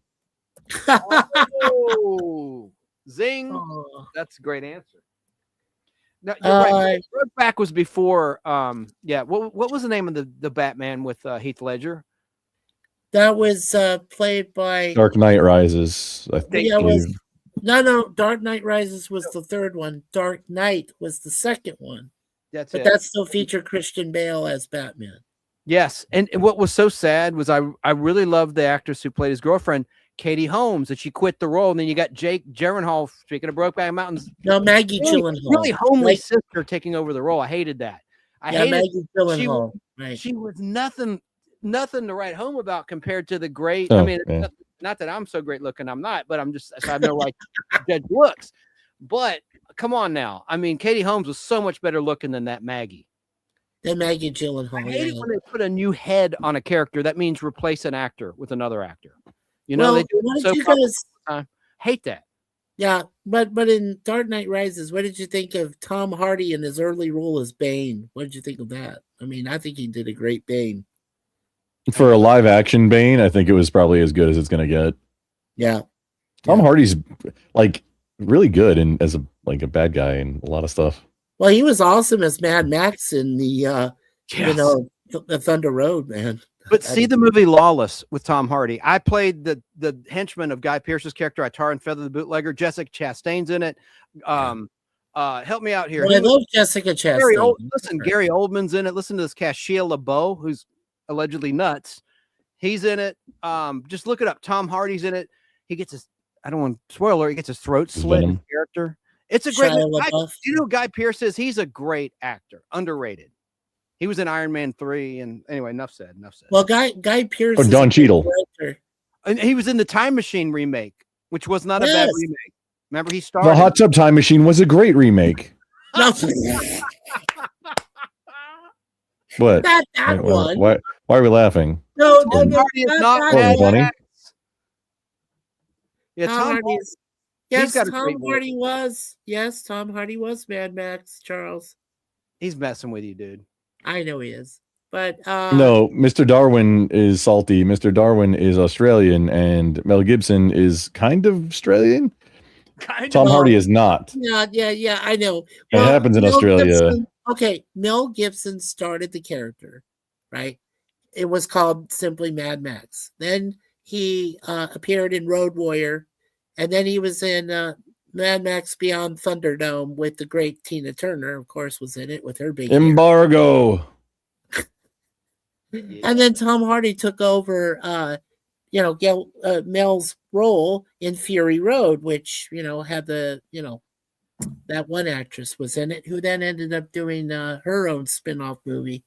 Oh, zing! Oh. That's a great answer. No, you're right. Brokeback was before. What was the name of the Batman with Heath Ledger? That was played by Dark Knight Rises. I think. No. Dark Knight Rises was the third one. Dark Knight was the second one. But that still featured Christian Bale as Batman. Yes, and what was so sad was I really loved the actress who played his girlfriend, Katie Holmes, that she quit the role, and then you got Jake Gyllenhaal. Speaking of Brokeback Mountains, no, Maggie Gyllenhaal, really homely sister taking over the role. I hated that. Maggie Gyllenhaal. She was nothing to write home about compared to the great. Not that I'm so great looking, I'm not, but I have no right to judge looks. But come on now, I mean, Katie Holmes was so much better looking than that Maggie. Than Maggie Gyllenhaal. I hate it when they put a new head on a character. That means replace an actor with another actor. They do it so Hate that. Yeah, but in Dark Knight Rises, what did you think of Tom Hardy in his early role as Bane? What did you think of that? I mean, I think he did a great Bane. For a live action Bane, I think it was probably as good as it's going to get. Yeah. Tom Hardy's like really good and as a bad guy in a lot of stuff. Well, he was awesome as Mad Max in the the Thunder Road, man. But see the movie Lawless with Tom Hardy. I played the henchman of Guy Pearce's character. I tar and feather the bootlegger. Jessica Chastain's in it. Help me out here. Well, I love Jessica Chastain. Gary Oldman's in it. Listen to this cast. Shia LaBeouf, who's allegedly nuts. He's in it. Just look it up. Tom Hardy's in it. He gets his, I don't want spoiler, he gets his throat slit in character. It's a great Guy Pearce is. He's a great actor. Underrated. He was in Iron Man 3, and anyway, enough said. Well, Guy Pearce. Or Don Cheadle. And he was in the Time Machine remake, which was not a bad remake. Remember, he starred. The Hot Tub Time Machine was a great remake. No. What? Not that one. Why are we laughing? No, Tom Hardy is not funny. Yeah, Tom Hardy. Yes, Tom Hardy was. Yes, Tom Hardy was Mad Max, Charles. He's messing with you, dude. I know he is. But no, Mr. Darwin is salty. Mr. Darwin is Australian, and Mel Gibson is kind of Australian. Tom Hardy is not. Yeah, I know. It happens in Australia. Mel Gibson started the character, right? It was called simply Mad Max. Then he appeared in Road Warrior, and then he was in Mad Max Beyond Thunderdome with the great Tina Turner, of course, was in it with her big Embargo. And then Tom Hardy took over, Mel's role in Fury Road, which, had the, that one actress was in it, who then ended up doing her own spin-off movie.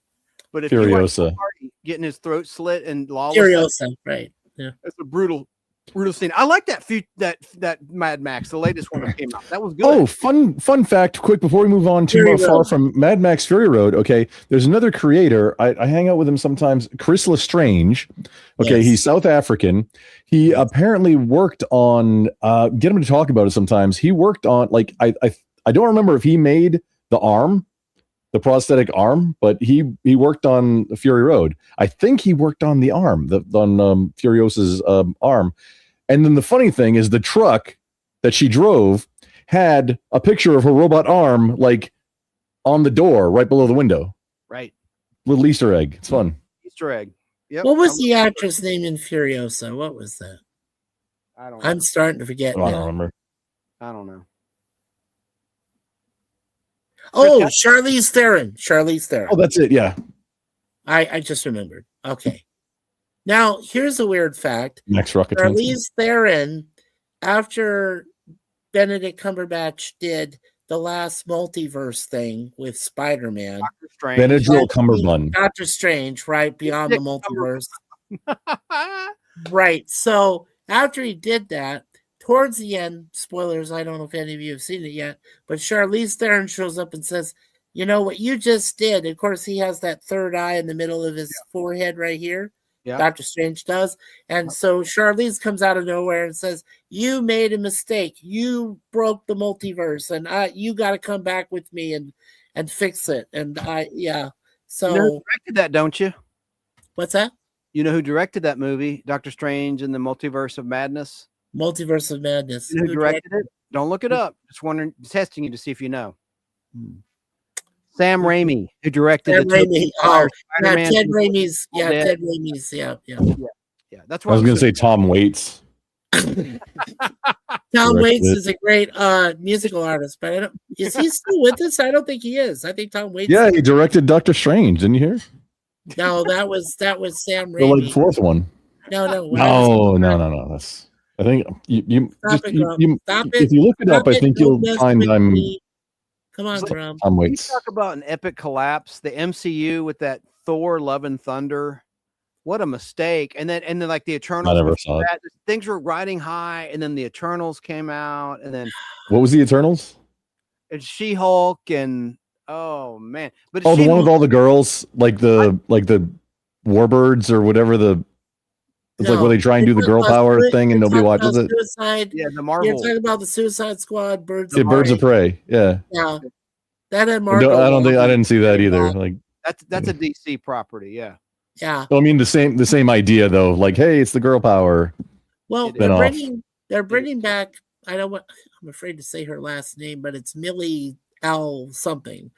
But if Furiosa. you watch Tom Hardy getting his throat slit and Lawless, Furiosa, right? Yeah, it's a brutal scene. I like that Mad Max, the latest one that came out. That was good. Oh, fun fact, quick before we move on too far from Mad Max Fury Road. Okay, there's another creator. I hang out with him sometimes. Chris Lestrange. Okay, He's South African. He apparently worked on. Get him to talk about it sometimes. He worked on I don't remember if he made the arm, the prosthetic arm, but he worked on Fury Road. I think he worked on the arm, on Furiosa's arm. And then the funny thing is the truck that she drove had a picture of her robot arm on the door right below the window. Right. Little Easter egg. It's fun. Easter egg. Yep. What was the actress name in Furiosa? What was that? I'm starting to forget. I don't remember. I don't know. Oh, Charlize Theron. Oh, that's it. Yeah. I just remembered. Okay. Now, here's a weird fact. Max Rocket. Charlize Theron, after Benedict Cumberbatch did the last multiverse thing with Spider-Man. Benadryl Cumberbund. Doctor Strange, right? Beyond the multiverse. Right. So after he did that, towards the end, spoilers, I don't know if any of you have seen it yet, but Charlize Theron shows up and says, you know what you just did? Of course, he has that third eye in the middle of his forehead right here. Yeah. Doctor Strange does. And so Charlize comes out of nowhere and says, you made a mistake. You broke the multiverse, and you got to come back with me and fix it. And so you know who directed that, don't you? What's that? You know who directed that movie, Doctor Strange and the Multiverse of Madness? Multiverse of Madness. You know who directed it? Don't look it up. Just wondering, testing you to see if you know. Sam Raimi, who directed Ted Raimi. Ted Raimi's. Yeah, Ted Raimi's. Yeah. That's what I was going to say. Tom Waits. Tom Waits is a great musical artist, but is he still with us? I don't think he is. I think Tom Waits. Yeah, he directed Doctor Strange. Didn't you hear? No, that was Sam Raimi. The fourth one. No. That's. I think you. If you look it up, I think you'll find I'm. Come on, Drum. Tom Waits. You talk about an epic collapse. The MCU with that Thor: Love and Thunder. What a mistake! And then like the Eternals. I never saw it. Things were riding high, and then the Eternals came out, and then what was the Eternals? It's She-Hulk, and oh man! But the one with all the girls, like the Warbirds or whatever the. It's like where they try and do the girl power thing and nobody watches it. Suicide. Yeah, the You're Marvel. talking about the Suicide Squad, Birds Yeah, of Birds of Prey. Prey. Yeah. Yeah, that had I Margot. don't think I Robbie. didn't see that either. Like, That's a DC property. Yeah. Yeah. I mean, the same idea though. Like, hey, it's the girl power. Well, It they're is. bringing back. I'm afraid to say her last name, but it's Millie L something.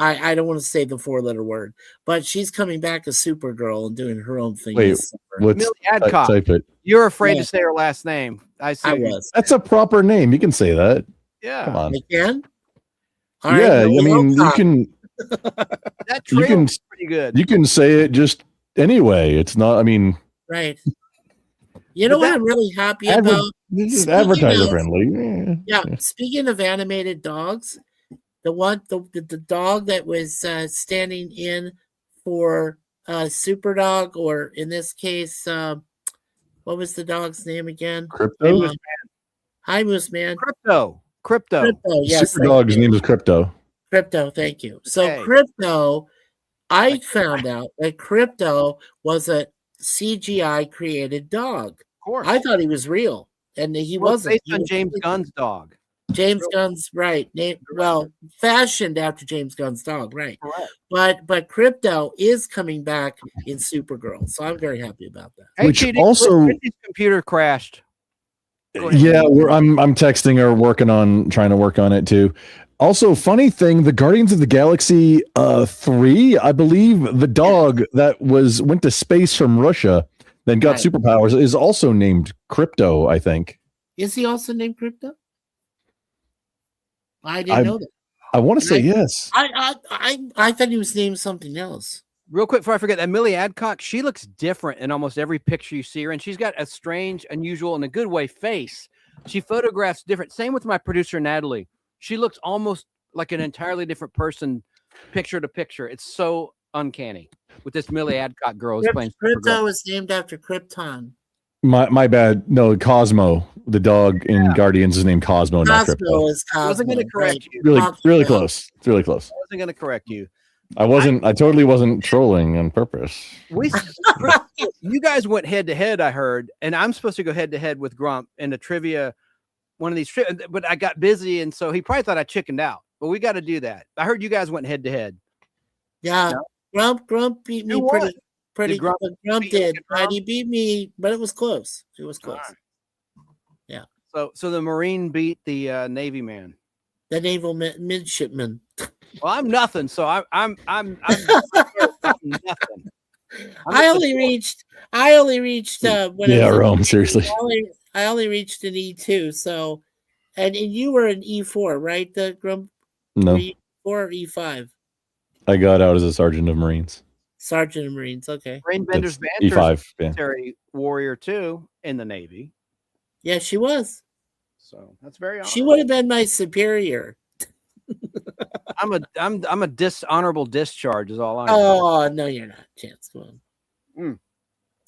I don't want to say the 4-letter word, but she's coming back as Supergirl and doing her own thing. Wait, this summer. Let's Millie Adcock. type it. You're afraid Yeah. to say her last name. I see. I what you're was. That's a proper name. You can say that. Yeah. Come on. I can. All Yeah, Millie I mean, you Alcock. can That You can- trailer's pretty good. you can say it just anyway. It's not. I mean, Right. You know But what that- I'm really happy adver- about? this is Speaking advertiser of- friendly. Yeah. Speaking of animated dogs, the dog that was standing in for Super Dog, or in this case, what was the dog's name again? Crypto. Hi, Moose Man. Crypto. Crypto. Yes. Super Dog's name is Crypto. Crypto. Thank you. So Okay. Crypto, I found out that Crypto was a CGI created dog. Of course. I thought he was real, and he Well, wasn't. based He on was James Gunn's dog. James Gunn's right. Fashioned after James Gunn's dog, right? Correct. But Crypto is coming back in Supergirl, so I'm very happy about that. Hey, Which TD, also- Christy's computer crashed. Go ahead. Yeah, I'm texting her, trying to work on it too. Also, funny thing, the Guardians of the Galaxy 3, I believe the dog that went to space from Russia, then got Right. superpowers, is also named Crypto, I think. Is he also named Crypto? I didn't know that. I want to say Right. yes. I thought he was named something else. Real quick before I forget, that Millie Adcock, she looks different in almost every picture you see her, and she's got a strange, unusual, in a good way, face. She photographs different. Same with my producer, Natalie. She looks almost like an entirely different person, picture to picture. It's so uncanny with this Millie Adcock girl who's playing Crypto Supergirl. is named after Krypton. My bad. No, Cosmo, the dog in Guardians, is named Cosmo, not Cosmo Crypto. is I wasn't Cosmo. going to correct you. Really, Cosmo. really close. It's really close. I wasn't going to correct you. I totally wasn't trolling on purpose. You guys went head to head, I heard, and I'm supposed to go head to head with Grump in a trivia, one of these, but I got busy, and so he probably thought I chickened out. But we got to do that. I heard you guys went head to head. Yeah, Grump beat me Who won? pretty. Did Grump Grump beat you did, like a but drum? he beat me. But it was close. It was close. Right. So the Marine beat the Navy man. The naval midshipman. Well, I'm nothing. So I'm nothing. I only reached when Yeah, I was Rome, seriously. I only reached an E2. So, and you were an E4, right? The Grump No, E4 or E5, I got out as a sergeant of Marines. Sergeant of Marines. Okay. Rain Bender's That's Banter's E5. Yeah. military warrior too in the Navy. Yeah, she was. So that's very She honorable. would have been my superior. I'm a dishonorable discharge is all I know. Oh no, you're not, Chance. Come on. Mm.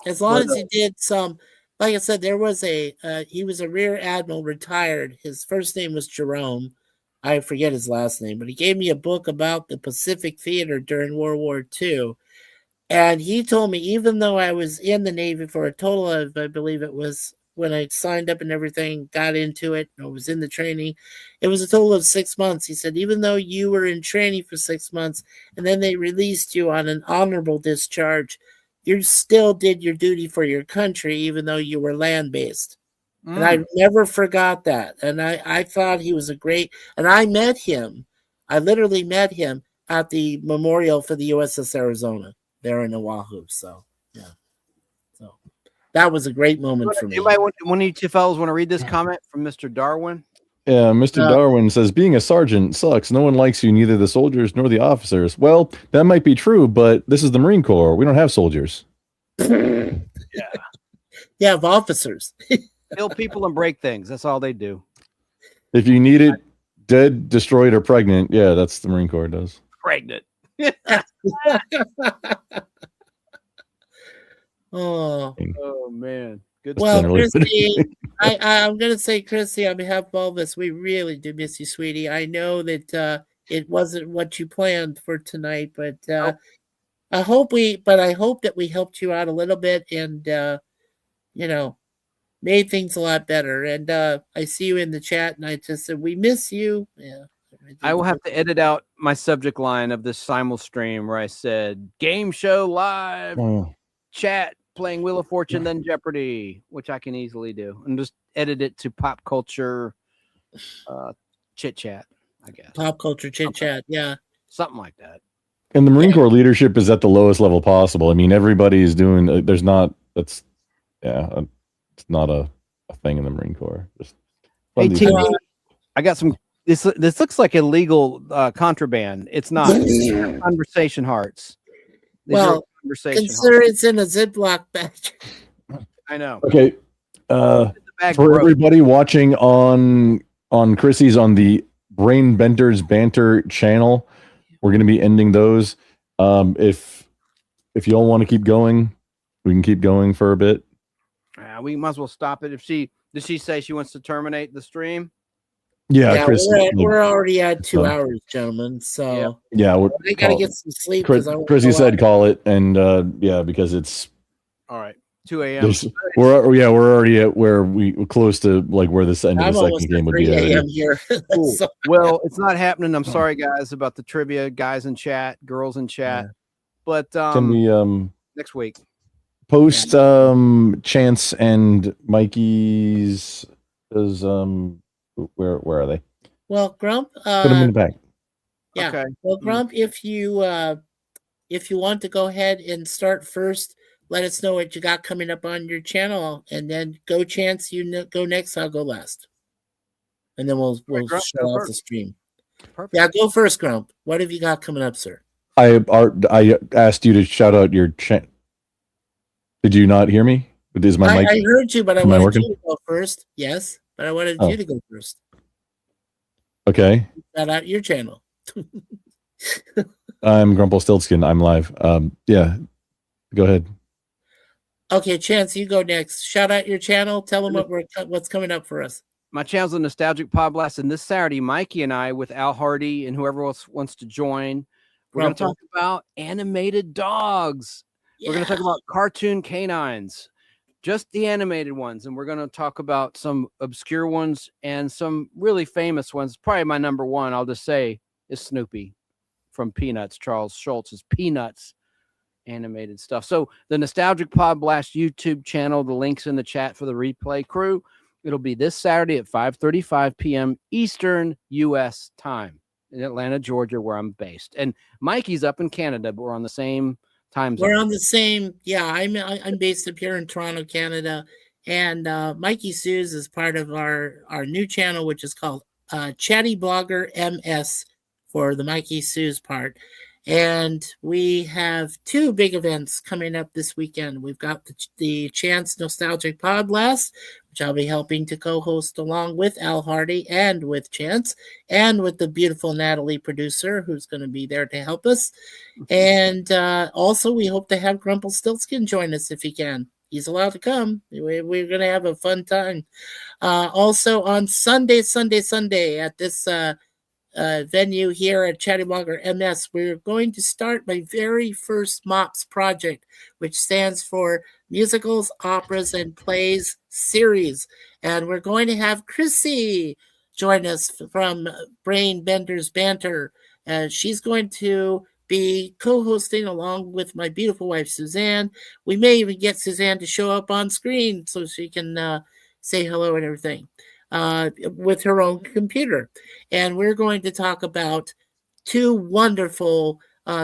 As long But, as he did some, like I said, there was he was a rear admiral, retired. His first name was Jerome. I forget his last name, but he gave me a book about the Pacific Theater during World War II. And he told me, even though I was in the Navy for a total of, I believe it was when I signed up and everything, got into it, I was in the training, it was a total of 6 months. He said, even though you were in training for 6 months and then they released you on an honorable discharge, you still did your duty for your country, even though you were land-based. And I never forgot that. And I thought he was a great, and I met him. I literally met him at the memorial for the USS Arizona there in Oahu. So, yeah. So that was a great moment for me. Anybody, one of you two fellows want to read this comment from Mr. Darwin? Yeah, Mr. Darwin says, being a sergeant sucks. No one likes you, neither the soldiers nor the officers. Well, that might be true, but this is the Marine Corps. We don't have soldiers. You have officers. Kill people and break things. That's all they do. If you need it dead, destroyed, or pregnant, yeah, that's the Marine Corps does. Pregnant. Oh, Oh man. Good well, stuff. Generally. Christy, I'm going to say, Christy, on behalf of all of us, we really do miss you, sweetie. I know that it wasn't what you planned for tonight, but I hope that we helped you out a little bit, and made things a lot better. And I see you in the chat, and I just said, we miss you. Yeah. I will have to edit out my subject line of this simul stream where I said game show live chat playing Wheel of Fortune, then Jeopardy, which I can easily do, and just edit it to pop culture chit chat, I guess. Pop culture chit chat, yeah. Something like that. And the Marine Corps leadership is at the lowest level possible. I mean, everybody is doing, it's not a thing in the Marine Corps. Just hey, TV, I got some, this looks like illegal contraband. It's not. It's conversation hearts. These consider it's in a Ziploc bag. I know. Okay. For everybody watching on Chrissy's on the Brain Benders Banter channel, we're going to be ending those. If y'all want to keep going, we can keep going for a bit. We might as well stop it. Did she say she wants to terminate the stream? Yeah, Chris, we're already at 2 hours, gentlemen. So yeah, I gotta get some sleep. Chrissy said call it, and because it's all right. 2 a.m. We're already at where we're close to like where this end of the second game would be. Here. Cool. Well, it's not happening. I'm sorry, guys, about the trivia, guys in chat, girls in chat. But can we next week post Chance and Mikey's is where are they? Well, Grump, put them in the back. Yeah. Okay. Well, Grump, if you want to go ahead and start first, let us know what you got coming up on your channel, and then go Chance. You go next. I'll go last, and then we'll shut off the stream. Perfect. Yeah, go first, Grump. What have you got coming up, sir? I asked you to shout out your channel. Did you not hear me? Is my mic? I heard you, but I wanted you to go first. Yes, but I wanted you to go first. Okay. Shout out your channel. I'm Grumplestiltskin. I'm live. Yeah, go ahead. Okay, Chance, you go next. Shout out your channel. Tell them what's coming up for us. My channel's a Nostalgic Pod Blast, and this Saturday, Mikey and I, with Al Hardy and whoever else wants to join, we're going to talk about animated dogs. Yeah. We're going to talk about cartoon canines, just the animated ones, and we're going to talk about some obscure ones and some really famous ones. Probably my number one, I'll just say, is Snoopy from Peanuts, Charles Schultz's Peanuts animated stuff. So the Nostalgic Pod Blast YouTube channel, the link's in the chat for the replay crew. It'll be this Saturday at 5:35 p.m. Eastern U.S. time in Atlanta, Georgia, where I'm based. And Mikey's up in Canada, but we're on the same time zone. We're on the same. Yeah, I'm based up here in Toronto, Canada, and Mikey Sues is part of our new channel, which is called Chatty Blogger MS for the Mikey Sues part. And we have two big events coming up this weekend. We've got the Chance Nostalgic Pod Blast, which I'll be helping to co-host along with Al Hardy and with Chance and with the beautiful Natalie producer who's going to be there to help us. And also we hope to have Grumplestiltskin join us if he can. He's allowed to come. We're going to have a fun time. Also on Sunday at this venue here at Chatty Blogger MS, we're going to start my very first MOPS project, which stands for Musicals, Operas, and Plays series. And we're going to have Chrissy join us from Brain Benders Banter. She's going to be co-hosting along with my beautiful wife, Suzanne. We may even get Suzanne to show up on screen so she can say hello and everything. With her own computer. And we're going to talk about two wonderful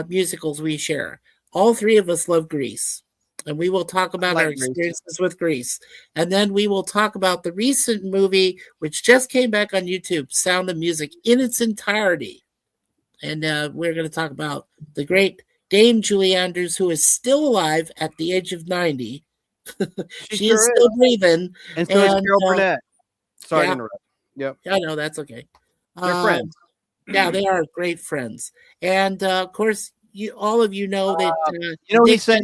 musicals we share. All three of us love Grease. And we will talk about our experiences with Grease. And then we will talk about the recent movie, which just came back on YouTube, Sound of Music, in its entirety. And we're going to talk about the great Dame Julie Andrews, who is still alive at the age of 90. She is still breathing. And so is Carol Burnett. Sorry to interrupt. Yep. I know, that's okay. They're friends. Yeah, they are great friends. And of course, all of you know that you know what he said.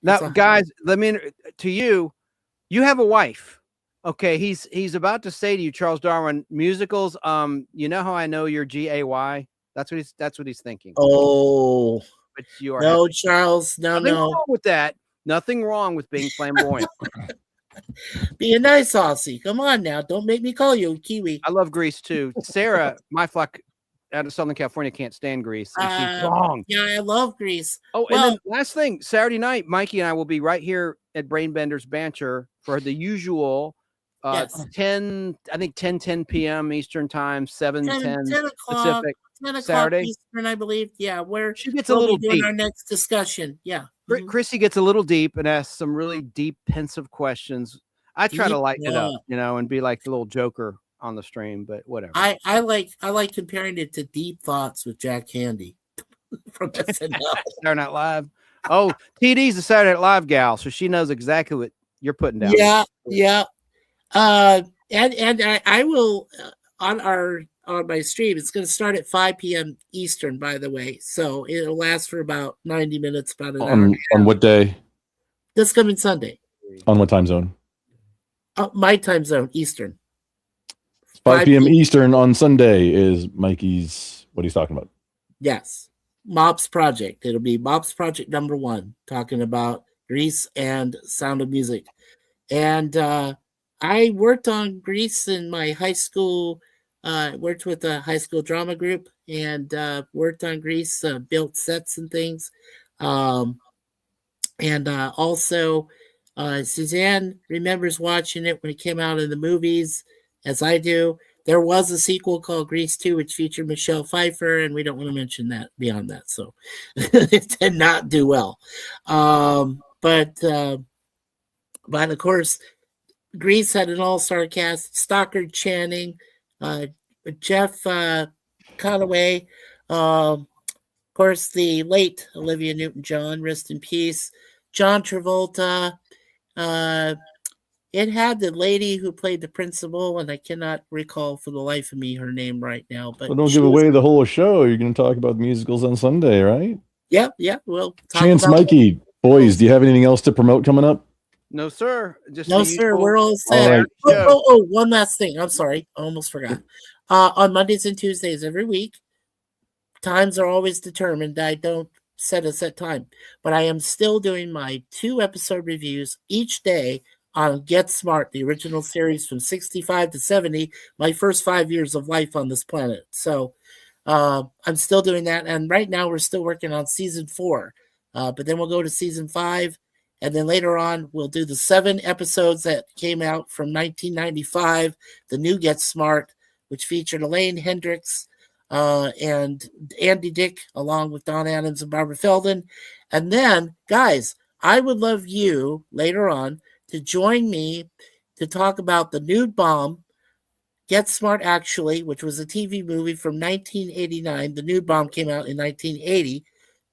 Now, guys, let me to you. You have a wife. Okay, he's about to say to you, Charles Darwin, musicals. You know how I know you're GAY? That's what he's thinking. Oh, but you are no, Charles. No. Nothing wrong with that. Nothing wrong with being flamboyant. Be a nice Aussie. Come on now. Don't make me call you Kiwi. I love Greece too. Sarah, my flock out of Southern California, can't stand Greece. And she's wrong. Yeah, I love Greece. Oh, Well- and then last thing, Saturday night, Mikey and I will be right here at Brainbender's Banter for the usual Yes. 10 p.m. Eastern time, 10 10 o'clock, Pacific. 10 o'clock Saturday. Eastern, I believe. Yeah, where She gets a we'll little be doing deep. our next discussion. Yeah. Mhm. Chrissy gets a little deep and asks some really deep, pensive questions. I try to Deep, lighten it yeah. up, and be like the little Joker on the stream, but whatever. I like comparing it to Deep Thoughts with Jack Handy from SNL. Saturday Night Live. Oh, TD's a Saturday Night Live gal, so she knows exactly what you're putting down. Yeah. And I will on my stream. It's going to start at 5 p.m. Eastern, by the way. So it'll last for about 90 minutes, about an hour. On what day? This coming Sunday. On what time zone? My time zone, Eastern. 5 p.m. Eastern on Sunday is Mikey's. What he's talking about? Yes. Mops Project. It'll be Mops Project number 1, talking about Grease and Sound of Music. And I worked on Grease in my high school. Worked with a high school drama group and worked on Grease, built sets and things. And also, Suzanne remembers watching it when it came out in the movies, as I do. There was a sequel called Grease 2, which featured Michelle Pfeiffer, and we don't want to mention that beyond that. So it did not do well. But of course, Grease had an all-star cast: Stockard Channing, Jeff Conaway, of course, the late Olivia Newton-John, rest in peace. John Travolta. It had the lady who played the principal, and I cannot recall for the life of me her name right now. But Well, don't give away the whole show. You're going to talk about musicals on Sunday, right? Yeah. We'll talk Chance, about Mikey, boys, do you have anything else to promote coming up? No, sir. Just No, the sir. usual- We're all set. right. Oh, one last thing. I'm sorry. I almost forgot. On Mondays and Tuesdays every week, times are always determined. I don't set a set time, but I am still doing my 2-episode reviews each day on Get Smart, the original series from 65 to 70, my first 5 years of life on this planet. So I'm still doing that. And right now we're still working on season 4, but then we'll go to season 5. And then later on, we'll do the 7 episodes that came out from 1995, the new Get Smart, which featured Elaine Hendricks and Andy Dick, along with Don Adams and Barbara Feldon. And then, guys, I would love you later on to join me to talk about the Nude Bomb, Get Smart Actually, which was a TV movie from 1989. The Nude Bomb came out in 1980.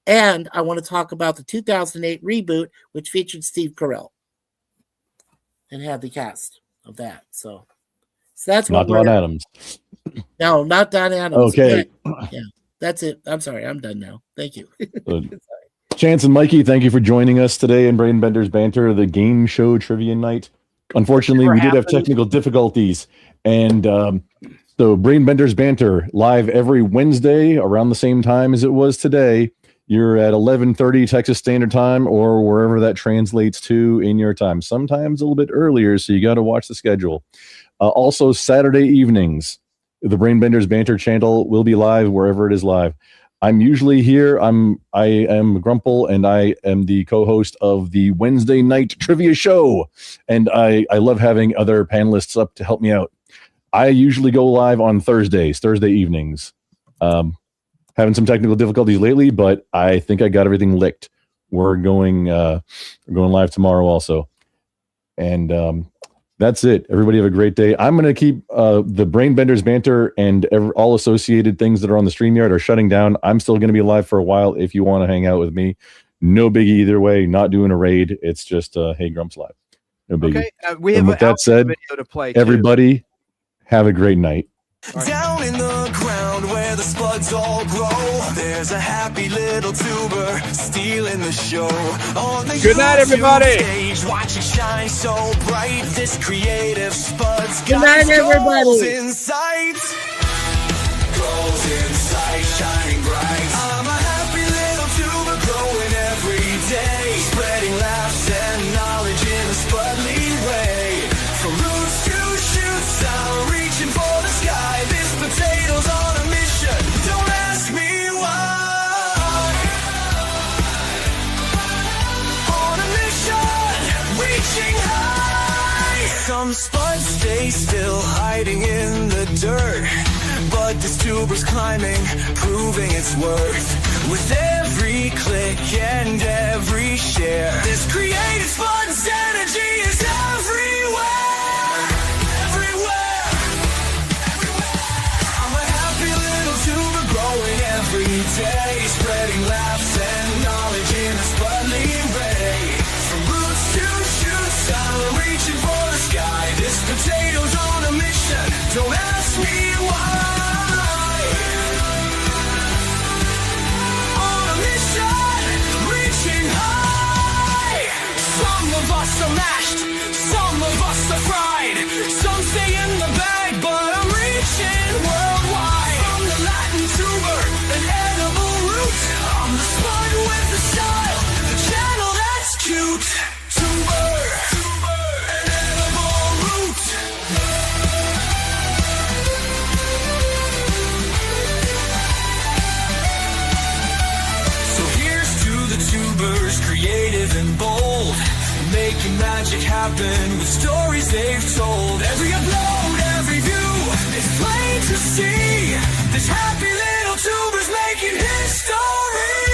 And I want to talk about the 2008 reboot, which featured Steve Carell and had the cast of that. So that's Not what Don Adams. No, not Don Adams. Okay. Yeah, that's it. I'm sorry. I'm done now. Thank you. Chance and Mikey, thank you for joining us today in Brainbender's Banter, the game show trivia night. Unfortunately, we did have technical difficulties. And so Brainbender's Banter, live every Wednesday around the same time as it was today. You're at 11:30 Texas Standard Time or wherever that translates to in your time. Sometimes a little bit earlier, so you got to watch the schedule. Also, Saturday evenings, the Brainbender's Banter channel will be live wherever it is live. I'm usually here. I am Grumple, and I am the co-host of the Wednesday night trivia show. And I love having other panelists up to help me out. I usually go live on Thursday evenings. Having some technical difficulties lately, but I think I got everything licked. We're going live tomorrow also. And that's it. Everybody have a great day. I'm going to keep the Brainbender's Banter and all associated things that are on the StreamYard are shutting down. I'm still going to be live for a while if you want to hang out with me. No biggie either way. Not doing a raid. It's just Hey Grumps live. No biggie. Okay, we have And with that said, video to play. Too. everybody have a great night. Down in the ground where the spuds all grow, there's a happy little tuber stealing the show. On the Good night, YouTube everybody. Stage, watch it shine so bright. This creative spud's Good got night, his everybody. goals in sight. Goals in sight, shining bright. I'm a happy little tuber growing every day, spreading laughs and knowledge in a spudly way. Some spuds stay still, hiding in the dirt, but this tuber's climbing, proving its worth. With every click and every share, this creative spud's energy is everywhere. Everywhere. I'm a happy little tuber growing every day, spreading laughs and knowledge in a spudly ray. From roots to shoots, I'm reaching for the sky. This potato's on a mission, don't ask me why. On a mission, reaching high. Some of us are mashed, some of us are fried. Some stay in the bag, but I'm reaching worldwide. From the Latin tuber, an edible root. I'm the spud with the style, the channel that's cute. Tuber, an edible root. So here's to the tubers, creative and bold, making magic happen with stories they've told. Every upload, every view, it's plain to see. This happy little tuber's making history.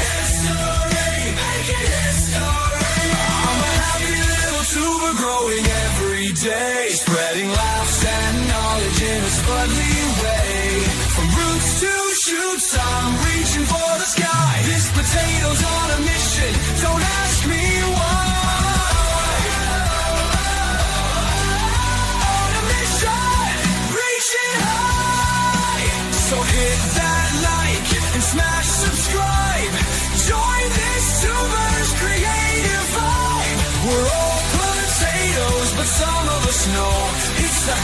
History, making history. I'm a happy little tuber growing every day, spreading laughs and knowledge in a spudly way. From roots to shoots, I'm reaching for the sky. This potato's on a mission, don't ask me why. On a mission, reaching high. So hit that like and smash subscribe. Join this tuber's creative vibe. We're all potatoes, but some of us know it's the